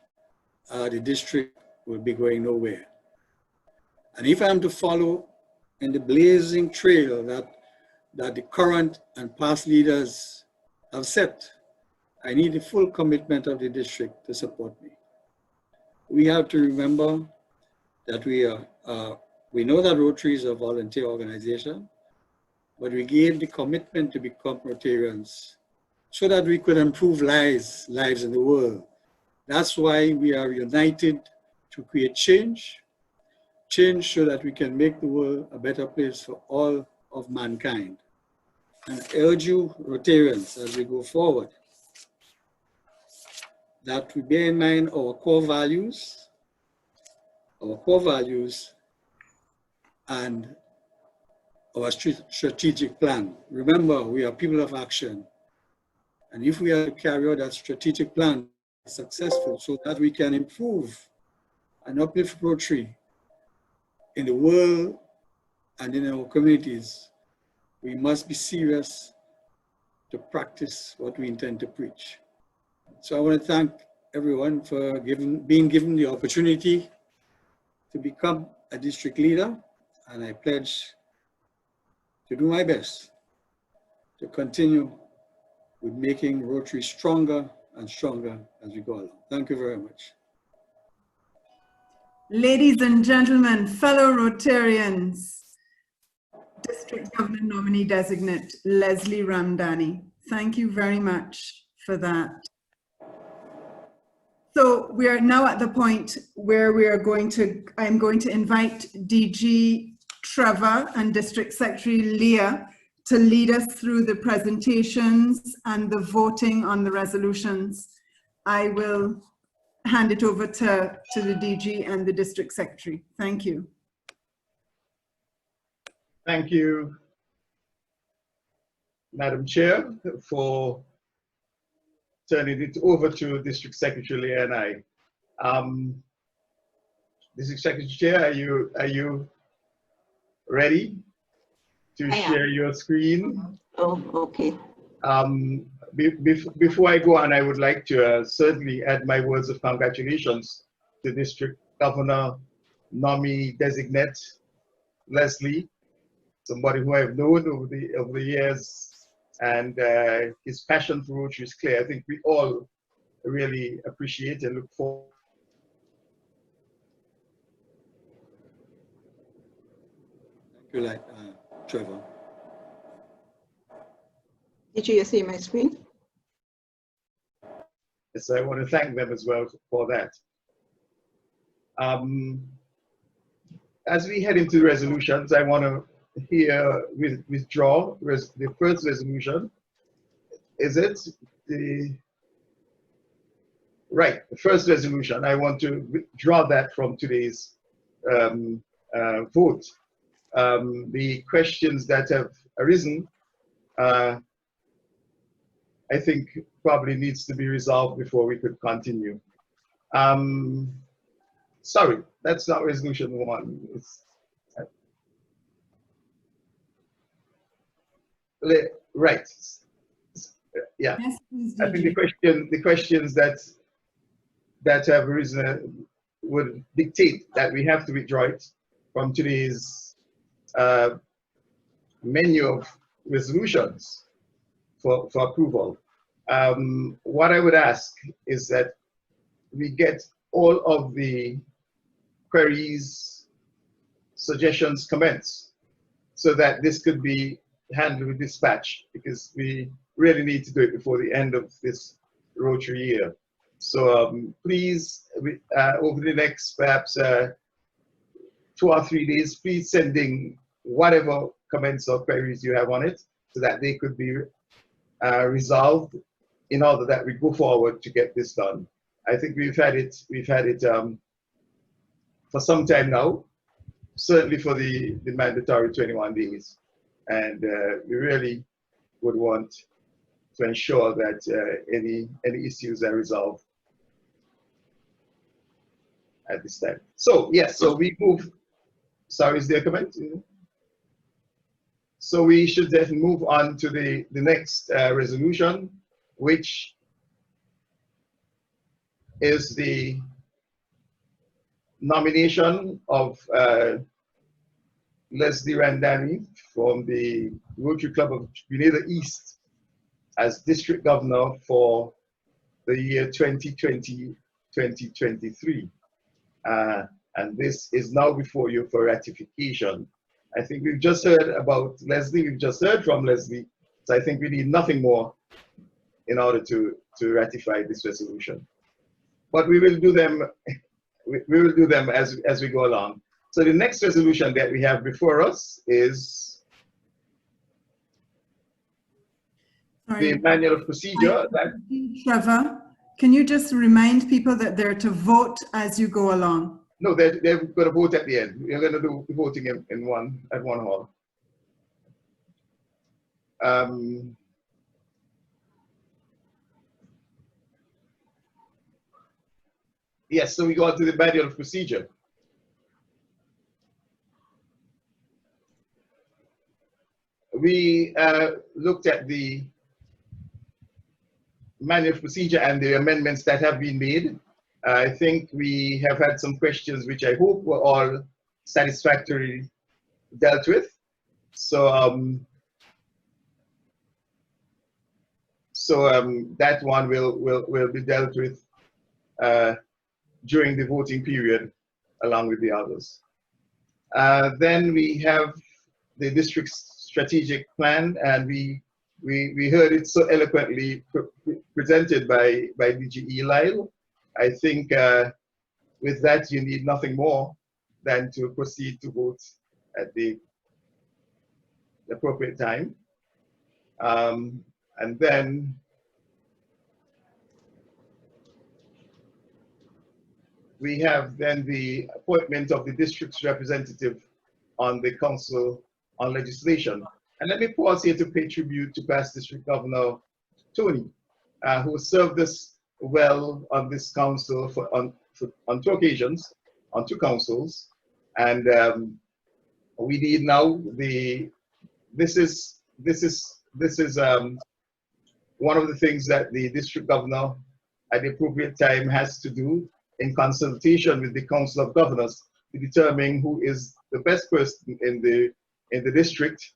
the district will be going nowhere. And if I'm to follow in the blazing trail that the current and past leaders have set, I need the full commitment of the district to support me. We have to remember that we know that Rotary is a volunteer organization, but we gave the commitment to become Rotarians so that we could improve lives in the world. That's why we are united to create change, change so that we can make the world a better place for all of mankind. And I urge you, Rotarians, as we go forward, that we bear in mind our core values and our strategic plan. Remember, we are people of action. And if we are to carry out that strategic plan successful so that we can improve and uplift Rotary in the world and in our communities, we must be serious to practice what we intend to preach. So I want to thank everyone for being given the opportunity to become a district leader, and I pledge to do my best to continue with making Rotary stronger and stronger as we go along. Thank you very much. Ladies and gentlemen, fellow Rotarians, District Governor Nominee Designate Leslie Ramdani, thank you very much for that. So we are now at the point where I'm going to invite DG Trevor and District Secretary Leah to lead us through the presentations and the voting on the resolutions. I will hand it over to the DG and the District Secretary. Thank you. Thank you, Madam Chair, for turning it over to District Secretary Leah and I. District Secretary Chair, are you ready to share your screen? Oh, okay. Before I go on, I would like to certainly add my words of congratulations to District Governor Nominee Designate Leslie, somebody who I've known over the years, and his passion for Rotary is clear. I think we all really appreciate and look forward. Thank you, Trevor. Did you see my screen? Yes, I want to thank them as well for that. As we head into the resolutions, I want to withdraw the first resolution. Is it the right? The first resolution. I want to withdraw that from today's vote. The questions that have arisen, I think probably needs to be resolved before we could continue. Sorry, that's not resolution 1. Right. Yeah. Yes, please, I think the questions that have arisen would dictate that we have to withdraw it from today's menu of resolutions for approval. What I would ask is that we get all of the queries, suggestions, comments, so that this could be handled with dispatch, because we really need to do it before the end of this Rotary year. So please, over the next perhaps 2 or 3 days, please sending whatever comments or queries you have on it, so that they could be resolved in order that we go forward to get this done. I think we've had it for some time now, certainly for the mandatory 21 days. And we really would want to ensure that any issues are resolved at this time. So yes, so we move. Sorry, is there a comment? So we should then move on to the next resolution, which is the nomination of Leslie Ramdani from the Rotary Club of Grenada East as District Governor for the year 2020-2023. And this is now before you for ratification. I think we've just heard about Leslie, we've just heard from Leslie, so I think we need nothing more in order to ratify this resolution. But we will do them, we will do them as we go along. So the next resolution that we have before us is the manual of procedure. Trevor, can you just remind people that they're to vote as you go along? No, they're going to vote at the end. We're going to do the voting at one hall. Yes, so we go on to the manual of procedure. We looked at the manual of procedure and the amendments that have been made. I think we have had some questions which I hope were all satisfactorily dealt with. So, that one will be dealt with during the voting period, along with the others. Then we have the district's strategic plan, and we heard it so eloquently presented by DG Lyle. I think with that you need nothing more than to proceed to vote at the appropriate time. And then we have then the appointment of the district's representative on the Council on Legislation. And let me pause here to pay tribute to past District Governor Tony, who served us well on this council on two occasions, on two councils. And we need now this is one of the things that the district governor at the appropriate time has to do in consultation with the Council of Governors to determine who is the best person in the district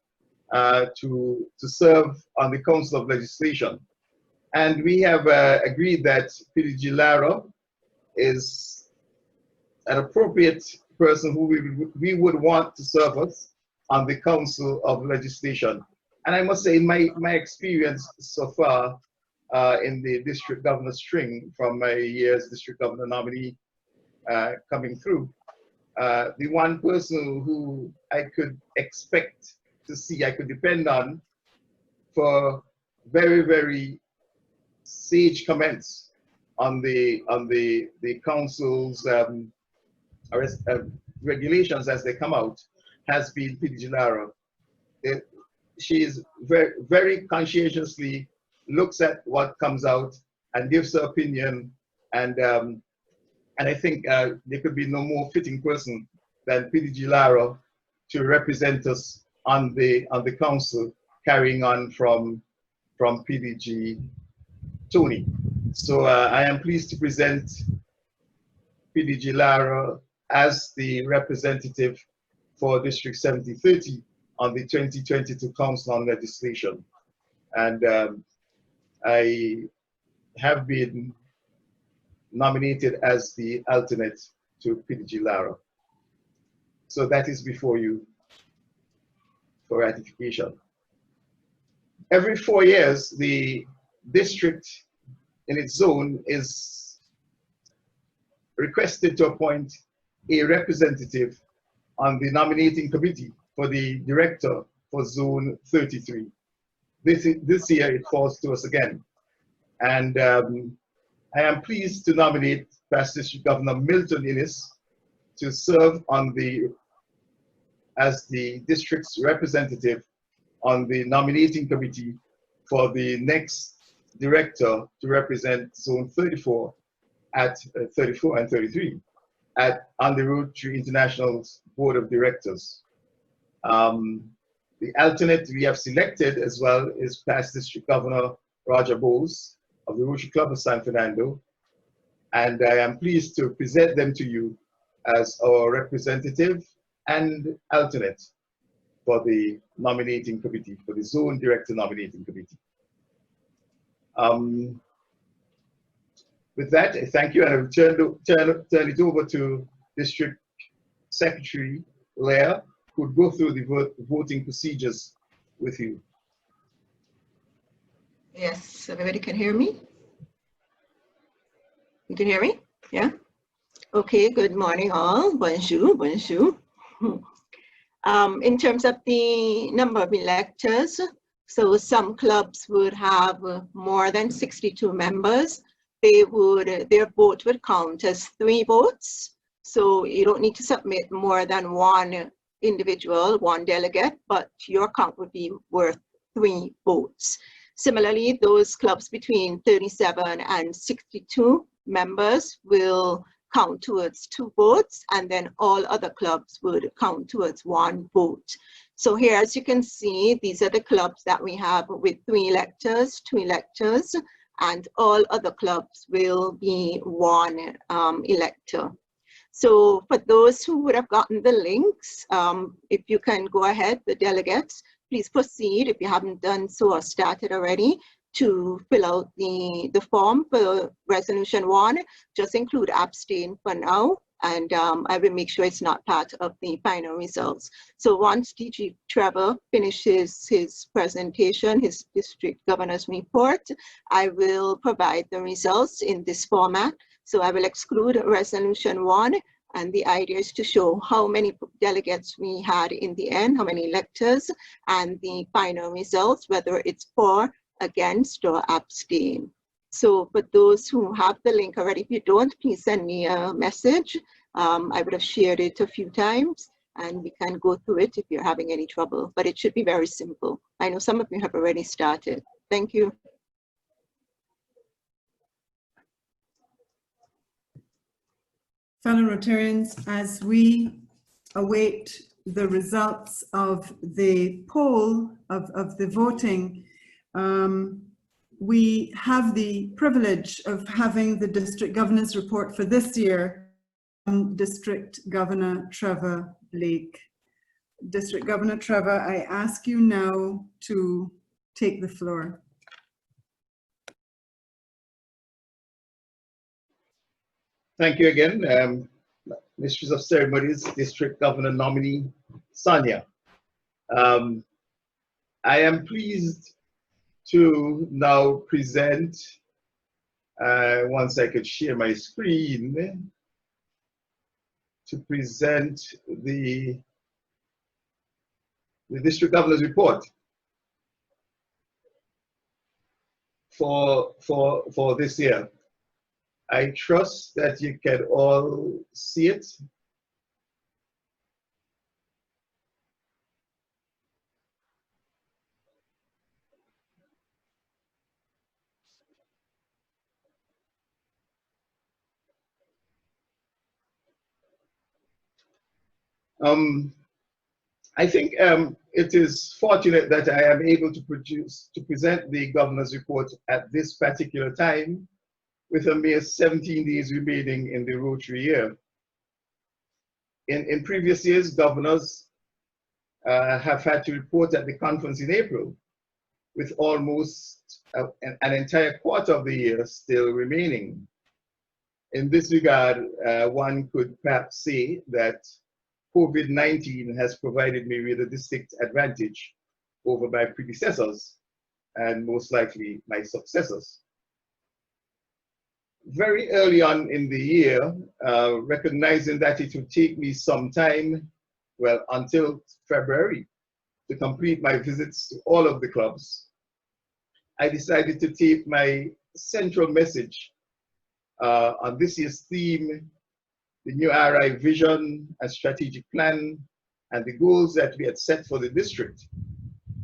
to serve on the Council of Legislation. And we have agreed that PDG Lara is an appropriate person who we would want to serve us on the Council of Legislation. And I must say, in my experience so far in the district governor string from my years district governor nominee coming through, the one person who I could expect to see, I could depend on for very, very sage comments on the council's regulations as they come out, has been PDG Lara. She is very, very conscientiously looks at what comes out and gives her opinion, and I think there could be no more fitting person than PDG Lara to represent us on the council, carrying on from PDG Tony. So I am pleased to present PDG Lara as the representative for District 7030 on the 2022 Council on Legislation. And I have been nominated as the alternate to PDG Lara. So that is before you for ratification. Every 4 years, the district in its zone is requested to appoint a representative on the nominating committee for the director for Zone 33. This year it falls to us again. And I am pleased to nominate past District Governor Milton Innes to serve on as the district's representative on the nominating committee for the next director to represent Zone 34 at 34 and 33 on the Rotary International's Board of Directors. The alternate we have selected as well is past District Governor Roger Bowes of the Rotary Club of San Fernando. And I am pleased to present them to you as our representative and alternate for the nominating committee, for the Zone Director Nominating Committee. With that, I thank you, and I will turn it over to District Secretary Lara, who will go through the voting procedures with you. Yes, everybody can hear me? You can hear me? Yeah? Okay, good morning all. Bonjour, bonjour. In terms of the number of electors, so some clubs would have more than 62 members. Their vote would count as 3 votes. So you don't need to submit more than 1 individual, 1 delegate, but your count would be worth 3 votes. Similarly, those clubs between 37 and 62 members will count towards 2 votes, and then all other clubs would count towards 1 vote. So here, as you can see, these are the clubs that we have with 3 electors, 2 electors, and all other clubs will be 1 elector. So for those who would have gotten the links, if you can go ahead, the delegates, please proceed, if you haven't done so or started already, to fill out the form for resolution 1. Just include abstain for now, and I will make sure it's not part of the final results. So once DG Trevor finishes his presentation, his district governor's report, I will provide the results in this format. So I will exclude resolution 1, and the idea is to show how many delegates we had in the end, how many electors, and the final results, whether it's for, against, or abstain. So for those who have the link already, if you don't, please send me a message. I would have shared it a few times, and we can go through it if you're having any trouble, but it should be very simple. I know some of you have already started. Thank you. Fellow Rotarians, as we await the results of the poll, of the voting, we have the privilege of having the District Governor's report for this year from District Governor Trevor Blake. District Governor Trevor, I ask you now to take the floor. Thank you again, Mistress of Ceremonies, District Governor nominee Sonia. I am pleased to now present, once I could share my screen, to present the District Governor's report for this year. I trust that you can all see it. I think it is fortunate that I am able to present the governor's report at this particular time, with a mere 17 days remaining in the Rotary year. In previous years, governors have had to report at the conference in April, with almost an entire quarter of the year still remaining. In this regard, one could perhaps say that COVID-19 has provided me with a distinct advantage over my predecessors, and most likely my successors. Very early on in the year, recognizing that it would take me some time, well, until February, to complete my visits to all of the clubs, I decided to take my central message on this year's theme, the new RI vision and strategic plan, and the goals that we had set for the district,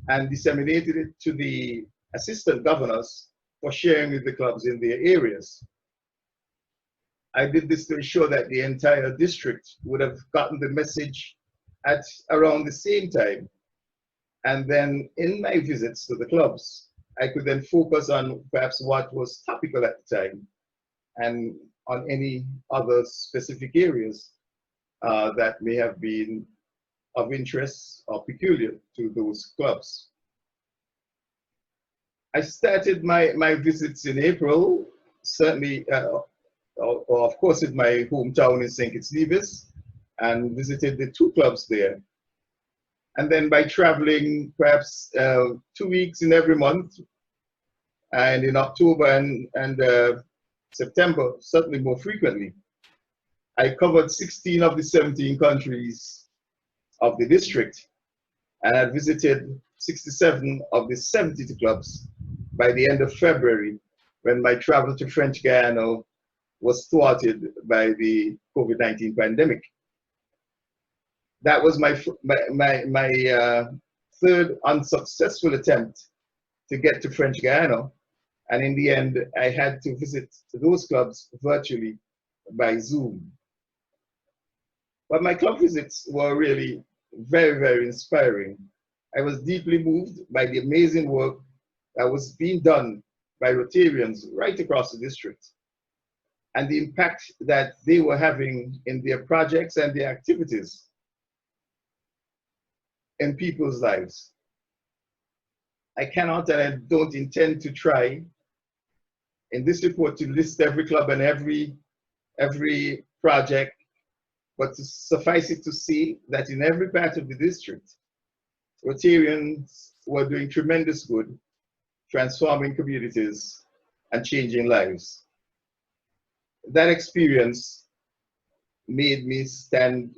and disseminated it to the assistant governors for sharing with the clubs in their areas. I did this to ensure that the entire district would have gotten the message at around the same time. And then in my visits to the clubs, I could then focus on perhaps what was topical at the time and on any other specific areas that may have been of interest or peculiar to those clubs. I started my visits in April, certainly, of course, in my hometown in St. Kitts Nevis, and visited the 2 clubs there. And then by traveling perhaps 2 weeks in every month, and in October and September, certainly more frequently, I covered 16 of the 17 countries of the district and had visited 67 of the 72 clubs by the end of February, when my travel to French Guiana was thwarted by the COVID-19 pandemic. That was my third unsuccessful attempt to get to French Guiana. And in the end, I had to visit those clubs virtually by Zoom. But my club visits were really very, very inspiring. I was deeply moved by the amazing work that was being done by Rotarians right across the district, and the impact that they were having in their projects and their activities in people's lives. I cannot and I don't intend to try in this report to list every club and every project, but to suffice it to say that in every part of the district, Rotarians were doing tremendous good, transforming communities and changing lives. That experience made me stand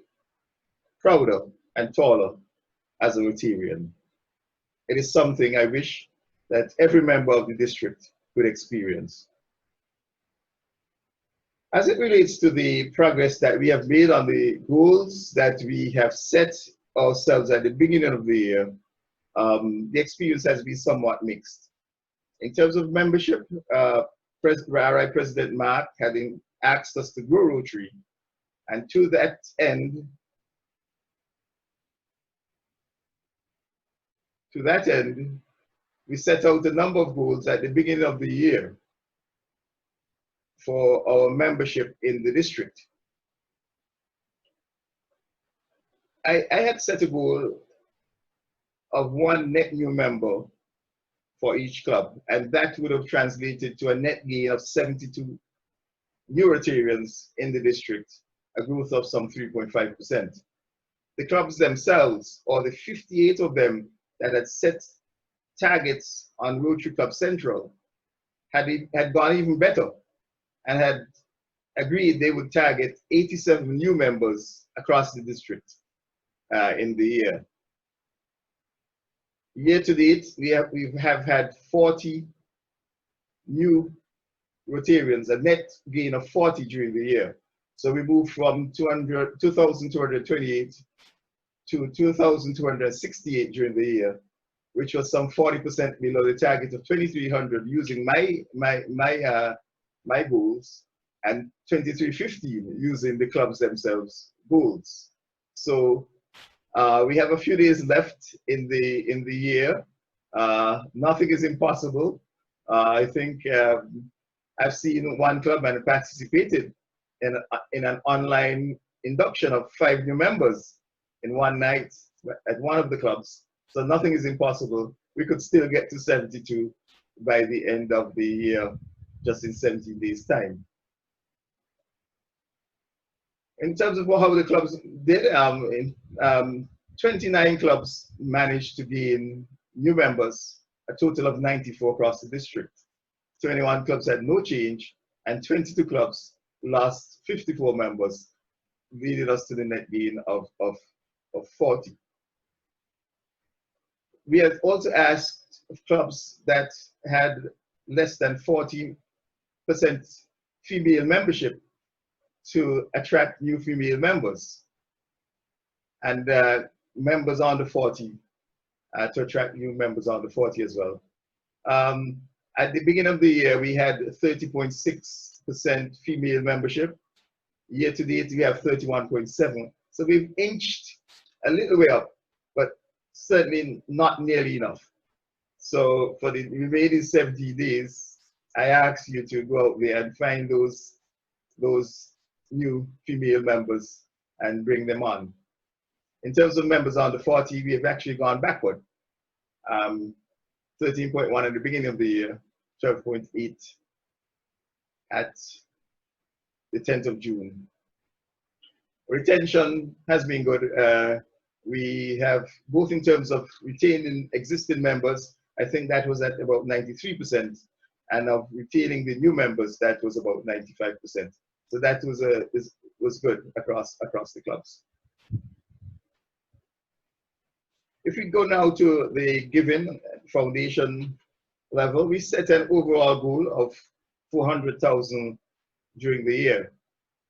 prouder and taller as a Rotarian. It is something I wish that every member of the district could experience. As it relates to the progress that we have made on the goals that we have set ourselves at the beginning of the year, the experience has been somewhat mixed. In terms of membership, RI President Mark had asked us to grow Rotary, and to that end, we set out a number of goals at the beginning of the year for our membership in the district. I had set a goal of 1 net new member for each club, and that would have translated to a net gain of 72 new Rotarians in the district, a growth of some 3.5%. The clubs themselves, or the 58 of them that had set targets on Rotary Club Central, had gone even better and had agreed they would target 87 new members across the district in the year. Year to date, we have had 40 new Rotarians, a net gain of 40 during the year. So we moved from 2,228 to 2,268 during the year, which was some 40% below the target of 2,300 using my goals, and 2,315 using the clubs themselves goals. So we have a few days left in the year. Nothing is impossible. I think I've seen one club and participated in an online induction of 5 new members in one night at one of the clubs. So nothing is impossible. We could still get to 72 by the end of the year, just in 17 days' time. In terms of how the clubs did, 29 clubs managed to gain new members, a total of 94 across the district. 21 clubs had no change, and 22 clubs lost 54 members, leading us to the net gain of 40. We have also asked clubs that had less than 40% female membership to attract new female members, and members under 40 to attract new members under 40 as well. At the beginning of the year, we had 30.6% female membership. Year to date, we have 31.7%. So we've inched a little way up, but certainly not nearly enough. So for the remaining 70 days, I ask you to go out there and find those new female members and bring them on. In terms of members under 40, we have actually gone backward. 13.1 at the beginning of the year, 12.8 at the 10th of June. Retention has been good. We have, both in terms of retaining existing members, I think that was at about 93%, and of retaining the new members, that was about 95%. So that was good across the clubs. If we go now to the giving foundation level, we set an overall goal of 400,000 during the year.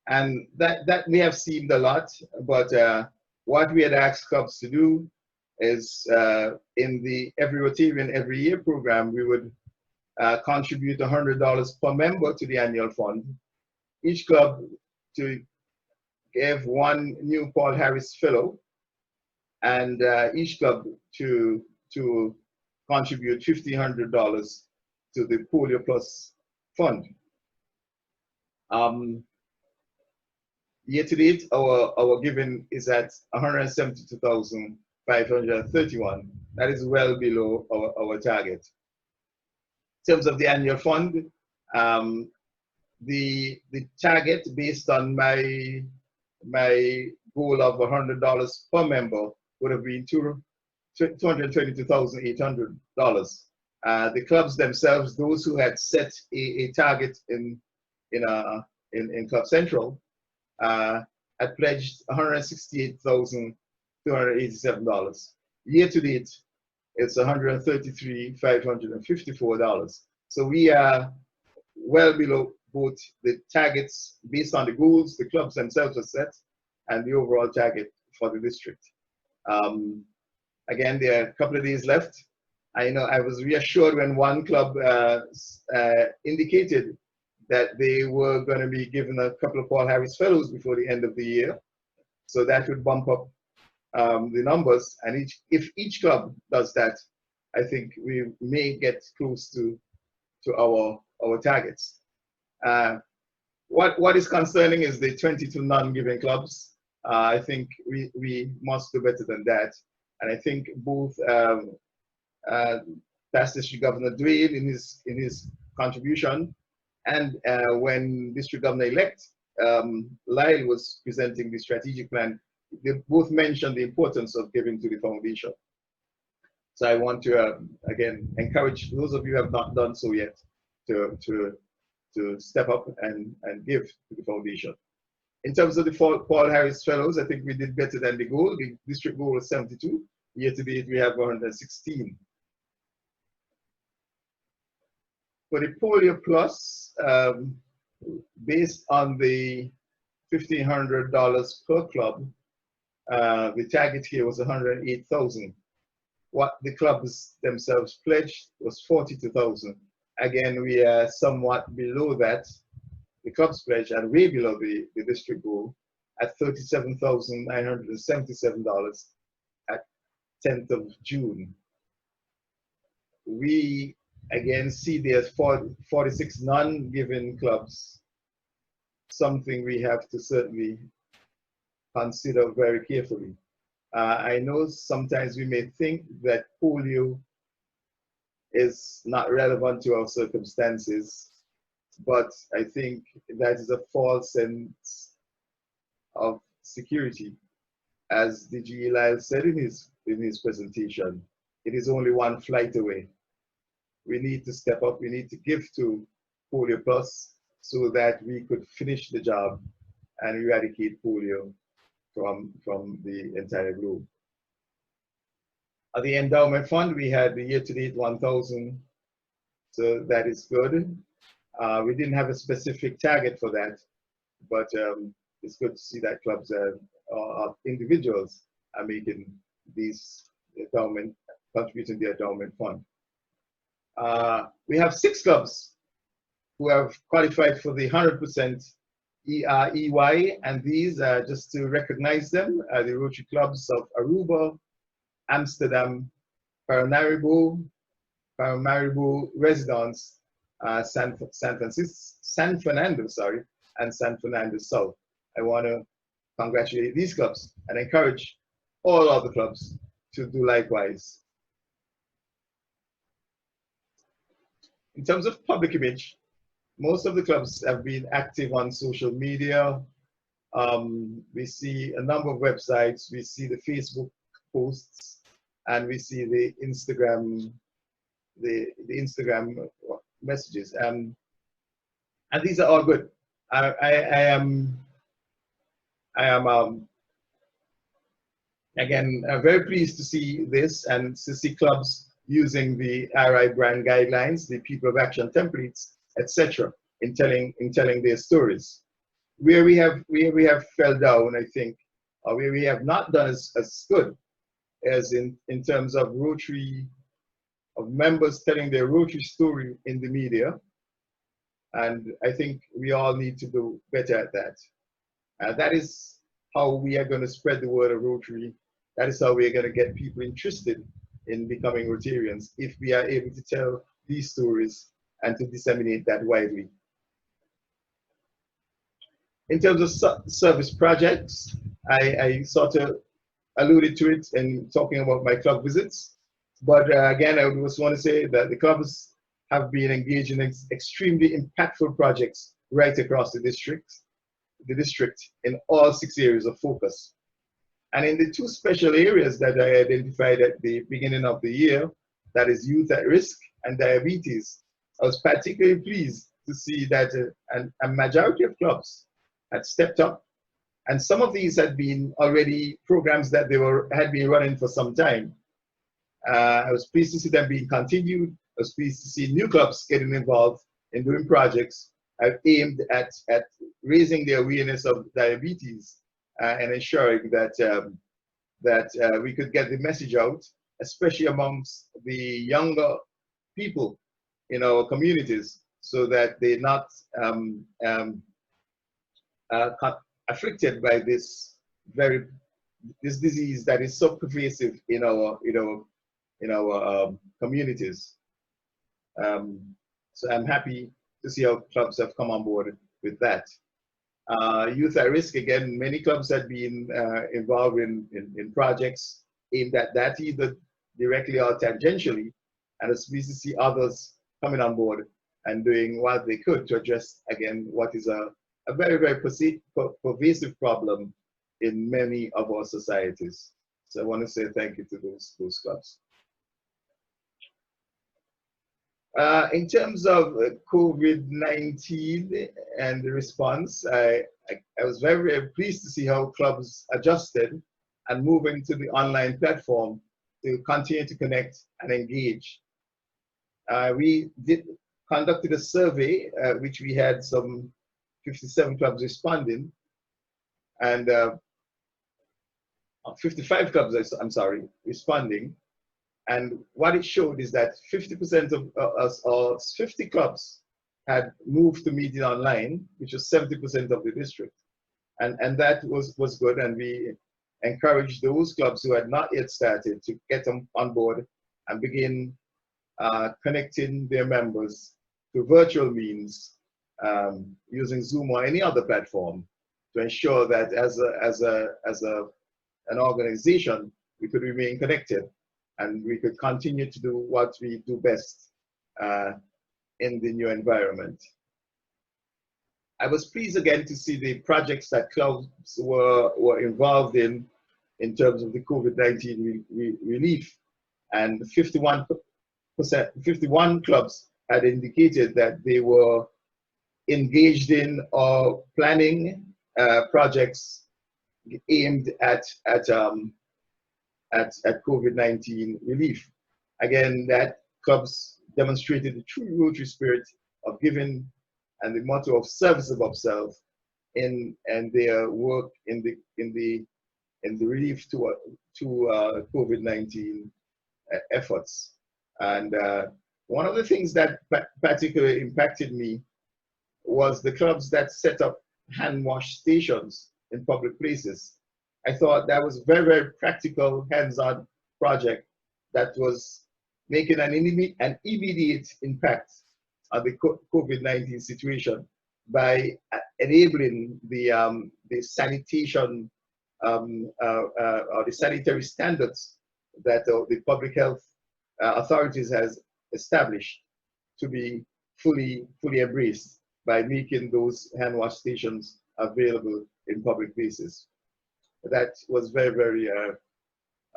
And that may have seemed a lot, but what we had asked clubs to do is in the Every Rotarian Every Year program, we would contribute $100 per member to the annual fund. Each club to give one new Paul Harris Fellow, and each club to contribute $1,500 to the Polio Plus fund. Year to date, our giving is at 172,531. That is well below our target. In terms of the annual fund, the target based on my goal of $100 per member would have been $222,800. The clubs themselves, those who had set a target in Club Central, had pledged $168,287. Year to date, it's $133,554. So we are well below both the targets based on the goals the clubs themselves have set and the overall target for the district. Again, there are a couple of days left. I know I was reassured when one club indicated that they were going to be given a couple of Paul Harris Fellows before the end of the year. So that would bump up the numbers. And if each club does that, I think we may get close to our targets. What is concerning is the 22 non-giving clubs. I think we must do better than that. And I think both past District Governor Durian in his contribution, and when District Governor-elect Lyle was presenting the strategic plan, they both mentioned the importance of giving to the foundation. So I want to again encourage those of you who have not done so yet to step up and give to the foundation. In terms of the Paul Harris Fellows, I think we did better than the goal. The district goal was 72. Year to date, we have 116. For the Polio Plus, based on the $1,500 per club, the target here was 108,000. What the clubs themselves pledged was 42,000. Again, we are somewhat below that, the club's pledge, and way below the district goal at $37,977 at 10th of June. We again see there's 46 non-giving clubs, something we have to certainly consider very carefully. I know sometimes we may think that polio is not relevant to our circumstances, but I think that is a false sense of security. As DG Lyle said in his presentation, it is only one flight away. We need to step up, we need to give to Polio Plus so that we could finish the job and eradicate polio from the entire globe. At the endowment fund, we had the year-to-date 1,000, so that is good. We didn't have a specific target for that, but it's good to see that clubs or individuals are making these endowment, contributing the endowment fund. We have 6 clubs who have qualified for the 100% EY, and these are, just to recognize them, the Rotary clubs of Aruba, Amsterdam, Paramaribo Residence, San Fernando, sorry, and San Fernando South. I want to congratulate these clubs and encourage all other clubs to do likewise. In terms of public image, most of the clubs have been active on social media. We see a number of websites, we see the Facebook posts, and we see the Instagram, the Instagram messages. And these are all good. I am Again, I'm very pleased to see this and to see clubs using the RI brand guidelines, the People of Action templates, etc., in telling their stories. Where we have fell down, I think, or where we have not done as good as in terms of Rotary, of members telling their Rotary story in the media. And I think we all need to do better at that. That is how we are going to spread the word of Rotary. That is how we are going to get people interested in becoming Rotarians, if we are able to tell these stories and to disseminate that widely. In terms of service projects, I sort of alluded to it in talking about my club visits. But again, I just want to say that the clubs have been engaged in extremely impactful projects right across the district in all 6 areas of focus. And in the 2 special areas that I identified at the beginning of the year, that is youth at risk and diabetes, I was particularly pleased to see that a majority of clubs had stepped up. And some of these had been already programs that they had been running for some time. I was pleased to see them being continued. I was pleased to see new clubs getting involved in doing projects aimed at raising the awareness of diabetes and ensuring that we could get the message out, especially amongst the younger people in our communities, so that they're not afflicted by this disease that is so pervasive in our communities. So I'm happy to see how clubs have come on board with that. Youth at risk, again, many clubs have been involved in projects aimed at that, either directly or tangentially, and it's pleased to see others coming on board and doing what they could to address, again, what is a very, very pervasive problem in many of our societies. So I want to say thank you to those clubs. In terms of COVID-19 and the response, I was very, very pleased to see how clubs adjusted and moved into the online platform to continue to connect and engage. We conducted a survey, which we had some 57 clubs responding, and 55 clubs, I'm sorry, responding. And what it showed is that 50% of us, or 50 clubs, had moved to meeting online, which was 70% of the district. And that was good, and we encouraged those clubs who had not yet started to get them on board and begin connecting their members through virtual means, using Zoom or any other platform, to ensure that as an organization, we could remain connected and we could continue to do what we do best in the new environment. I was pleased again to see the projects that clubs were involved in terms of the COVID-19 relief, and 51 clubs had indicated that they were engaged in or planning projects aimed at COVID-19 relief. Again, that clubs demonstrated the true Rotary spirit of giving and the motto of service above self in their work in the relief to COVID-19 efforts. And one of the things that particularly impacted me was the clubs that set up hand wash stations in public places. I thought that was a very, very practical, hands-on project that was making an immediate impact on the COVID-19 situation by enabling the sanitation or the sanitary standards that the public health authorities has established to be fully embraced by making those hand wash stations available in public places. That was very, very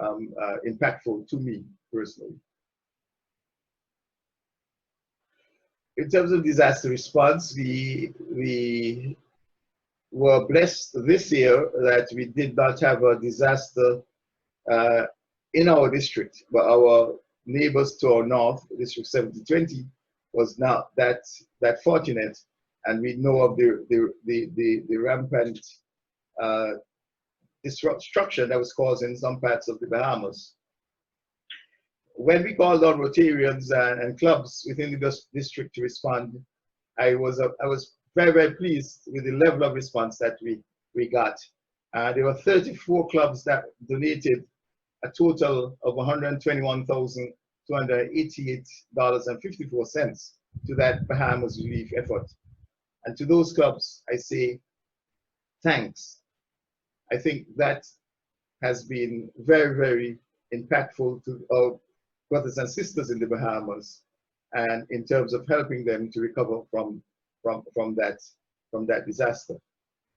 impactful to me personally. In terms of disaster response, we were blessed this year that we did not have a disaster in our district, but our neighbors to our north, District 7020, was not that fortunate, and we know of the rampant destruction that was caused in some parts of the Bahamas. When we called on Rotarians and clubs within the district to respond, I was very, very pleased with the level of response that we got. There were 34 clubs that donated a total of $121,288.54 to that Bahamas relief effort. And to those clubs, I say thanks. I think that has been very, very impactful to our brothers and sisters in the Bahamas, and in terms of helping them to recover from that disaster.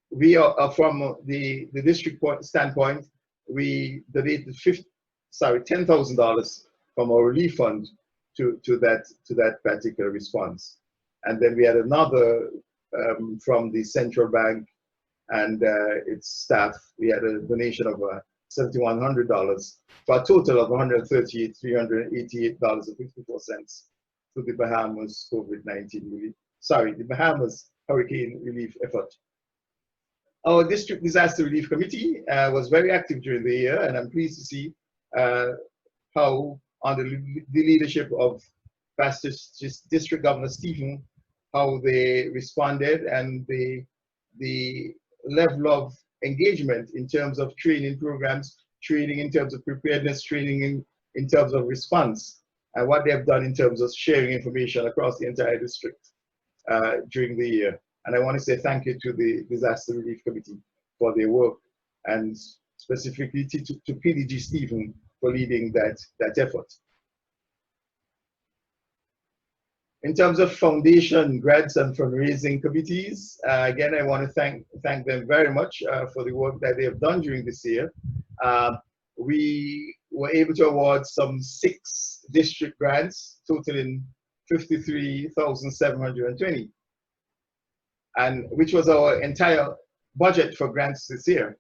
We are from the district standpoint, we donated $10,000 from our relief fund to that particular response, and then we had another from the central bank and its staff. We had a donation of $7,100 for a total of $138,388.54 to the Bahamas COVID-19 relief. Sorry, the Bahamas hurricane relief effort. Our district disaster relief committee was very active during the year, and I'm pleased to see how, under the leadership of past District Governor Stephen, how they responded, and the level of engagement in terms of training programs, training in terms of preparedness, training in terms of response, and what they have done in terms of sharing information across the entire district during the year. And I want to say thank you to the Disaster Relief Committee for their work, and specifically to PDG Stephen for leading that effort. In terms of foundation, grants, and fundraising committees, again, I want to thank them very much for the work that they have done during this year. We were able to award some 6 district grants, totaling $53,720, and which was our entire budget for grants this year.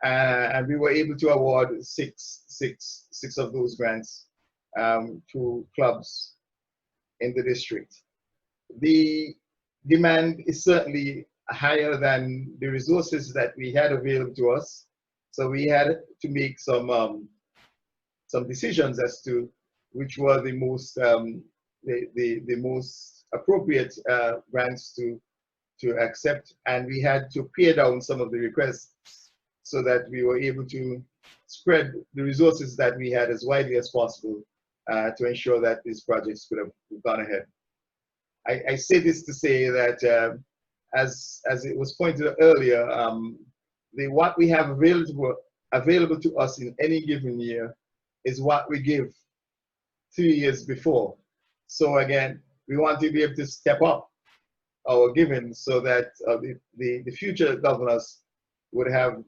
And we were able to award six of those grants to clubs in the district. The demand is certainly higher than the resources that we had available to us. So we had to make some decisions as to which were the most appropriate grants to accept, and we had to pare down some of the requests so that we were able to spread the resources that we had as widely as possible to ensure that these projects could have gone ahead. I say this to say that as it was pointed out earlier, what we have available to us in any given year is what we give 3 years before. So again, we want to be able to step up our giving so that the future governors would have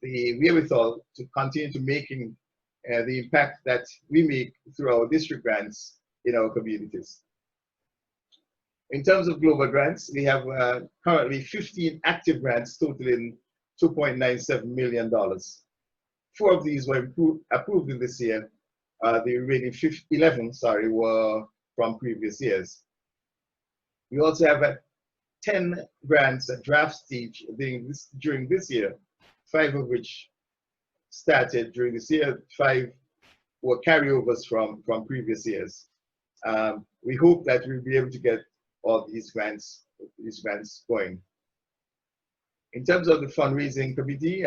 the wherewithal to continue to making the impact that we make through our district grants in our communities. In terms of global grants, we have currently 15 active grants totaling $2.97 million. 4 of these were approved in this year. The remaining 11 were from previous years. We also have 10 grants at draft stage during this year, 5 of which started during this year, 5 were carryovers from previous years. We hope that we'll be able to get all these grants going. In terms of the fundraising committee,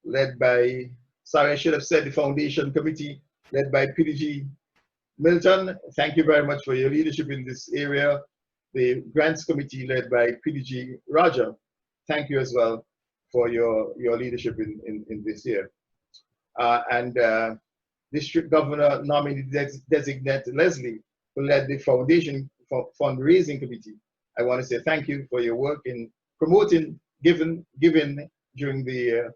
led by, sorry, I should have said the foundation committee, led by PDG Milton. Thank you very much for your leadership in this area. The grants committee, led by PDG Roger. Thank you as well for your leadership in this year. And District Governor nominee designate Leslie, who led the foundation fundraising committee. I want to say thank you for your work in promoting giving during the year,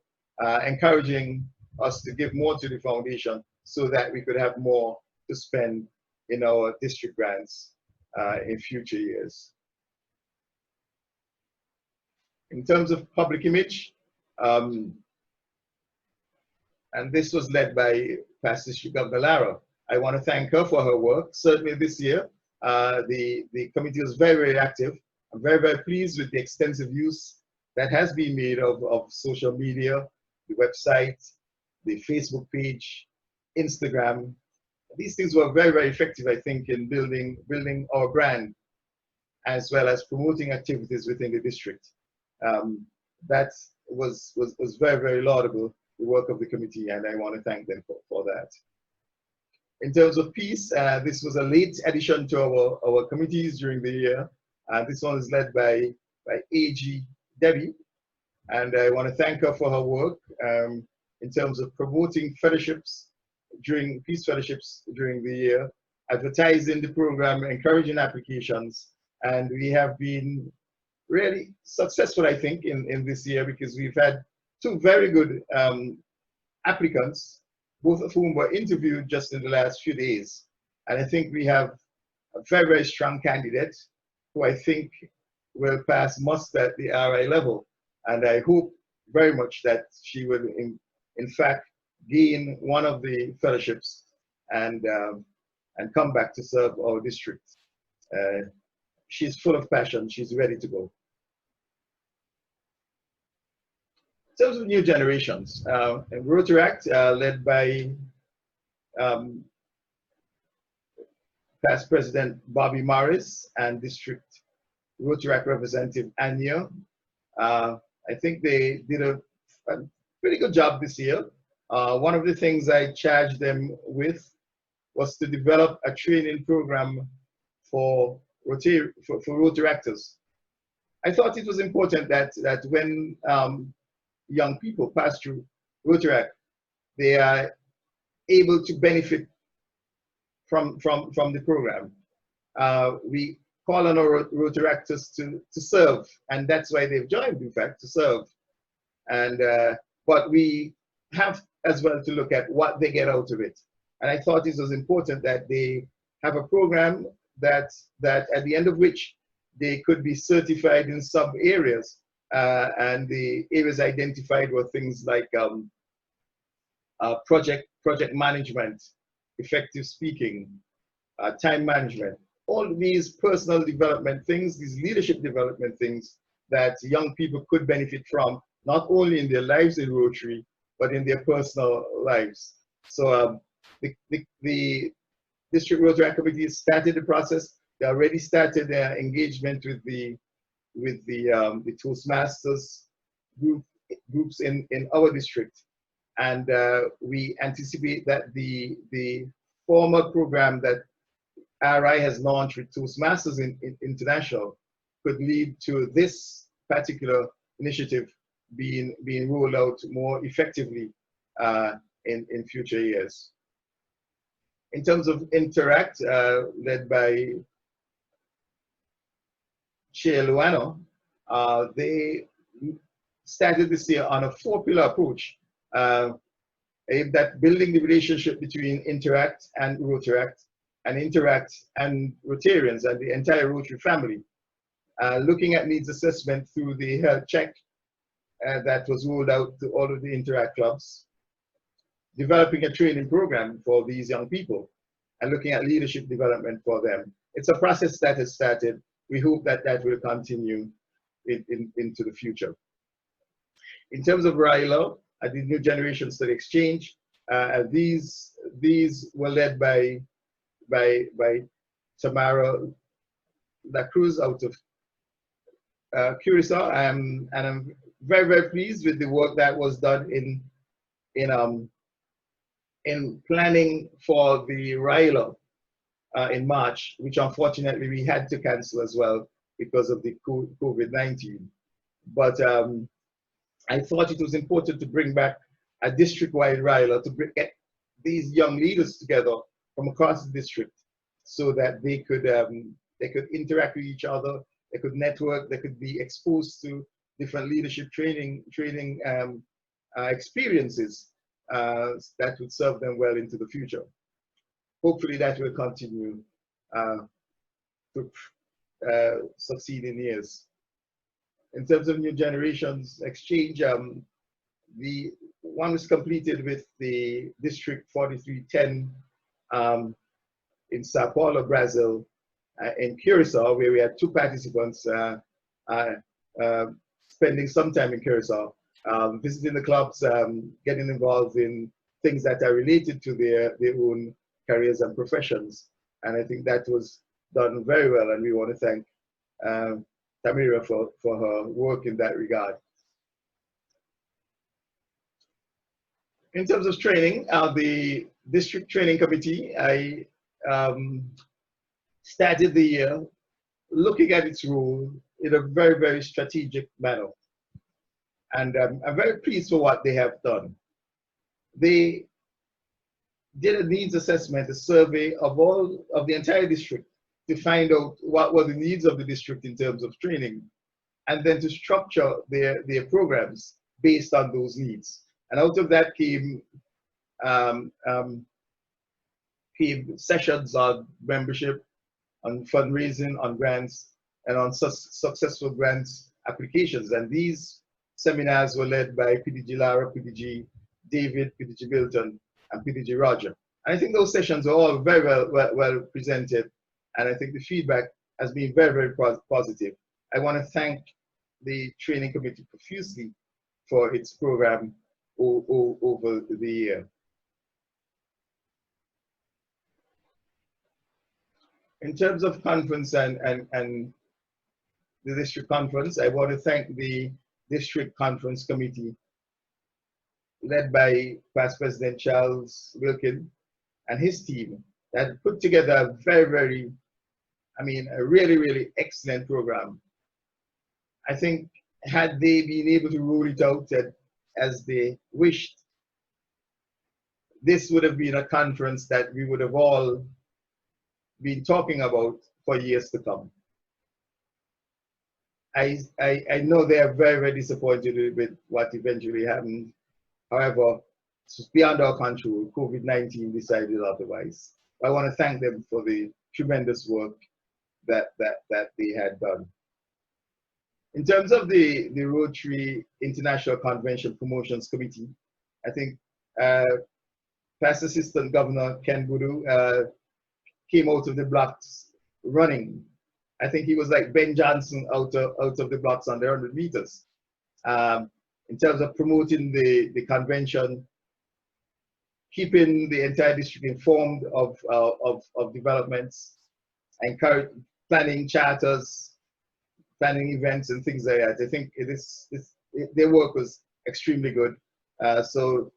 encouraging us to give more to the foundation so that we could have more to spend in our district grants in future years. In terms of public image, and this was led by past District Governor Lara. I want to thank her for her work. Certainly this year, the committee was very, very active. I'm very, very pleased with the extensive use that has been made of social media, the website, the Facebook page, Instagram. These things were very, very effective, I think, in building our brand, as well as promoting activities within the district. That was very, very laudable, the work of the committee, and I want to thank them for that. In terms of peace, this was a late addition to our committees during the year. This one is led by AG Debbie, and I want to thank her for her work in terms of promoting fellowships, peace fellowships during the year, advertising the program, encouraging applications, and we have been really successful, I think, in this year, because we've had 2 very good applicants, both of whom were interviewed just in the last few days. And I think we have a very, very strong candidate who I think will pass muster at the RI level. And I hope very much that she will, in fact, gain one of the fellowships and come back to serve our district. She's full of passion. She's ready to go. In terms of new generations, Rotary Act, led by past President Bobby Morris and District Rotary Act Representative Anya, I think they did a pretty good job this year. One of the things I charged them with was to develop a training program for Rotary actors. I thought it was important that when young people pass through Rotary Act, they are able to benefit from the program. We call on our Rotary actors to serve, and that's why they've joined, in fact, to serve. And but we have as well to look at what they get out of it. And I thought it was important that they have a program that at the end of which they could be certified in sub areas. And the areas identified were things like project management, effective speaking, time management, all these personal development things, these leadership development things that young people could benefit from, not only in their lives in Rotary, but in their personal lives. So the District Rotary Committee started the process. They already started their engagement with the Toastmasters groups in our district. And we anticipate that the formal program that RI has launched with Toastmasters International could lead to this particular initiative being rolled out more effectively in future years. In terms of Interact, led by Chair Luano, they started this year on a 4-pillar approach aimed at building the relationship between Interact and Rotaract, and Interact and Rotarians and the entire Rotary family, looking at needs assessment through the health check that was rolled out to all of the Interact clubs, developing a training program for these young people, and looking at leadership development for them. It's a process that has started. We hope that that will continue into the future. In terms of RILA, the New Generation Study Exchange, these were led by Tamara La Cruz out of Curacao, and I'm very, very pleased with the work that was done in planning for the RILA in March, which unfortunately we had to cancel as well because of the COVID-19. But I thought it was important to bring back a district-wide RILA to get these young leaders together from across the district so that they could interact with each other, they could network, they could be exposed to different leadership training experiences that would serve them well into the future. Hopefully that will continue to succeed in years. In terms of New Generations Exchange, one was completed with the District 4310 in Sao Paulo, Brazil, in Curacao, where we had 2 participants spending some time in Curacao, visiting the clubs, getting involved in things that are related to their own careers and professions. And I think that was done very well, and we want to thank Tamira for her work in that regard. In terms of training, the District Training Committee, I started the year looking at its role in a very, very strategic manner. And I'm very pleased for what they have done. They did a needs assessment, a survey of the entire district to find out what were the needs of the district in terms of training, and then to structure their programs based on those needs. And out of that came sessions on membership, on fundraising, on grants, and on successful grants applications. And these seminars were led by PDG Lara, PDG David, PDG Milton, and PDG Roger. And I think those sessions are all very well presented, and I think the feedback has been very, very positive. I want to thank the training committee profusely for its program over the year. In terms of conference and the district conference, I want to thank the district conference committee led by past President Charles Wilkin and his team that put together a very, a really excellent program. I think had they been able to roll it out as they wished, this would have been a conference that we would have all been talking about for years to come. I know they are very disappointed with what eventually happened. However, it's beyond our control. COVID-19 decided otherwise. I want to thank them for the tremendous work that they had done. In terms of the Rotary International Convention Promotions Committee, I think past Assistant Governor Ken Boudou came out of the blocks running. I think he was like Ben Johnson out of the blocks on the 100 meters. In terms of promoting the convention, keeping the entire district informed of developments, planning charters, planning events and things like that. I think their work was extremely good. So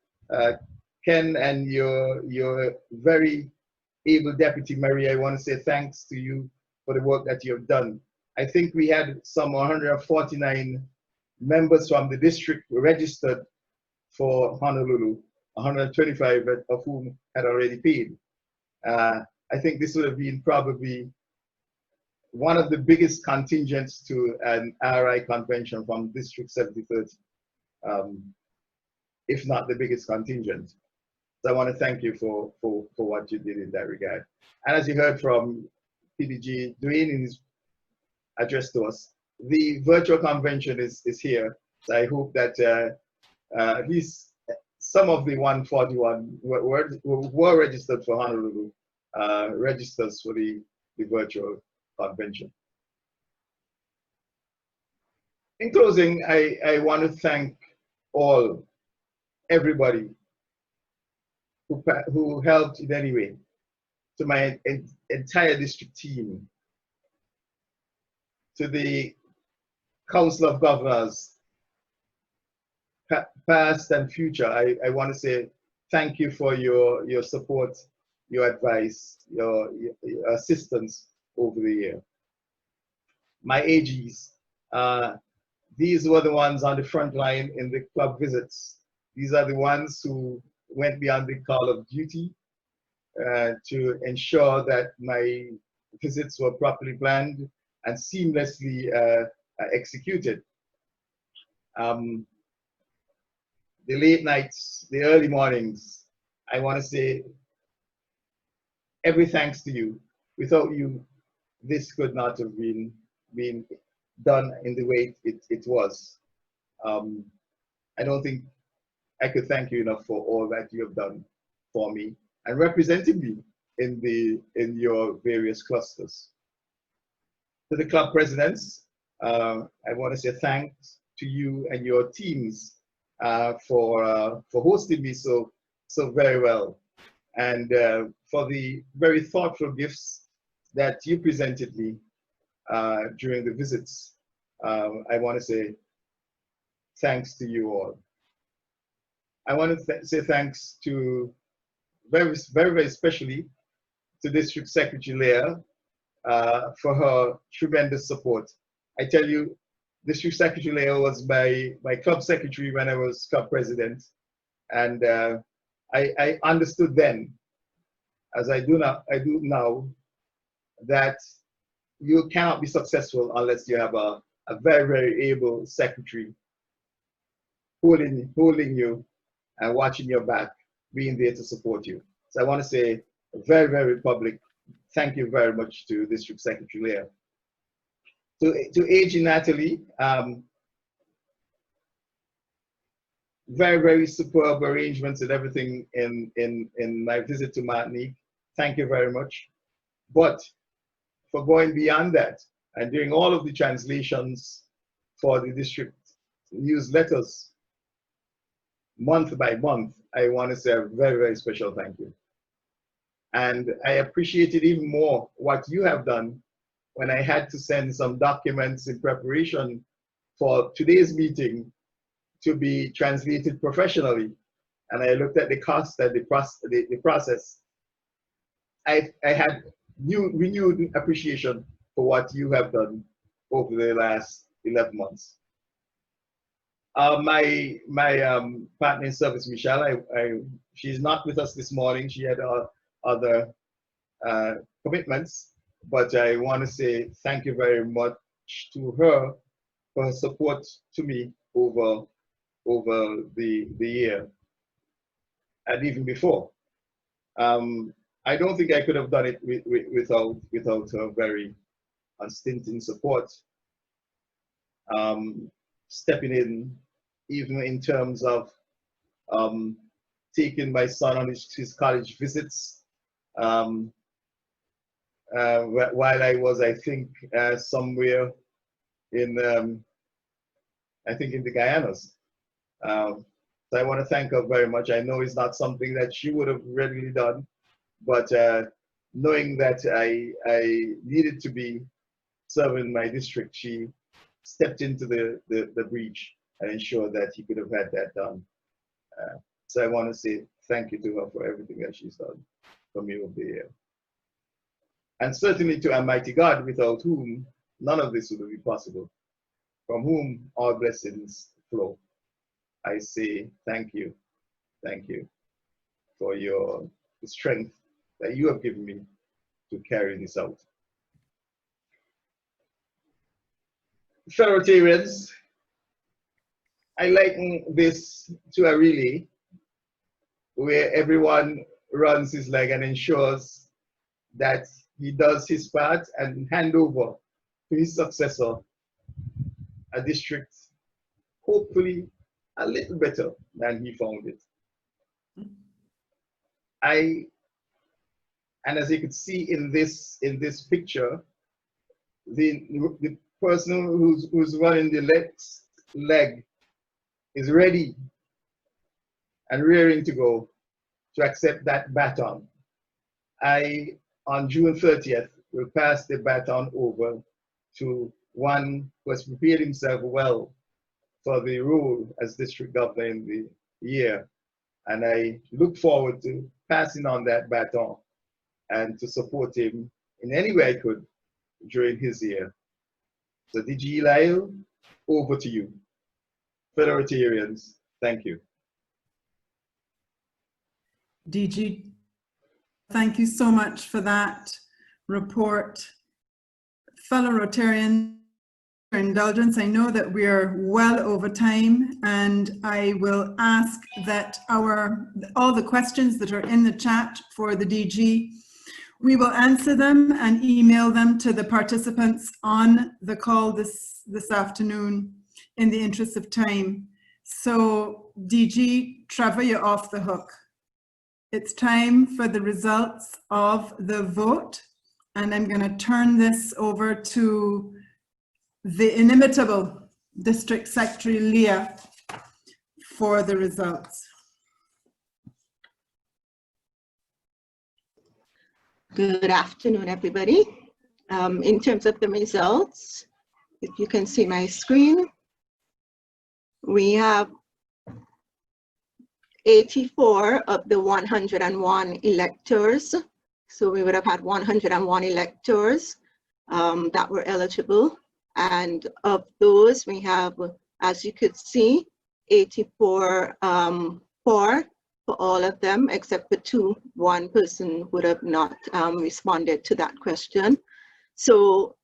Ken and your very able deputy Maria, I want to say thanks to you for the work that you have done. I think we had some 149 members from the district registered for Honolulu, 125 of whom had already paid. I think this would have been probably one of the biggest contingents to an RI convention from District 7030, if not the biggest contingent. So I want to thank you for what you did in that regard. And as you heard from PDG Durian in his address to us, the virtual convention is here. So I hope that at least some of the 141 were registered for Honolulu, registers for the virtual convention. In closing, I want to thank everybody who helped in any way, to my entire district team, to the Council of Governors, past and future. I want to say thank you for your support, your advice, your assistance over the year. My AGs, these were the ones on the front line in the club visits. These are the ones who went beyond the call of duty to ensure that my visits were properly planned and seamlessly executed. The late nights, the early mornings, I want to say every thanks to you. Without you, this could not have been done in the way it was. I don't think I could thank you enough for all that you have done for me and representing me in your various clusters. To the club presidents, I want to say thanks to you and your teams for hosting me so very well, and for the very thoughtful gifts that you presented me during the visits. I want to say thanks to you all. I want to say thanks to very especially to District Secretary Lara for her tremendous support. I tell you, District Secretary Lara was my club secretary when I was club president, and I understood then, as I do now, that you cannot be successful unless you have a very able secretary holding you and watching your back, being there to support you. So I want to say a very public thank you very much to District Secretary Lara. To AG Natalie, very superb arrangements and everything in my visit to Martinique. Thank you very much. But for going beyond that and doing all of the translations for the district newsletters month by month, I want to say a very special thank you. And I appreciated even more what you have done when I had to send some documents in preparation for today's meeting to be translated professionally. And I looked at the cost and the process. I had renewed appreciation for what you have done over the last 11 months. My partner in service, Michelle, she's not with us this morning. She had other commitments, but I want to say thank you very much to her for her support to me over the year and even before. I don't think I could have done it without her very unstinting support. Stepping in, even in terms of taking my son on his college visits, while I was, I think, somewhere in, I think in the Guyanas. So I want to thank her very much. I know it's not something that she would have readily done, but knowing that I needed to be serving my district, she stepped into the breach and ensured that he could have had that done. So I want to say thank you to her for everything that she's done for me over the year. And certainly to Almighty God, without whom none of this would be possible, from whom all blessings flow. I say thank you for the strength that you have given me to carry this out. Fellow Rotarians, I liken this to a relay where everyone runs his leg and ensures that he does his part and hand over to his successor a district hopefully a little better than he found it. And as you can see in this picture, the person who's running the next leg is ready and rearing to go to accept that baton. On June 30th, will pass the baton over to one who has prepared himself well for the role as district governor in the year. And I look forward to passing on that baton and to support him in any way I could during his year. So DG Lyle, over to you. Fellow Rotarians, thank you. DG, thank you so much for that report. Fellow Rotarians, for indulgence, I know that we are well over time, and I will ask that all the questions that are in the chat for the DG, we will answer them and email them to the participants on the call this afternoon in the interest of time. So DG, Trevor, you're off the hook. It's time for the results of the vote. And I'm going to turn this over to the inimitable District Secretary Leah for the results. Good afternoon, everybody. In terms of the results, if you can see my screen, we have 84 of the 101 electors. So we would have had 101 electors that were eligible. And of those, we have, as you could see, 84 for all of them, except for two. One person would have not responded to that question. So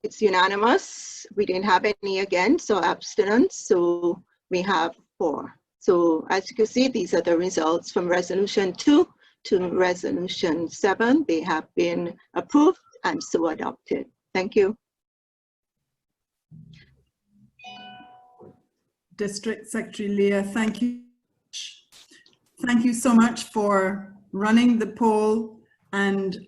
it's unanimous. We didn't have any against or abstinence, so we have 4. So as you can see, these are the results from Resolution 2 to Resolution 7. They have been approved and so adopted. Thank you. District Secretary Leah, thank you. Thank you so much for running the poll and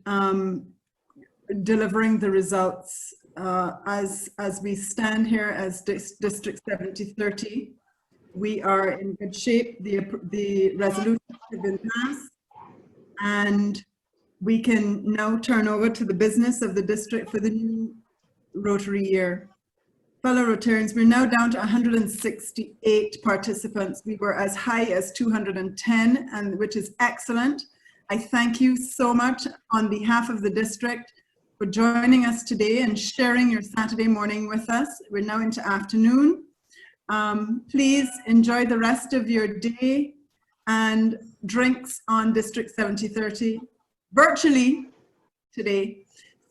delivering the results. As we stand here as District 7030, we are in good shape. The resolution has been passed, and we can now turn over to the business of the district for the new Rotary year. Fellow Rotarians, we're now down to 168 participants. We were as high as 210, and which is excellent. I thank you so much on behalf of the district for joining us today and sharing your Saturday morning with us. We're now into afternoon. Please enjoy the rest of your day and drinks on District 7030 virtually today.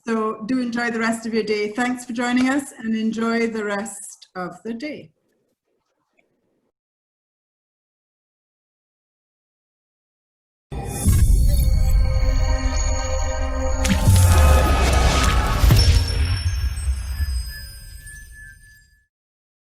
So do enjoy the rest of your day. Thanks for joining us and enjoy the rest of the day.